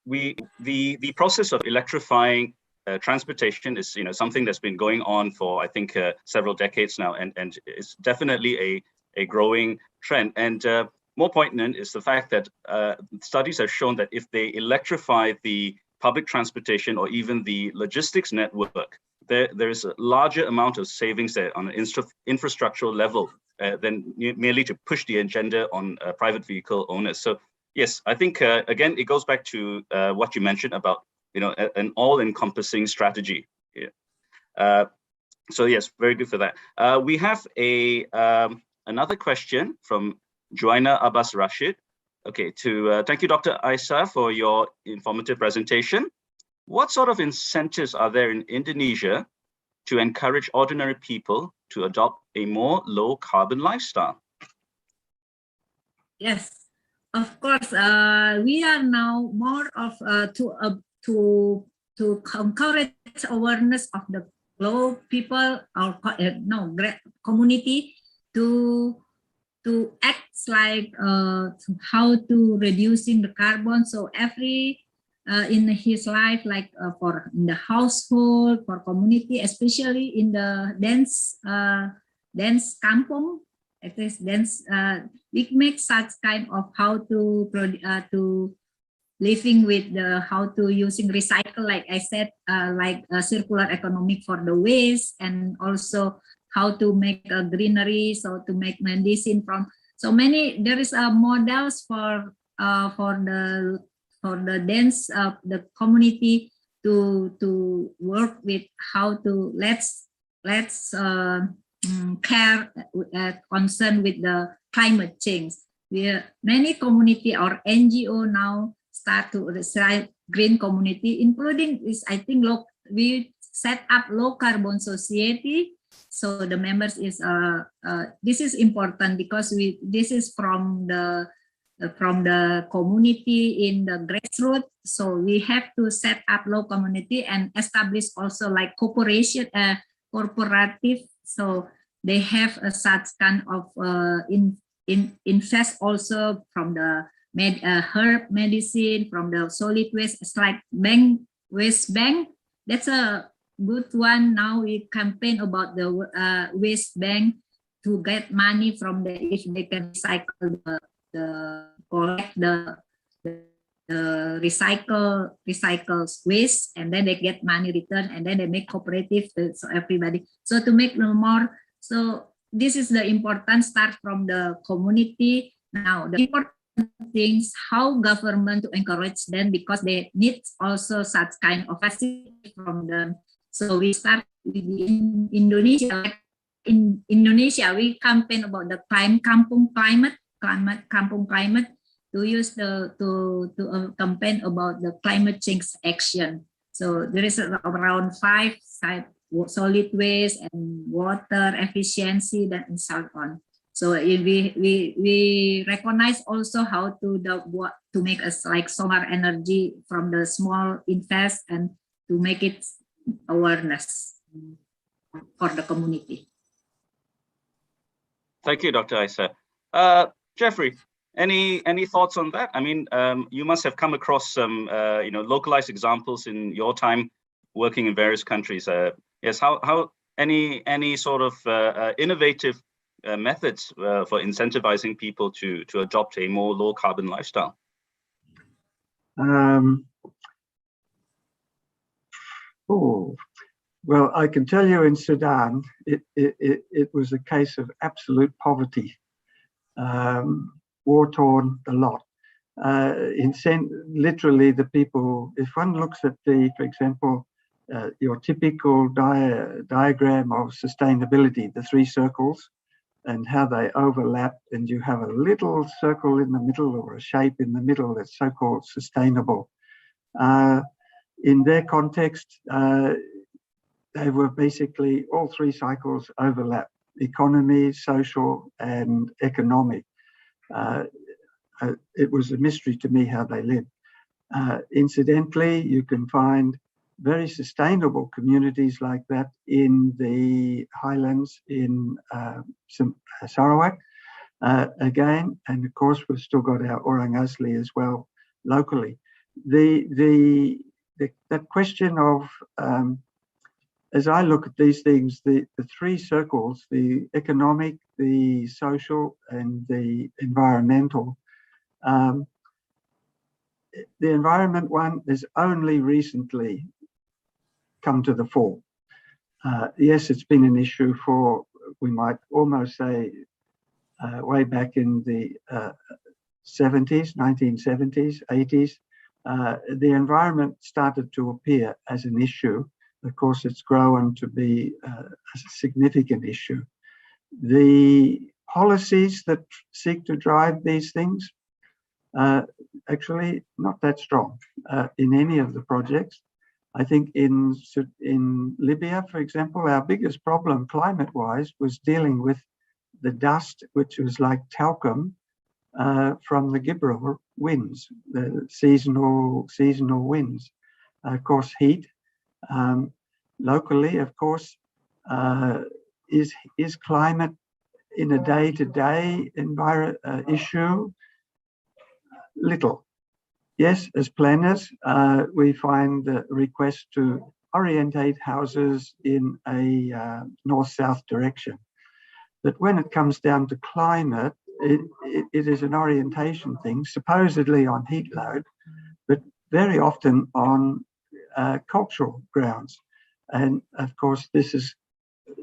[SPEAKER 6] the process of electrifying transportation is something that's been going on for I think several decades now, and it's definitely a growing trend. And more poignant is the fact that studies have shown that if they electrify the public transportation or even the logistics network, there is a larger amount of savings there on an infrastructural level than merely to push the agenda on private vehicle owners. So yes, I think again it goes back to what you mentioned about an all-encompassing strategy. Yeah. So yes, very good for that. We have another question from Joanna Abbas Rashid. Okay, thank you, Dr. Isa, for your informative presentation. What sort of incentives are there in Indonesia to encourage ordinary people to adopt a more low carbon lifestyle?
[SPEAKER 5] Yes, of course. We are now more of to encourage awareness of the low people or community to act like how to reducing the carbon. So every in his life, like for in the household, for community, especially in the dense kampung, it is dense. We make such kind of how to living with the how to using recycle, like I said, like circular economic for the waste, and also how to make a greenery, so to make medicine from so many. There is models for the dense the community to work with how to let's care concern with the climate change. Many community or NGO now start to decide green community, including is I think we set up low carbon society. So the members is this is important because this is from the community in the grassroots. So we have to set up low community and establish also like corporation corporative. So they have such kind of invest also from the herb medicine from the solid waste. It's like waste bank. That's a good one. Now we campaign about the waste bank to get money from the, if they can recycle collect the recycles waste, and then they get money return, and then they make cooperative so everybody. So to make more, so this is the important start from the community. Now the important things how government to encourage them, because they need also such kind of facility from them. So we start in Indonesia. In Indonesia, we campaign about the kampung climate to use to campaign about the climate change action. So there is around 5 solid waste and water efficiency and so on. So we recognize also how to make us like solar energy from the small invest and to make it awareness for the community.
[SPEAKER 6] Thank you, Dr. Isa. Jeffrey, any thoughts on that? I mean, you must have come across some localized examples in your time working in various countries. Yes, how any sort of innovative methods for incentivizing people to adopt a more low carbon lifestyle?
[SPEAKER 7] Well, I can tell you in Sudan, it was a case of absolute poverty, war-torn a lot. Literally the people, if one looks at for example, your typical diagram of sustainability, the 3 circles, and how they overlap, and you have a little circle in the middle or a shape in the middle that's so-called sustainable. In their context, they were basically all 3 cycles overlap: economy, social, and economic. It was a mystery to me how they lived. Incidentally, you can find very sustainable communities like that in the highlands in Sarawak again, and of course we've still got our Orang Asli as well locally. That question of as I look at these things, the 3 circles, the economic, the social, and the environmental. The environment one has only recently come to the fore. Yes, it's been an issue for, we might almost say, way back in the 70s, 1970s, 80s. The environment started to appear as an issue. Of course, it's grown to be a significant issue. The policies that seek to drive these things actually not that strong in any of the projects. I think in Libya, for example, our biggest problem climate-wise was dealing with the dust, which was like talcum from the Gibral winds, the seasonal winds. Of course, heat. Locally, of course, is climate in a day-to-day issue? Little. Yes, as planners, we find the request to orientate houses in a north-south direction. But when it comes down to climate, it is an orientation thing, supposedly on heat load, but very often on cultural grounds. And of course, this is,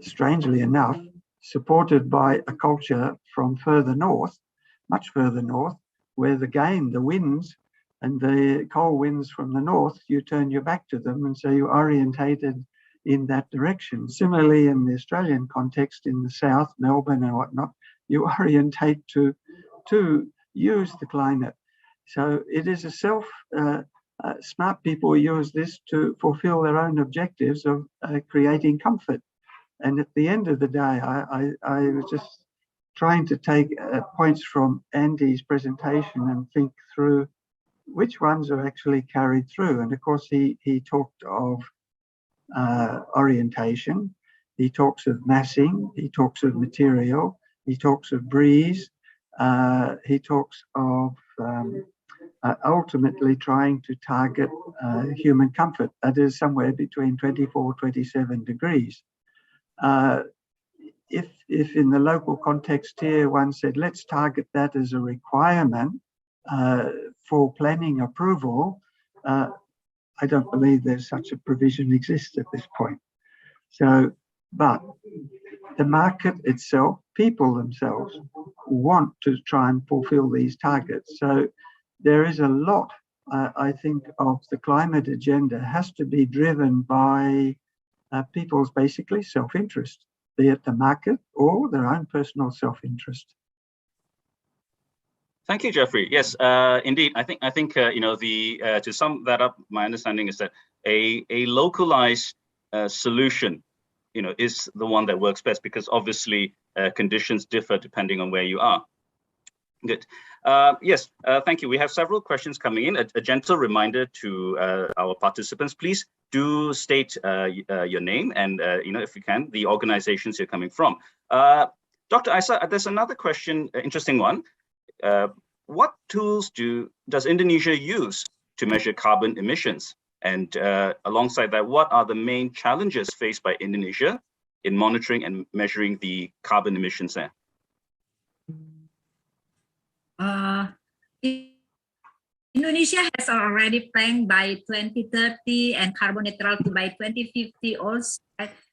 [SPEAKER 7] strangely enough, supported by a culture from further north, much further north, where the winds and the cold winds from the north, you turn your back to them, and so you're orientated in that direction. Similarly, in the Australian context, in the south, Melbourne and whatnot, you orientate to use the climate. So it is a smart people use this to fulfill their own objectives of creating comfort. And at the end of the day, I was just trying to take points from Andy's presentation and think through which ones are actually carried through. And of course, he talked of orientation, he talks of massing, he talks of material, he talks of breeze, he talks of ultimately trying to target human comfort. That is somewhere between 24, 27 degrees. If in the local context here, one said, let's target that as a requirement for planning approval, I don't believe there's such a provision exists at this point. So, but the market itself, people themselves, want to try and fulfill these targets. So there is a lot, I think, of the climate agenda has to be driven by people's basically self-interest, be it the market or their own personal self-interest.
[SPEAKER 6] Thank you, Jeffrey. Yes, indeed. I think you know, to sum that up, my understanding is that a localized solution, you know, is the one that works best, because obviously conditions differ depending on where you are. Good. Yes, thank you. We have several questions coming in. A gentle reminder to our participants, please do state your name and, you know, if you can, the organizations you're coming from. Dr. Isa, there's another question, interesting one. What tools does Indonesia use to measure carbon emissions? And alongside that, what are the main challenges faced by Indonesia in monitoring and measuring the carbon emissions there?
[SPEAKER 5] Indonesia has already planned by 2030 and carbon neutrality by 2050 also.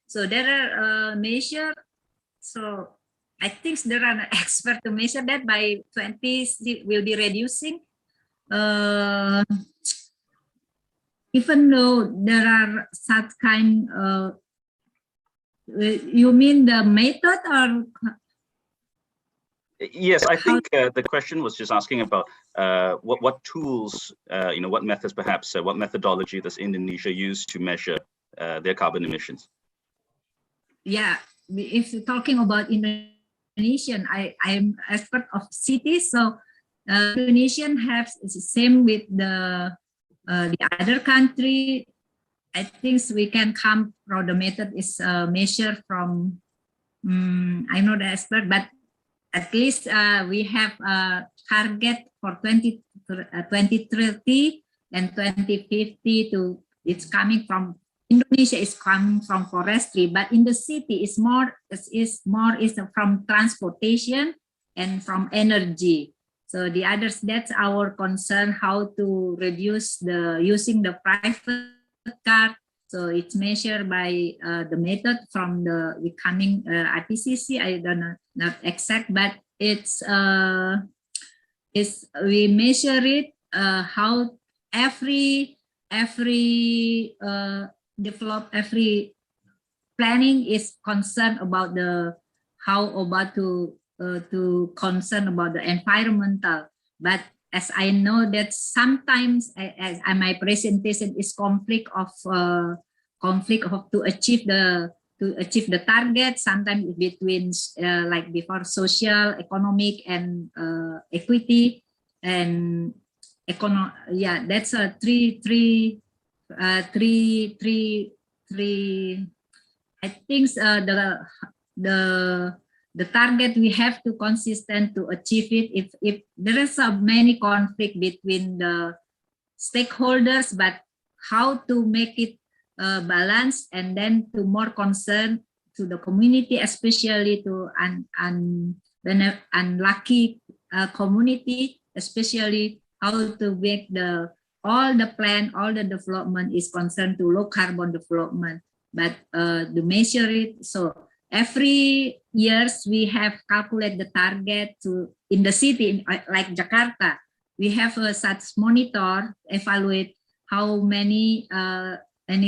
[SPEAKER 5] So there are measures. So I think there are experts to measure that by 20 will be reducing. Even though there are such kind of, you mean the method or?
[SPEAKER 6] Yes, I think the question was just asking about what tools, you know, what methods perhaps, what methodology does Indonesia use to measure their carbon emissions? Yeah, if you're talking about Indonesian, I'm expert of cities, so Indonesian have the same with the other country. I think we can come from the method is measured from, I'm not the expert, but at least we have a target for 2030 and 2050 to, it's coming from, Indonesia is coming from forestry, but in the city is more from transportation and from energy. So the others, that's our concern, how to reduce the using the private car. So it's measured by the method from the becoming IPCC. I don't know, not exact, but it's we measure it how every planning is concerned about the how about to concern about the environmental. But as I know that sometimes as my presentation is conflict of to achieve the target, sometimes between like before social, economic, and equity and yeah, that's a three. I think the target we have to consistent to achieve it. If there is a many conflict between the stakeholders, but how to make it balanced and then to more concern to the community, especially to unlucky community, especially how to make all the plan, all the development is concerned to low carbon development, but to measure it. So every years we have calculate the target to in the city like Jakarta. We have such monitor evaluate how many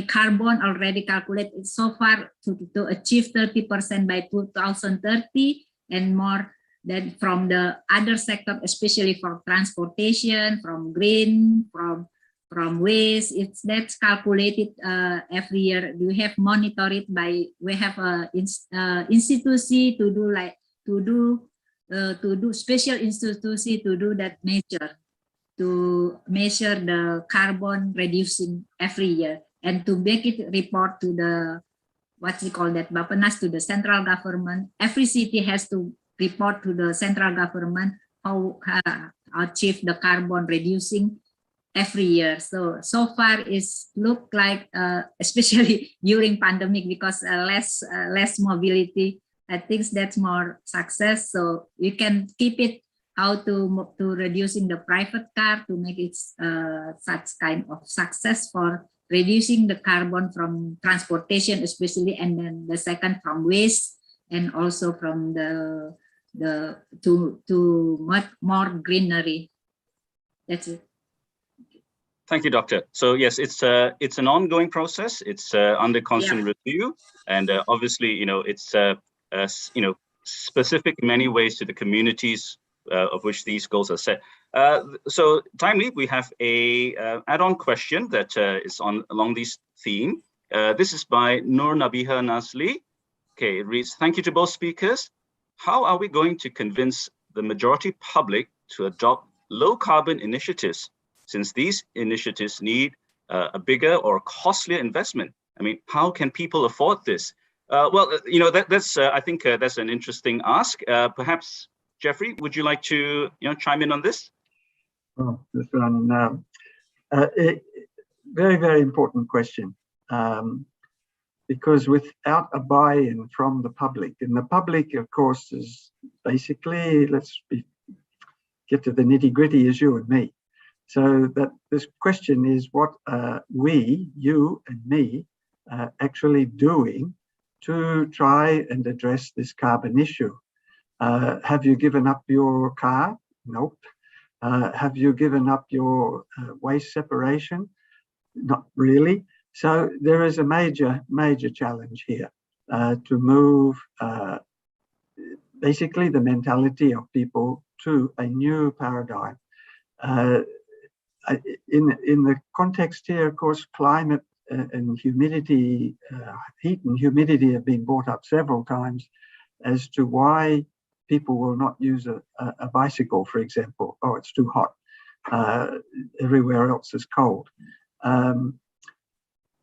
[SPEAKER 6] carbon already calculated so far to achieve 30% by 2030 and more than from the other sector, especially for transportation, from green, from waste. That's calculated every year. We have monitor it by, we have a institution to do special institution to do that measure, to measure the carbon reducing every year and to make it report to the what we call that Bappenas, to the central government. Every city has to report to the central government
[SPEAKER 5] achieve the carbon reducing every year. So far it's look like, especially during pandemic, because less mobility, I think that's more success. So you can keep it how to reducing the private car to make it such kind of success for reducing the carbon from transportation, especially, and then the second from waste, and also from the to much more greenery. That's it.
[SPEAKER 6] Thank you, Doctor. So yes, it's an ongoing process. It's under constant review, and obviously, it's specific in many ways to the communities of which these goals are set. So timely, we have a add-on question that is along this theme. This is by Nur Nabiha Nasli. Okay, it reads, thank you to both speakers. How are we going to convince the majority public to adopt low carbon initiatives, since these initiatives need a bigger or costlier investment? I mean, how can people afford this? Well, that's I think that's an interesting ask. Perhaps, Jeffrey, would you like to chime in on this?
[SPEAKER 7] Oh, this one, very, very important question. Because without a buy-in from the public, and the public, of course, is basically, get to the nitty-gritty, is you and me. So that this question is what we, you and me, actually doing to try and address this carbon issue. Have you given up your car? Nope. Have you given up your waste separation? Not really. So there is a major, major challenge here to move basically the mentality of people to a new paradigm. In the context here, of course, climate and humidity, heat and humidity have been brought up several times as to why people will not use a bicycle, for example. Oh, it's too hot. Everywhere else is cold.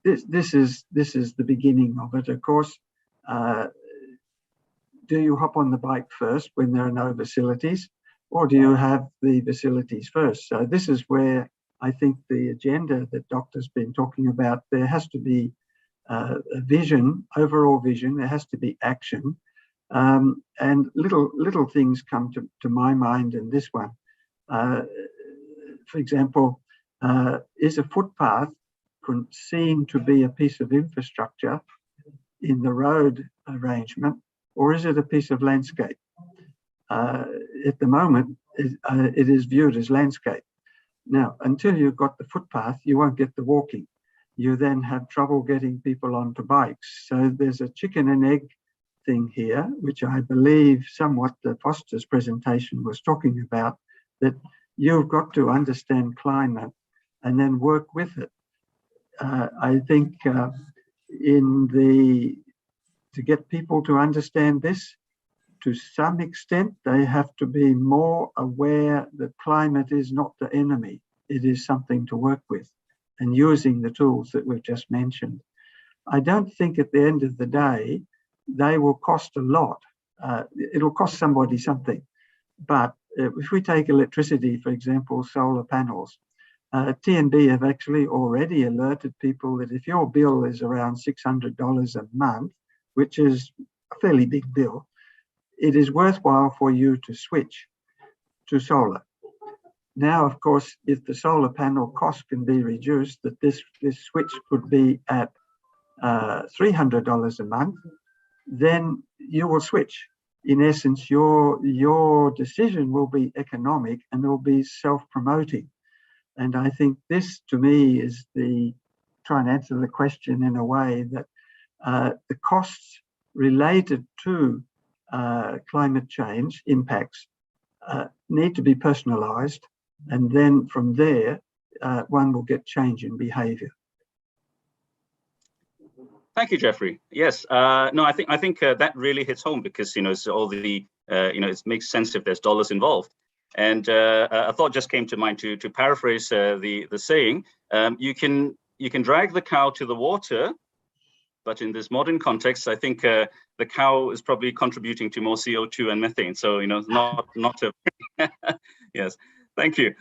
[SPEAKER 7] This is the beginning of it, of course. Do you hop on the bike first when there are no facilities, or do you have the facilities first? So this is where I think the agenda that Doctor's been talking about, there has to be a vision, overall vision, there has to be action. And little things come to my mind in this one. For example, is a footpath seen to be a piece of infrastructure in the road arrangement, or is it a piece of landscape? At the moment, it is viewed as landscape. Now, until you've got the footpath, you won't get the walking. You then have trouble getting people onto bikes. So there's a chicken and egg thing here, which I believe somewhat the Foster's presentation was talking about, that you've got to understand climate and then work with it. I think to get people to understand this, to some extent, they have to be more aware that climate is not the enemy. It is something to work with, and using the tools that we've just mentioned. I don't think at the end of the day, they will cost a lot. It'll cost somebody something. But if we take electricity, for example, solar panels, TNB have actually already alerted people that if your bill is around $600 a month, which is a fairly big bill, it is worthwhile for you to switch to solar. Now, of course, if the solar panel cost can be reduced, that this switch could be at $300 a month, then you will switch. In essence, your decision will be economic and will be self-promoting. And I think this, to me, is try and answer the question in a way that the costs related to climate change impacts need to be personalized, and then from there, one will get change in behavior.
[SPEAKER 6] Thank you, Jeffrey. Yes, no, I think that really hits home, because it's all the it makes sense if there's dollars involved. And a thought just came to mind to paraphrase the saying: you can drag the cow to the water, but in this modern context, I think the cow is probably contributing to more CO2 and methane. So not a yes. Thank you.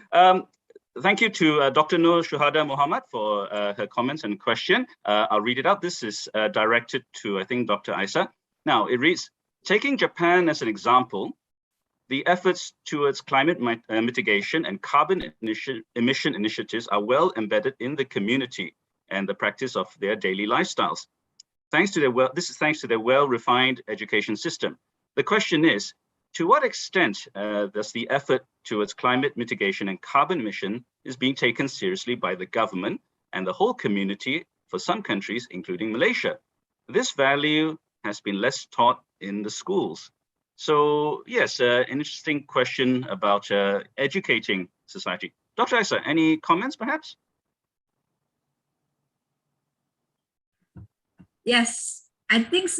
[SPEAKER 6] Thank you to Dr. Nur Shuhada Muhammad for her comments and question. I'll read it out. This is directed to, I think, Dr. Isa. Now, it reads, taking Japan as an example, the efforts towards climate mitigation and carbon emission initiatives are well embedded in the community and the practice of their daily lifestyles. This is thanks to their well-refined education system. The question is, to what extent does the effort towards climate mitigation and carbon emission is being taken seriously by the government and the whole community for some countries, including Malaysia? This value has been less taught in the schools. So yes, an interesting question about educating society. Dr. Isa, any comments perhaps?
[SPEAKER 5] Yes, I think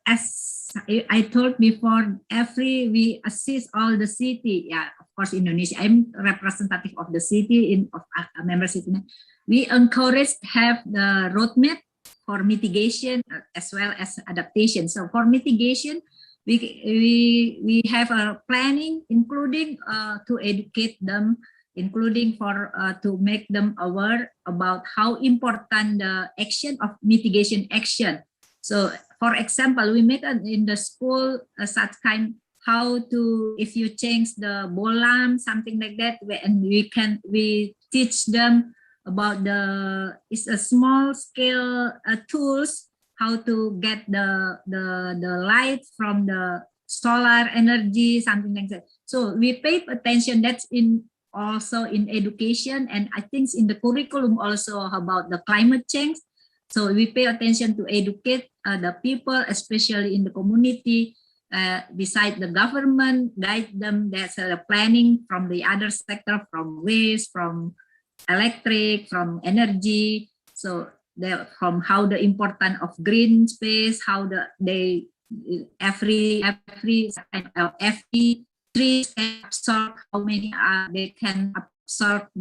[SPEAKER 5] as I told before, we assist all the city. Yeah, of course, Indonesia. I'm representative of the city of a member city. We encourage have the roadmap for mitigation as well as adaptation. So for mitigation, we have a planning, including to educate them, including for to make them aware about how important the action of mitigation action. So, for example, we make in the school such kind how to, if you change the bolam, something like that, and we teach them about it's a small scale tools, how to get the light from the solar energy, something like that. So we pay attention. That's also in education, and I think in the curriculum also about the climate change. So we pay attention to educate the people, especially in the community, beside the government, guide them. That's planning from the other sector, from waste, from electric, from energy. So from how the importance of green space, how every trees can absorb, how many they can absorb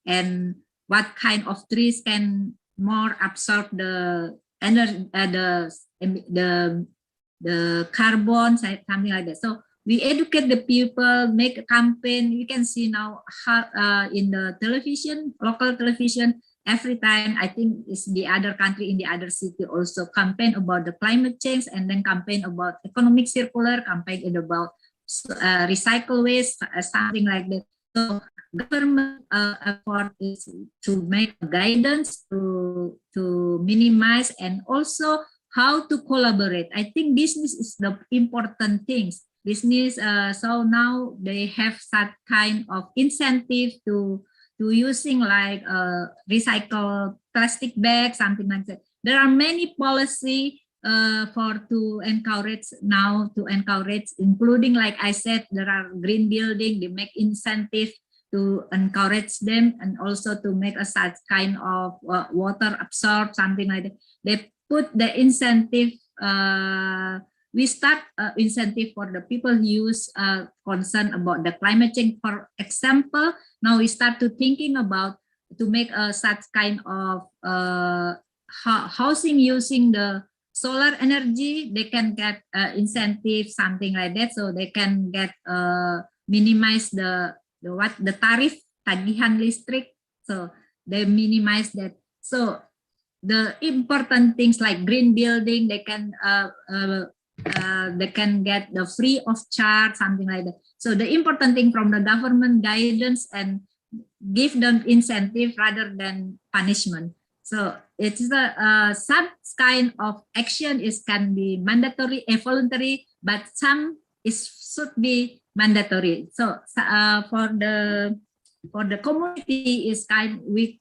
[SPEAKER 5] and what kind of trees can more absorb the energy, the carbon, something like that. So we educate the people, make a campaign. You can see now how, in the television, local television, every time, I think it's the other country in the other city also campaign about the climate change, and then campaign about economic circular, campaign about recycle waste, something like that. So government effort is to make guidance to minimize, and also how to collaborate. I think business is the important things. Business, so now they have that kind of incentive to using like recycle plastic bags, something like that. There are many policy to encourage, including, like I said, there are green building, they make incentive to encourage them, and also to make a such kind of water absorb, something like that. They put the incentive, we start incentive for the people use concern about the climate change. For example, now we start to thinking about to make such kind of housing using the solar energy. They can get incentive, something like that, so they can get minimize the tariff tagihan listrik. So they minimize that. So the important things like green building, they can get the free of charge, something like that. So the important thing from the government guidance and give them incentive rather than punishment. So it's some kind of action can be mandatory and voluntary, but some should be mandatory. So for the community is we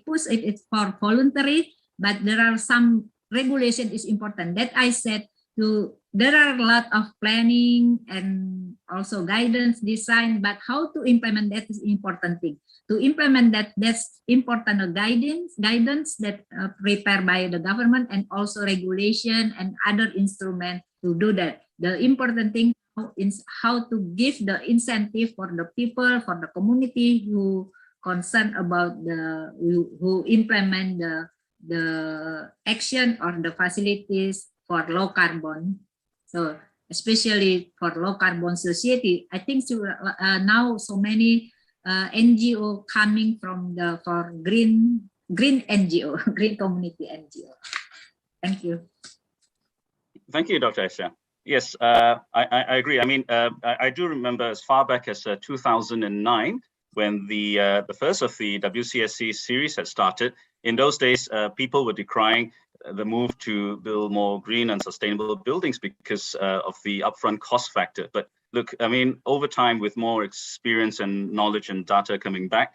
[SPEAKER 5] push it's for voluntary, but there are some regulation is important. That I said there are a lot of planning and also guidance design, but how to implement that is important thing. To implement that's important guidance that prepared by the government, and also regulation and other instruments to do that. The important thing is how to give the incentive for the people, for the community who concerned about who implement the action or the facilities for low carbon. So especially for low carbon society. I think now so many NGO coming from for green NGO, green community NGO. Thank you.
[SPEAKER 6] Thank you, Dr. Aisha. Yes, I agree. I mean, I do remember as far back as 2009, when the first of the WCSC series had started. In those days, people were decrying the move to build more green and sustainable buildings because of the upfront cost factor. But look, I mean, over time, with more experience and knowledge and data coming back,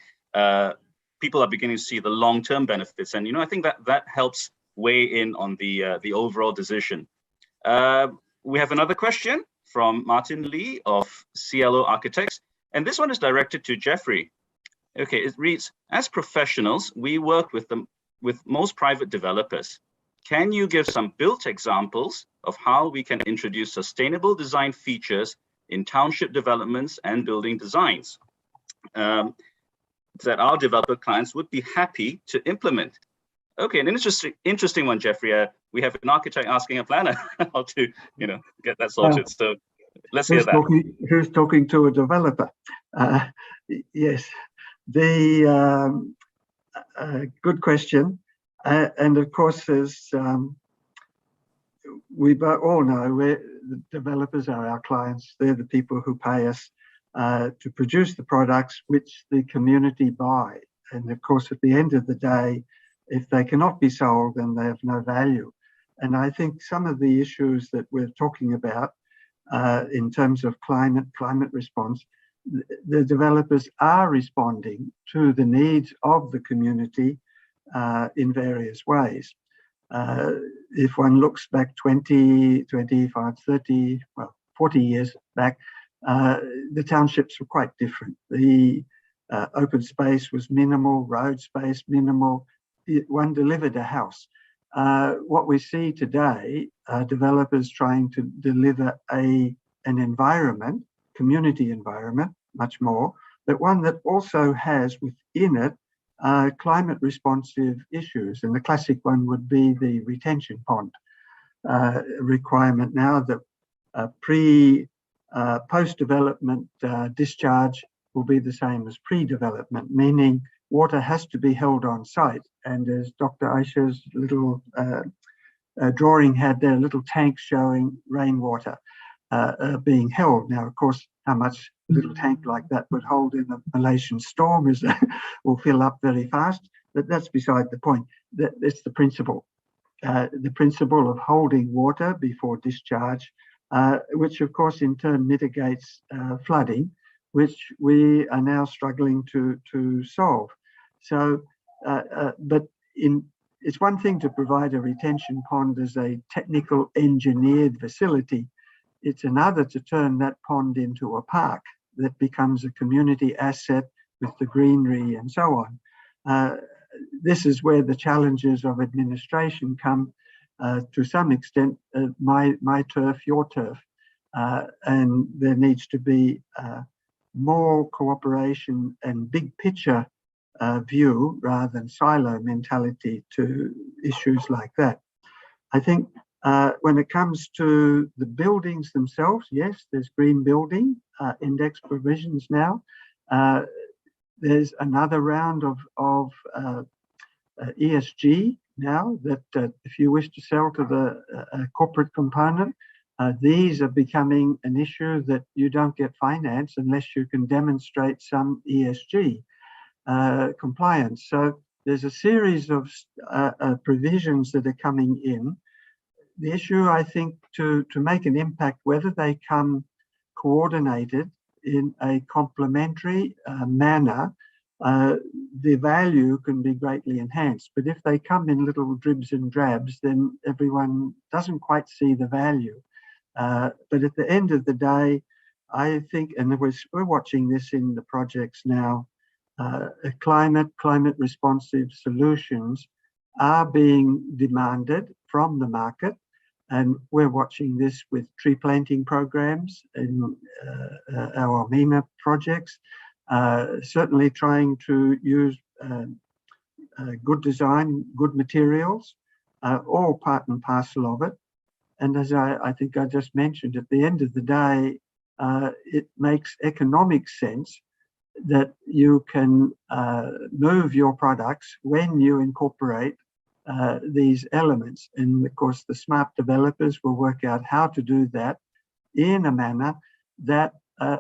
[SPEAKER 6] people are beginning to see the long-term benefits. And, you know, I think that helps weigh in on the overall decision. We have another question from Martin Lee of CLO Architects, and this one is directed to Jeffrey. Okay, it reads, as professionals, we work with most private developers. Can you give some built examples of how we can introduce sustainable design features in township developments and building designs that our developer clients would be happy to implement? Okay, an interesting one, Jeffrey. We have an architect asking a planner how to, you know, get that sorted. So let's hear that.
[SPEAKER 7] Who's talking to a developer? Yes, the good question. And of course, as we all know, the developers are our clients. They're the people who pay us to produce the products which the community buy. And of course, at the end of the day, if they cannot be sold, then they have no value. And I think some of the issues that we're talking about in terms of climate response, the developers are responding to the needs of the community in various ways. If one looks back 20, 25, 30, well, 40 years back, the townships were quite different. The open space was minimal, road space minimal. One delivered a house. What we see today are developers trying to deliver an environment, community environment, much more, but one that also has within it climate responsive issues. And the classic one would be the retention pond requirement now that post-development discharge will be the same as pre-development, meaning water has to be held on site. And as Dr. Aisha's little drawing had there, little tanks showing rainwater being held. Now, of course, how much a little tank like that would hold in a Malaysian storm will fill up very fast, but that's beside the point. It's the principle of holding water before discharge, which of course in turn mitigates flooding, which we are now struggling to solve. So, but it's one thing to provide a retention pond as a technical engineered facility. It's another to turn that pond into a park that becomes a community asset with the greenery and so on. This is where the challenges of administration come to some extent, my turf, your turf. And there needs to be more cooperation and big picture view rather than silo mentality to issues like that. I think when it comes to the buildings themselves, yes, there's green building index provisions now. There's another round of ESG now that if you wish to sell to the corporate component, these are becoming an issue that you don't get finance unless you can demonstrate some ESG compliance. So there's a series of provisions that are coming in. The issue, I think, to make an impact, whether they come coordinated in a complementary manner, the value can be greatly enhanced. But if they come in little dribs and drabs, then everyone doesn't quite see the value. But at the end of the day, I think, and we're watching this in the projects now, climate responsive solutions are being demanded from the market. And we're watching this with tree planting programs in our MENA projects, certainly trying to use good design, good materials, all part and parcel of it. and as I think I just mentioned, at the end of the day, it makes economic sense that you can move your products when you incorporate these elements. And of course, the smart developers will work out how to do that in a manner that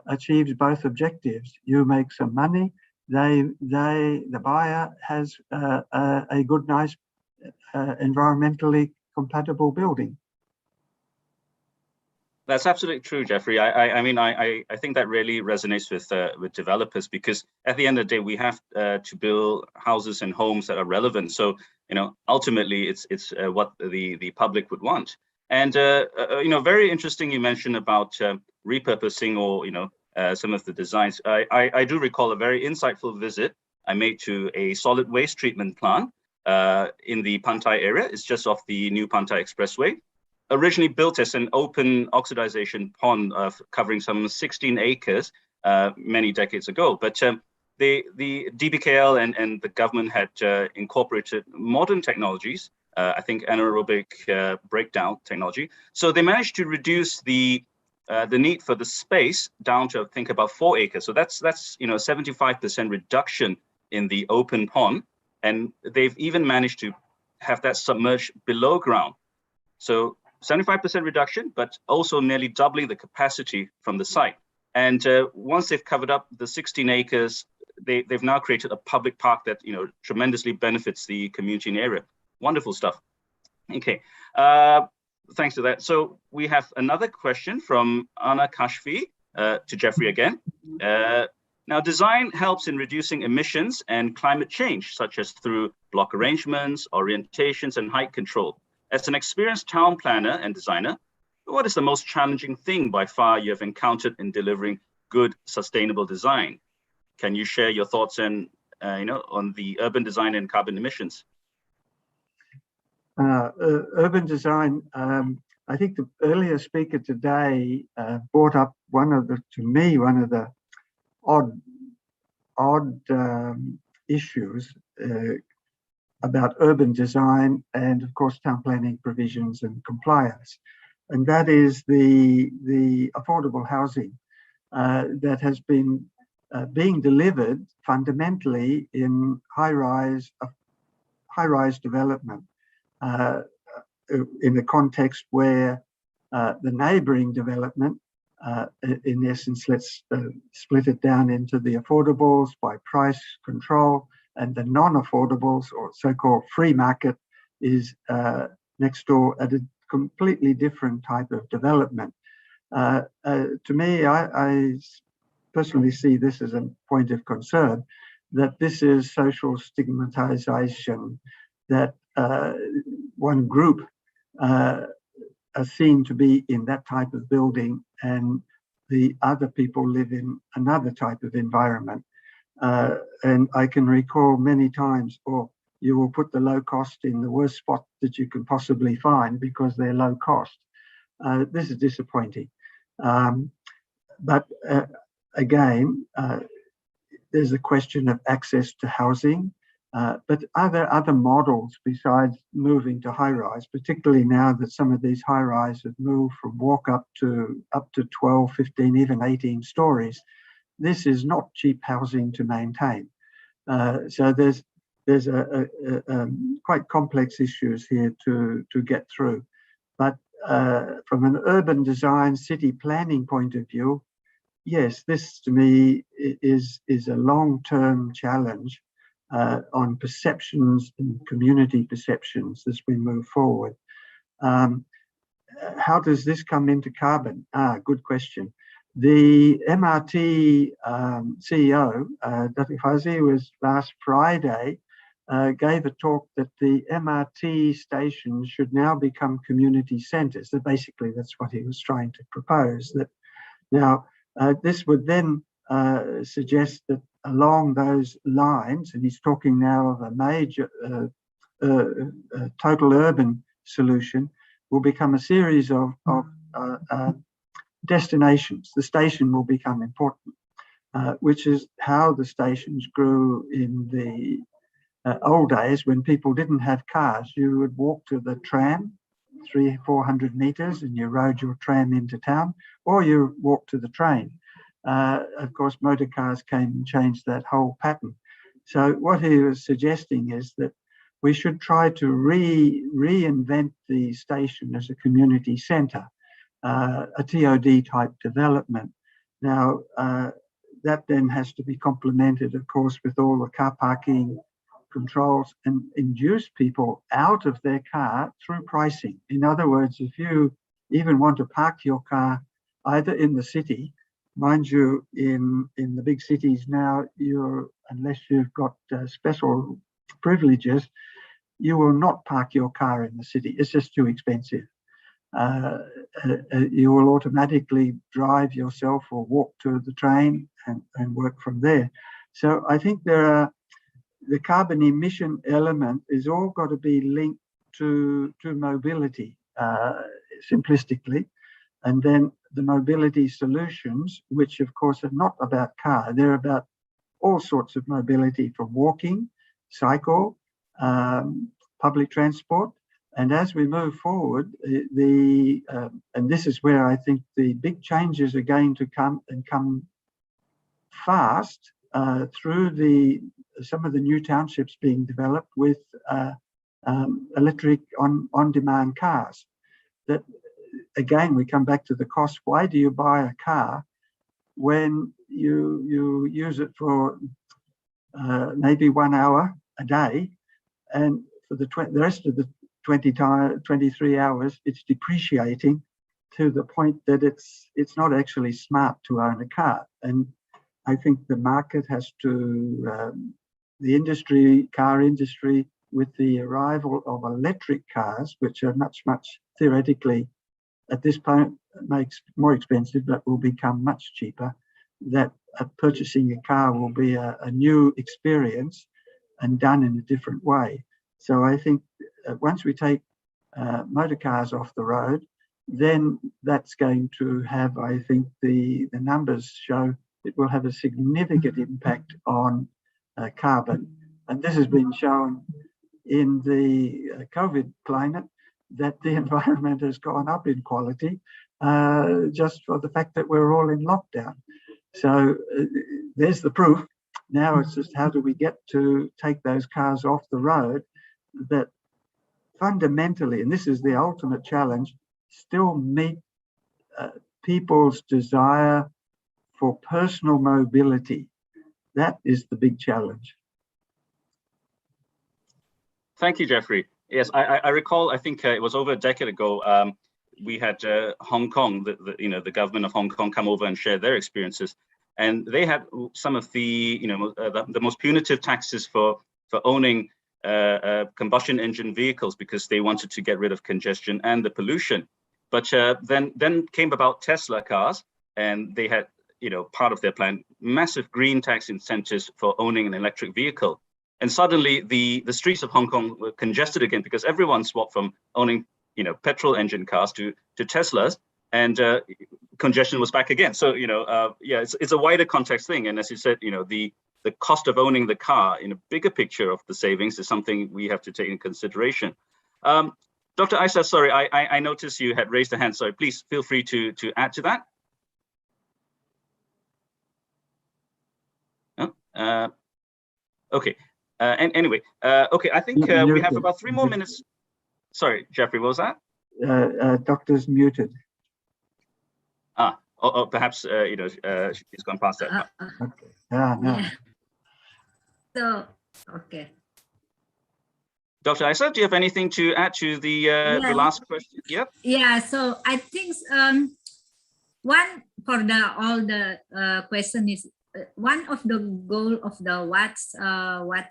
[SPEAKER 7] achieves both objectives. You make some money, the buyer has a good, nice, environmentally compatible building.
[SPEAKER 6] That's absolutely true, Jeffrey. I mean, I think that really resonates with developers, because at the end of the day, we have to build houses and homes that are relevant. So, you know, ultimately, it's what the public would want. And you know, very interesting. You mentioned about repurposing, or you know, some of the designs. I do recall a very insightful visit I made to a solid waste treatment plant in the Pantai area. It's just off the new Pantai Expressway. Originally built as an open oxidization pond covering some 16 acres many decades ago. But the DBKL and the government had incorporated modern technologies, I think anaerobic breakdown technology. So they managed to reduce the need for the space down to, I think, about 4 acres. So that's you know, 75% reduction in the open pond. And they've even managed to have that submerged below ground. So 75% reduction, but also nearly doubling the capacity from the site. And once they've covered up the 16 acres, they've now created a public park that, you know, tremendously benefits the community in the area. Wonderful stuff. Okay, thanks to that. So we have another question from Anna Kashfi to Jeffrey again. Now, design helps in reducing emissions and climate change, such as through block arrangements, orientations, and height control. As an experienced town planner and designer, what is the most challenging thing by far you have encountered in delivering good, sustainable design? Can you share your thoughts and you know, on the urban design and carbon emissions?
[SPEAKER 7] Urban design. I think the earlier speaker today brought up one of the odd issues about urban design and, of course, town planning provisions and compliance. And that is the affordable housing that has been being delivered fundamentally in high-rise development in the context where the neighbouring development, in essence, let's split it down into the affordables by price control, and the non-affordables, or so-called free market, is next door at a completely different type of development. To me, I personally see this as a point of concern, that this is social stigmatization, that one group are seen to be in that type of building and the other people live in another type of environment. And I can recall many times, you will put the low cost in the worst spot that you can possibly find because they're low cost. This is disappointing. But again, there's a question of access to housing, but other models besides moving to high-rise, particularly now that some of these high-rise have moved from walk up to 12, 15, even 18 stories. This is not cheap housing to maintain. So there's a quite complex issues here to get through. But from an urban design, city planning point of view, yes, this to me is a long-term challenge on perceptions and community perceptions as we move forward. How does this come into carbon? Good question. The MRT CEO, Dr. Fazi, was last Friday, gave a talk that the MRT stations should now become community centres. So basically, that's what he was trying to propose. That now, this would then suggest that along those lines, and he's talking now of a major total urban solution, will become a series of destinations. The station will become important, which is how the stations grew in the old days when people didn't have cars. You would walk to the tram 300-400 meters and you rode your tram into town, or you walked to the train. Of course, motor cars came and changed that whole pattern. So what he was suggesting is that we should try to reinvent the station as a community centre, a TOD type development. Now, that then has to be complemented, of course, with all the car parking controls and induce people out of their car through pricing. In other words, if you even want to park your car either in the city, mind you, in the big cities now, unless you've got special privileges, you will not park your car in the city. It's just too expensive. You will automatically drive yourself or walk to the train and work from there. So I think the carbon emission element is all got to be linked to mobility, simplistically. And then the mobility solutions, which of course are not about car, they're about all sorts of mobility, from walking, cycle, public transport. And as we move forward, and this is where I think the big changes are going to come fast through some of the new townships being developed with electric on-demand cars. That again, we come back to the cost. Why do you buy a car when you use it for maybe 1 hour a day, and for the rest of the 23 hours, it's depreciating to the point that it's not actually smart to own a car. And I think the market has to, the car industry, with the arrival of electric cars, which are much theoretically at this point makes more expensive, but will become much cheaper, that purchasing a car will be a new experience and done in a different way. So I think once we take motor cars off the road, then that's going to have, I think the numbers show it will have a significant impact on carbon. And this has been shown in the COVID climate, that the environment has gone up in quality just for the fact that we're all in lockdown. So there's the proof. Now it's just how do we get to take those cars off the road that fundamentally, and this is the ultimate challenge, still meet people's desire for personal mobility. That is the big challenge.
[SPEAKER 6] Thank you, Jeffrey. Yes, I recall, I think it was over a decade ago, we had Hong Kong, the government of Hong Kong come over and share their experiences. And they had some of the, the most punitive taxes for owning combustion engine vehicles, because they wanted to get rid of congestion and the pollution. But then came about Tesla cars, and they had, part of their plan, massive green tax incentives for owning an electric vehicle. And suddenly the streets of Hong Kong were congested again, because everyone swapped from owning, petrol engine cars to Teslas, and congestion was back again. So, yeah, it's a wider context thing. And as you said, the cost of owning the car in a bigger picture of the savings is something we have to take in consideration. Dr. Isa, sorry, I noticed you had raised a hand. So please feel free to add to that. Okay. And anyway, okay, I think we have about 3 more minutes. Sorry, Jeffrey, what was that?
[SPEAKER 7] Doctor's muted.
[SPEAKER 6] Perhaps she's gone past that.
[SPEAKER 7] Okay. No.
[SPEAKER 5] Yeah. So, okay.
[SPEAKER 6] Dr. Isa, do you have anything to add to the last question? Yep.
[SPEAKER 5] Yeah. So I think one for all the question is, one of the goal of the what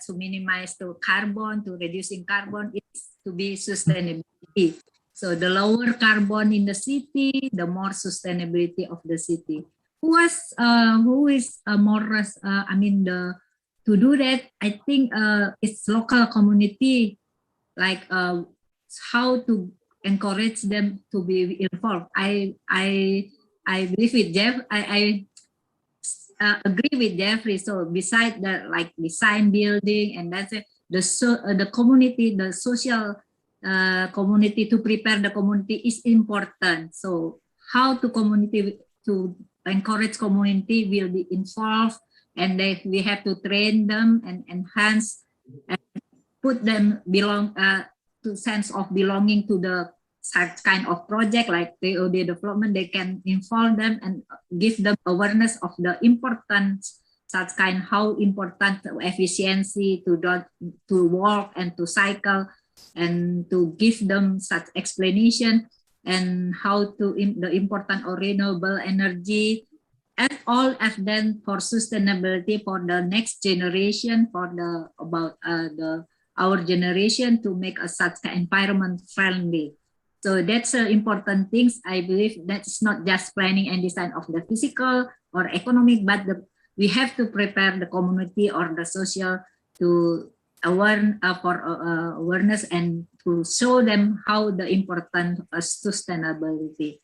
[SPEAKER 5] to minimize the carbon, to reducing carbon, is to be sustainability. So the lower carbon in the city, the more sustainability of the city. Who is more to do that? I think it's local community, like how to encourage them to be involved. I believe with Jeff. I agree with Jeffrey. So beside the design building, and that's it, the community, the social community, to prepare the community is important. So how to encourage community will be involved, and we have to train them and enhance and put them to sense of belonging to the such kind of project like TOD development. They can involve them and give them awareness of the importance, such kind, how important efficiency to walk and to cycle, and to give them such explanation, and how to the important of renewable energy, and all of them for sustainability for the next generation, for our generation, to make a such environment friendly. So that's important things. I believe that's not just planning and design of the physical or economic, but we have to prepare the community or the social to awareness and to show them how the important sustainability.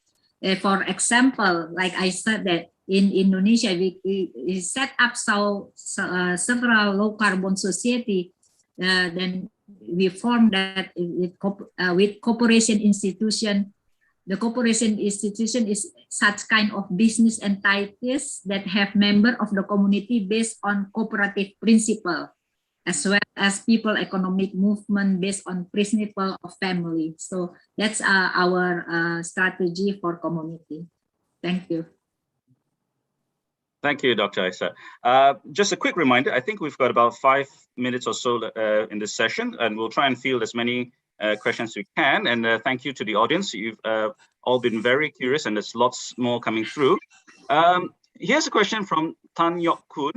[SPEAKER 5] For example, like I said that in Indonesia, we set up several low carbon society. Then we formed that with cooperation institution. The cooperation institution is such kind of business entities that have member of the community based on cooperative principle, as well as people economic movement based on principle of family. So that's our strategy for community. Thank you.
[SPEAKER 6] Thank you, Dr. Isa. Just a quick reminder, I think we've got about 5 minutes or so in this session, and we'll try and field as many questions as we can. And thank you to the audience. You've all been very curious, and there's lots more coming through. Here's a question from Tan Yok Kun.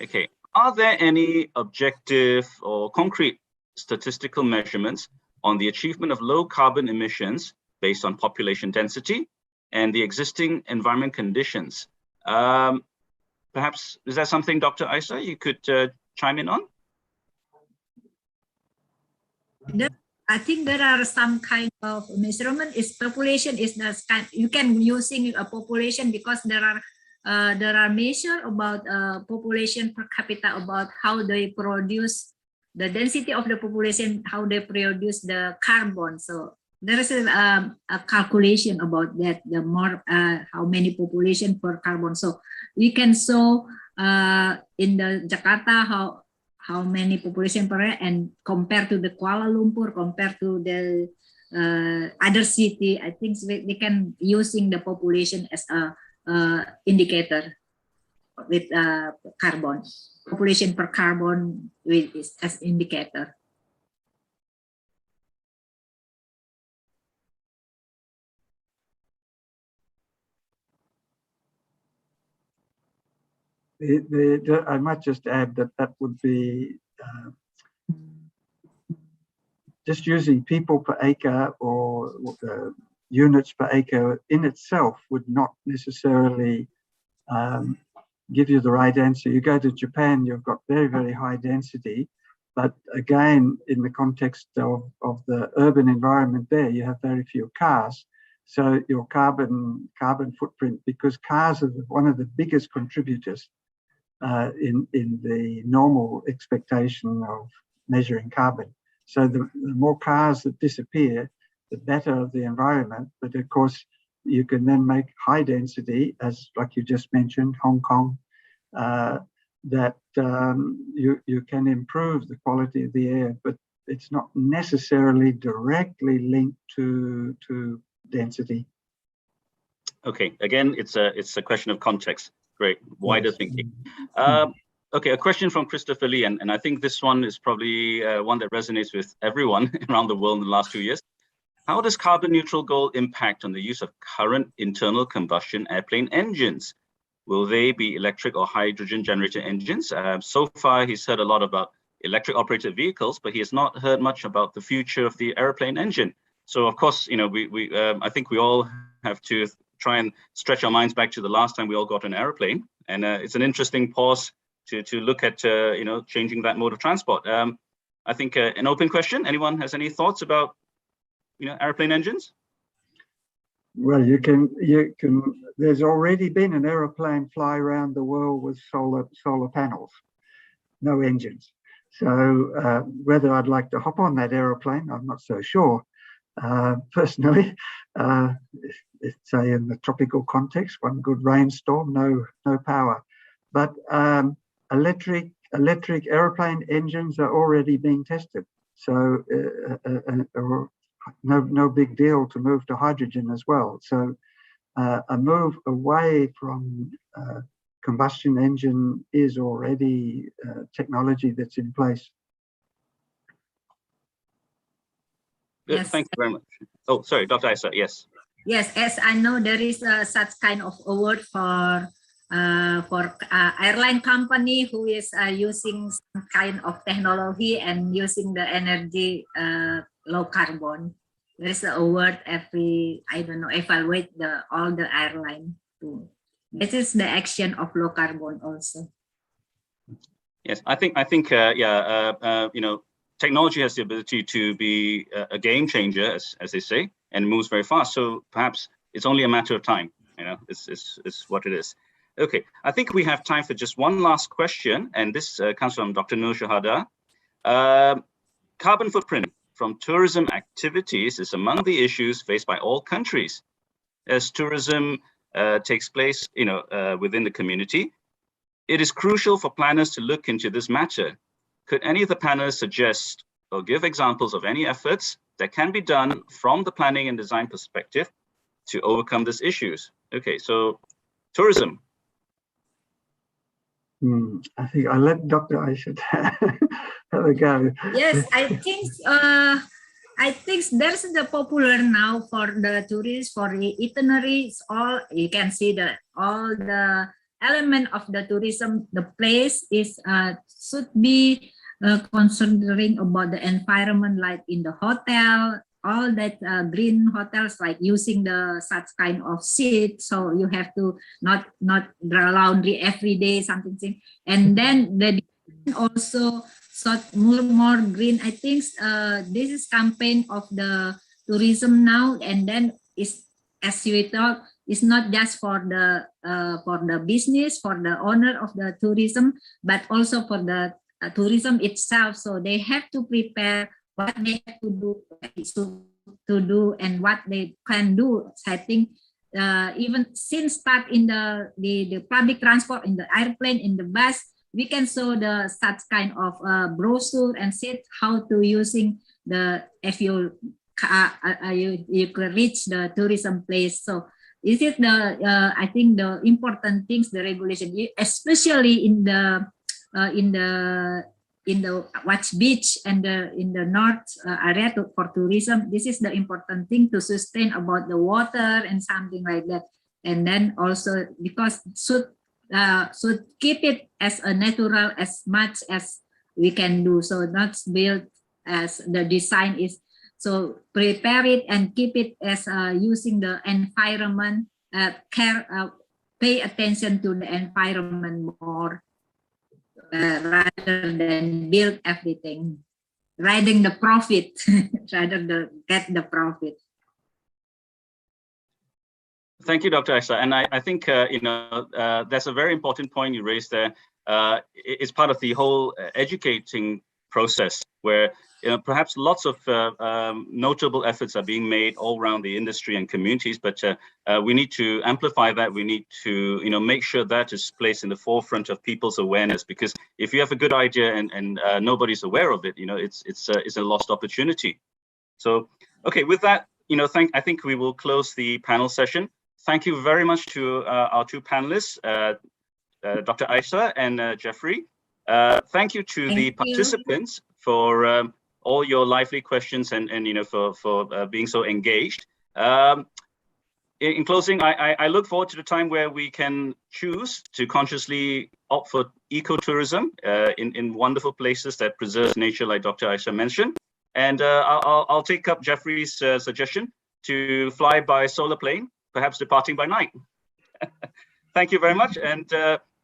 [SPEAKER 6] Okay, are there any objective or concrete statistical measurements on the achievement of low carbon emissions based on population density and the existing environment conditions? Perhaps, is that something, Dr. Isa, you could chime in on?
[SPEAKER 5] I think there are some kind of measurement. Is population is the kind you can using a population, because there are measure about population per capita, about how they produce the density of the population, how they produce the carbon. So there is a calculation about that, the more how many population per carbon. So we can show in the Jakarta how many population per year, and compared to the Kuala Lumpur, compared to the other city. I think they can using the population as a indicator with carbon, population per carbon with as indicator.
[SPEAKER 7] I might just add that would be just using people per acre or units per acre in itself would not necessarily give you the right answer. You go to Japan, you've got very, very high density, but again, in the context of the urban environment there, you have very few cars. So your carbon footprint, because cars are one of the biggest contributors in the normal expectation of measuring carbon. So the more cars that disappear, the better the environment. But of course, you can then make high density, as like you just mentioned, Hong Kong, that you can improve the quality of the air, but it's not necessarily directly linked to density.
[SPEAKER 6] Okay, again, it's a question of context. Great, wider thinking. Okay, a question from Christopher Lee, and I think this one is probably one that resonates with everyone around the world in the last 2 years. How does carbon neutral goal impact on the use of current internal combustion airplane engines? Will they be electric or hydrogen generator engines? So far, he's heard a lot about electric operated vehicles, but he has not heard much about the future of the airplane engine. So of course, you know, I think we all have to try and stretch our minds back to the last time we all got an airplane, and it's an interesting pause to look at you know, changing that mode of transport. I think an open question. Anyone has any thoughts about, you know, airplane engines?
[SPEAKER 7] Well, you can. There's already been an aeroplane fly around the world with solar panels, no engines. So whether I'd like to hop on that aeroplane, I'm not so sure. Personally, say in the tropical context, one good rainstorm, no power. But electric aeroplane engines are already being tested. So no big deal to move to hydrogen as well. So a move away from combustion engine is already technology that's in place.
[SPEAKER 6] Yes. Thank you very much. Oh, sorry, Dr. Isa, yes.
[SPEAKER 5] Yes, as I know, there is such kind of award for airline company who is using some kind of technology and using the energy low carbon. There is an award every, I don't know, evaluate all the airline too. This is the action of low carbon also.
[SPEAKER 6] Yes, I think you know, technology has the ability to be a game changer, as they say, and moves very fast. So perhaps it's only a matter of time. You know, it's what it is. Okay, I think we have time for just one last question, and this comes from Dr. Nur Shahada. Carbon footprint from tourism activities is among the issues faced by all countries. As tourism takes place, you know, within the community, it is crucial for planners to look into this matter. Could any of the panelists suggest or give examples of any efforts that can be done from the planning and design perspective to overcome these issues? Okay, so tourism.
[SPEAKER 7] I think I'll let Dr. Aisha have a go.
[SPEAKER 5] Yes, I think there's the popular now for the tourists, for the itineraries. All you can see all the element of the tourism. The place is should be considering about the environment, like in the hotel, all that green hotels, like using the such kind of seat, so you have to not draw laundry every day, something. And then the also more green. I think this is campaign of the tourism now, and then is, as you talk, it's not just for the business, for the owner of the tourism, but also for the tourism itself. So they have to prepare what they have to do and what they can do. I think even since start in the public transport, in the airplane, in the bus, we can show the such kind of brochure and see how to using the, if you could reach the tourism place. So is it the I think the important things, the regulation, especially in the Watch Beach and in the north area for tourism. This is the important thing to sustain about the water and something like that. And then also because should keep it as a natural as much as we can do. So not build as the design is. So prepare it and keep it as using the environment, pay attention to the environment more rather than build everything, riding the profit rather than get the profit.
[SPEAKER 6] Thank you, Dr. Aisha. And I think, you know, that's a very important point you raised there. It's part of the whole educating process where, you know, perhaps lots of notable efforts are being made all around the industry and communities, but we need to amplify that. We need to, you know, make sure that is placed in the forefront of people's awareness, because if you have a good idea and nobody's aware of it, you know, it's a lost opportunity. So, okay, with that, you know, I think we will close the panel session. Thank you very much to our two panelists, Dr. Aisha and Jeffrey. Thank you to the participants for all your lively questions and you know, for being so engaged. In closing, I look forward to the time where we can choose to consciously opt for ecotourism in wonderful places that preserve nature, like Dr. Aisha mentioned. And I'll take up Jeffrey's suggestion to fly by solar plane, perhaps departing by night. Thank you very much. And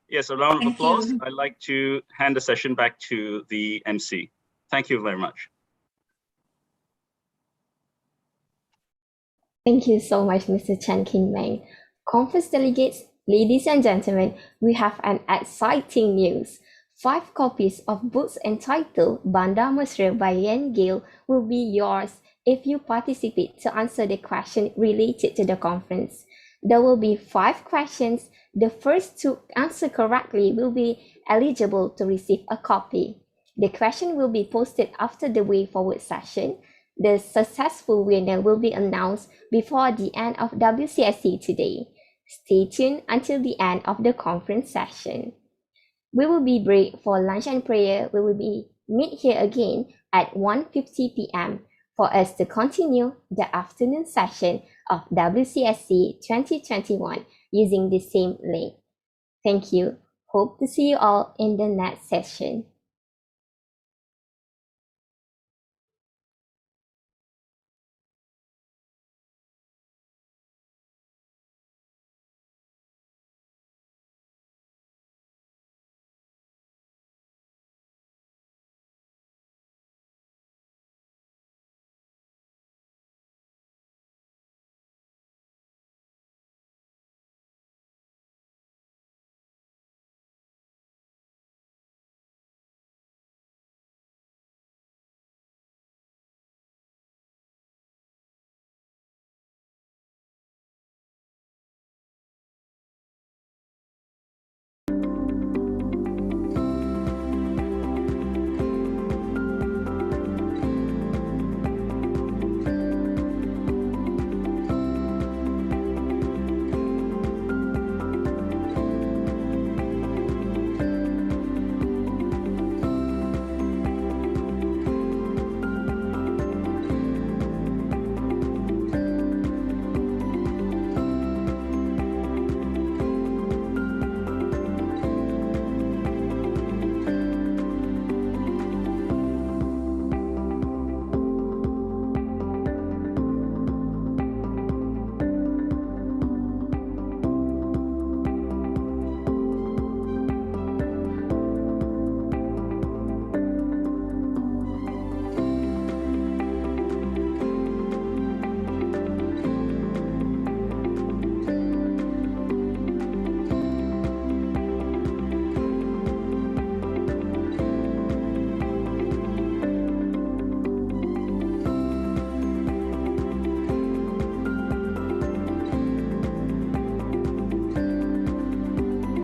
[SPEAKER 6] yes, a round of applause. I'd like to hand the session back to the MC. Thank you very much.
[SPEAKER 1] Thank you so much, Mr. Chan Kin Meng. Conference delegates, ladies and gentlemen, we have an exciting news. 5 copies of books entitled Banda Mesra by Yan Gale will be yours if you participate to answer the question related to the conference. There will be 5 questions. The first to answer correctly will be eligible to receive a copy. The question will be posted after the way forward session. The successful winner will be announced before the end of WCSC today. Stay tuned until the end of the conference session. We will be break for lunch and prayer. We will be meet here again at 1:50 p.m. for us to continue the afternoon session of WCSC 2021 using the same link. Thank you. Hope to see you all in the next session.